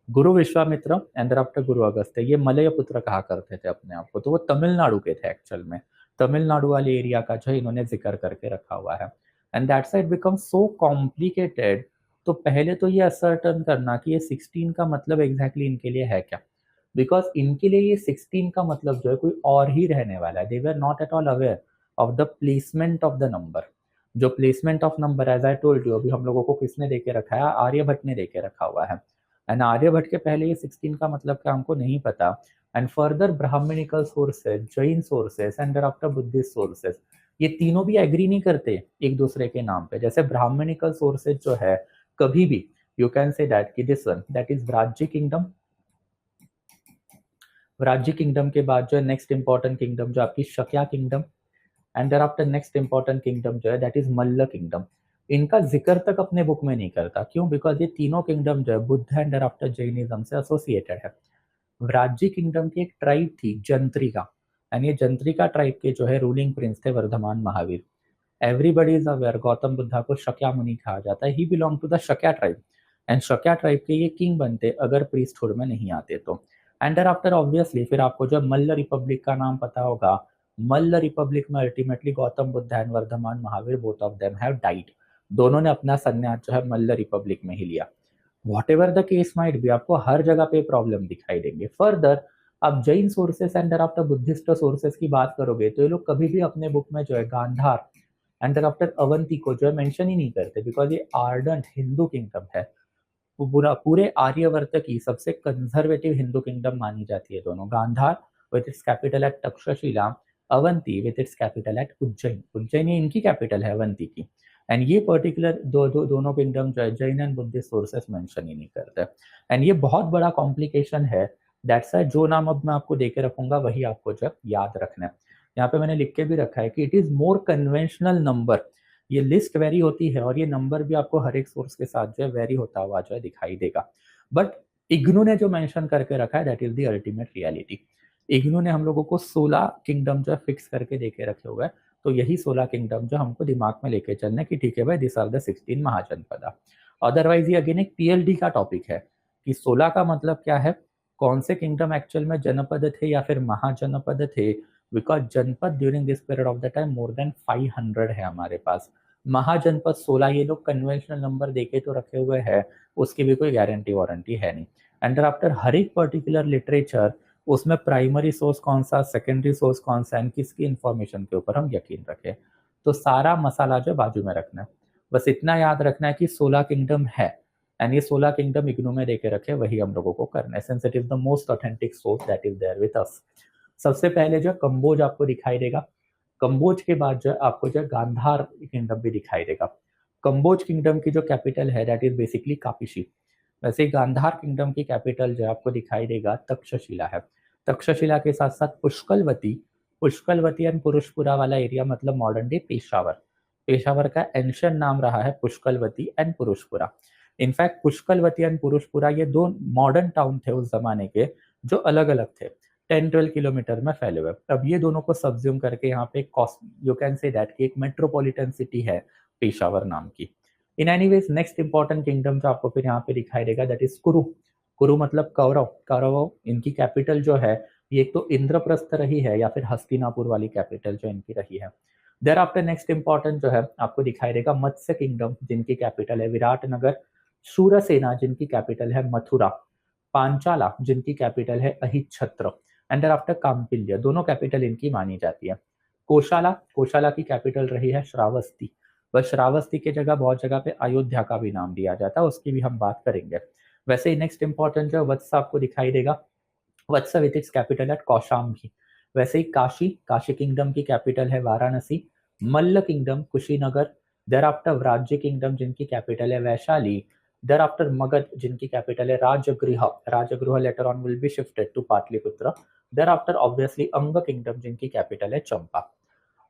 गुरु विश्वामित्र एंड आफ्टर गुरु अगस्त्य, ये मलय पुत्र कहा करते थे अपने आप को, तो वो तमिलनाडु के थे एक्चुअल में। तमिलनाडु वाले एरिया का जो इन्होंने जिक्र करके रखा हुआ है। And that side become so complicated. तो पहले तो ये असर्टन करना कि ये 16 का मतलब एग्जैक्टली इनके लिए है क्या, बिकॉज इनके लिए ये 16 का मतलब जो है कोई और ही रहने वाला है। They were not at all aware of the placement of the number. जो placement of number as I told you अभी हम लोगों को किसने देके रखा है, आर्यभट्ट ने देके रखा हुआ है। एंड आर्यभट्ट के पहले ये 16 का मतलब क्या हमको नहीं पता। And further Brahmanical sources, Jain sources and after Buddhist sources, ये तीनों भी एग्री नहीं करते एक दूसरे के नाम पे। जैसे ब्राह्मणिकल सोर्सेज जो है कभी भी यू कैन से दैट कि this one that is Vrajya kingdom. Vrajya kingdom के बाद जो है नेक्स्ट इंपॉर्टेंट किंगडम जो आपकी Shakya kingdom, and thereafter next important kingdom जो है दैट इज मल्ल किंगडम। इनका जिक्र तक अपने बुक में नहीं करता, क्यों? बिकॉज ये तीनों किंगडम जो है Buddha and thereafter Jainism से एसोसिएटेड है। व्राज्य किंगडम की एक ट्राइब थी जंत्रिका, एंड ये जंत्रिका ट्राइब के जो है रूलिंग प्रिंस थे Vardhaman Mahavir. Everybody is aware Gautam Buddha को शक्या मुनि कहा जाता है। He belong to the Shakya tribe, and Shakya tribe के ये किंग बनते अगर प्रीस्टहुड में नहीं आते तो। एंड आफ्टर ऑब्वियसली फिर आपको जब मल्ल रिपब्लिक का नाम पता होगा, मल्ल रिपब्लिक में ultimately Gautam Buddha and Vardhaman Mahavir both of them have died. दोनों ने अपना संन्यास जो है मल्ल रिपब्लिक में ही लिया। What ever the case might भी, आपको हर जगह पे प्रॉब्लम दिखाई देंगे। फर्दर आप Jain sources and after Buddhist sources की बात करोगे तो ये लोग कभी भी अपने बुक में जो है गांधार एंड आफ्टर अवंती को जो है मेंशन ही नहीं करते, बिकॉज ये आर्डेंट हिंदू किंगडम है। वो पूरे आर्यवर्त की सबसे कंजर्वेटिव हिंदू किंगडम मानी जाती है दोनों। Gandhara with its capital at Takshashila, Avanti with its capital at Ujjain. Ujjain ये इनकी कैपिटल है अवंती की। एंड ये पर्टिकुलर दोनों किंगडम जो है Jain and Buddhist sources mention ही नहीं करते। एंड ये बहुत बड़ा कॉम्प्लिकेशन है। दैट्स वाई जो नाम अब मैं आपको दे के रखूंगा वही आपको जो याद रखना है। यहाँ पे मैंने लिख के भी रखा है कि it is more conventional number. ये लिस्ट वेरी होती है और ये नंबर भी आपको हर एक सोर्स के साथ जो है वेरी होता हुआ जो है दिखाई देगा। बट इग्नू ने जो मेंशन करके रखा है that is the ultimate reality. IGNOU ने हम लोगों को 16 किंगडम जो है फिक्स करके देके रखे हुए हैं। तो यही 16 किंगडम जो हमको दिमाग में लेके चलने की, ठीक है भाई, this are the 16 mahajanapada. Otherwise ये अगेन एक पीएलडी का टॉपिक है कि 16 का मतलब क्या है, कौन से किंगडम एक्चुअल में जनपद थे या फिर महाजनपद थे। बिकॉज जनपद during this period of the time more than 500 है हमारे पास। महाजनपद 16 ये लोग कन्वेंशनल नंबर देके तो रखे हुए हैं, उसकी भी कोई गारंटी वारंटी है नहीं। एंड आफ्टर हर एक पर्टिकुलर लिटरेचर उसमें प्राइमरी सोर्स कौन सा, सेकेंडरी सोर्स कौन सा, एंड किसकी इंफॉर्मेशन के ऊपर हम यकीन रखें। तो सारा मसाला जो बाजू में रखना है, बस इतना याद रखना है कि 16 किंगडम है एंड ये 16 किंगडम इग्नू में देके रखे, वही हम लोगों को करना है, since it is the most authentic source that is there with us. सबसे पहले जो कंबोज आपको दिखाई देगा, कंबोज के बाद जो आपको जो गांधार किंगडम भी दिखाई देगा। कंबोज किंगडम की जो कैपिटल है दैट इज बेसिकली कापिशी। वैसे गांधार किंगडम की कैपिटल जो आपको दिखाई देगा तक्षशिला है। तक्षशिला के साथ साथ पुष्कलवती, पुष्कलवती एंड पुरुषपुरा वाला एरिया मतलब मॉडर्न डे पेशावर। पेशावर का एंशियंट नाम रहा है Pushkalavati and Purushapura. In fact Pushkalavati and Purushapura ये दो मॉडर्न टाउन थे उस जमाने के, जो अलग अलग थे, 10-12 किलोमीटर में फैले हुए। अब ये दोनों को सब्ज्यूम करके यहाँ पे यू कैन से दैट कि एक मेट्रोपॉलिटन सिटी है पेशावर नाम की। इन एनीवेज नेक्स्ट इंपॉर्टेंट किंगडम जो आपको फिर यहाँ पे दिखाई देगा दैट इज कुरु। कुरु मतलब कौरव। कौरव इनकी कैपिटल जो है ये एक तो इंद्रप्रस्थ रही है या फिर हस्तिनापुर वाली कैपिटल जो इनकी रही है। देयर आफ्टर नेक्स्ट इंपॉर्टेंट जो है आपको दिखाई देगा मत्स्य किंगडम, जिनकी कैपिटल है विराटनगर। शूरसेना जिनकी कैपिटल है मथुरा। पांचाला जिनकी कैपिटल है अहिच्छत्र। एंड आफ्टर काम्पिल्य, दोनों कैपिटल इनकी मानी जाती है। कोशाला, कोशाला की कैपिटल रही है श्रावस्ती। पर श्रावस्ती की जगह बहुत जगह पे अयोध्या का भी नाम दिया जाता है, उसकी भी हम बात करेंगे। वैसे ही नेक्स्ट इंपॉर्टेंट जो वत्स आपको दिखाई देगा, Vatsa with its capital at Kaushambi. वैसे ही काशी किंगडम की कैपिटल है Varanasi. Malla kingdom Kushinagar. Thereafter Vrajya kingdom जिनकी कैपिटल है वैशाली। देर आफ्टर मगध जिनकी कैपिटल है Rajgriha later on will be shifted to Pataliputra. Thereafter obviously Anga kingdom जिनकी कैपिटल है चंपा।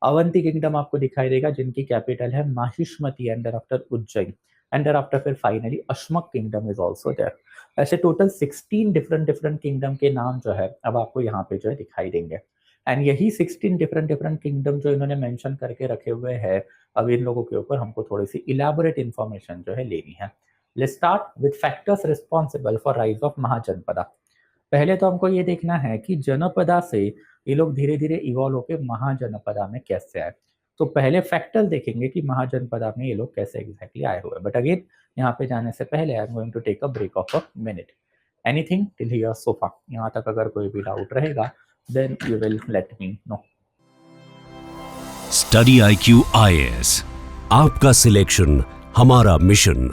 अवंती किंगडम आपको दिखाई देगा जिनकी कैपिटल है Mahishmati and thereafter Ujjain. And thereafter फिर finally Ashmak kingdom is also there. ऐसे टोटल 16 डिफरेंट किंगडम के नाम जो है अब आपको यहाँ पे जो है दिखाई देंगे। एंड यही 16 डिफरेंट किंगडम जो इन्होंने मेंशन करके रखे हुए हैं, अब इन लोगों के ऊपर हमको थोड़ी सी इलैबोरेट इंफॉर्मेशन जो है लेनी है। Let's start with factors responsible for rise of Mahajanapada. पहले तो हमको ये देखना है कि जनपदा से ये लोग धीरे धीरे इवॉल्व होकर महाजनपदा में कैसे आए। तो पहले फैक्टर देखेंगे कि महाजनपदा में ये लोग कैसे एग्जैक्टली आए हुए। बट अगेन यहाँ पे जाने से पहले I am going to take a break of a minute. Anything till here so far? यहाँ तक अगर कोई भी डाउट रहेगा then you will let me know. Study IQ IAS, आपका सिलेक्शन हमारा मिशन।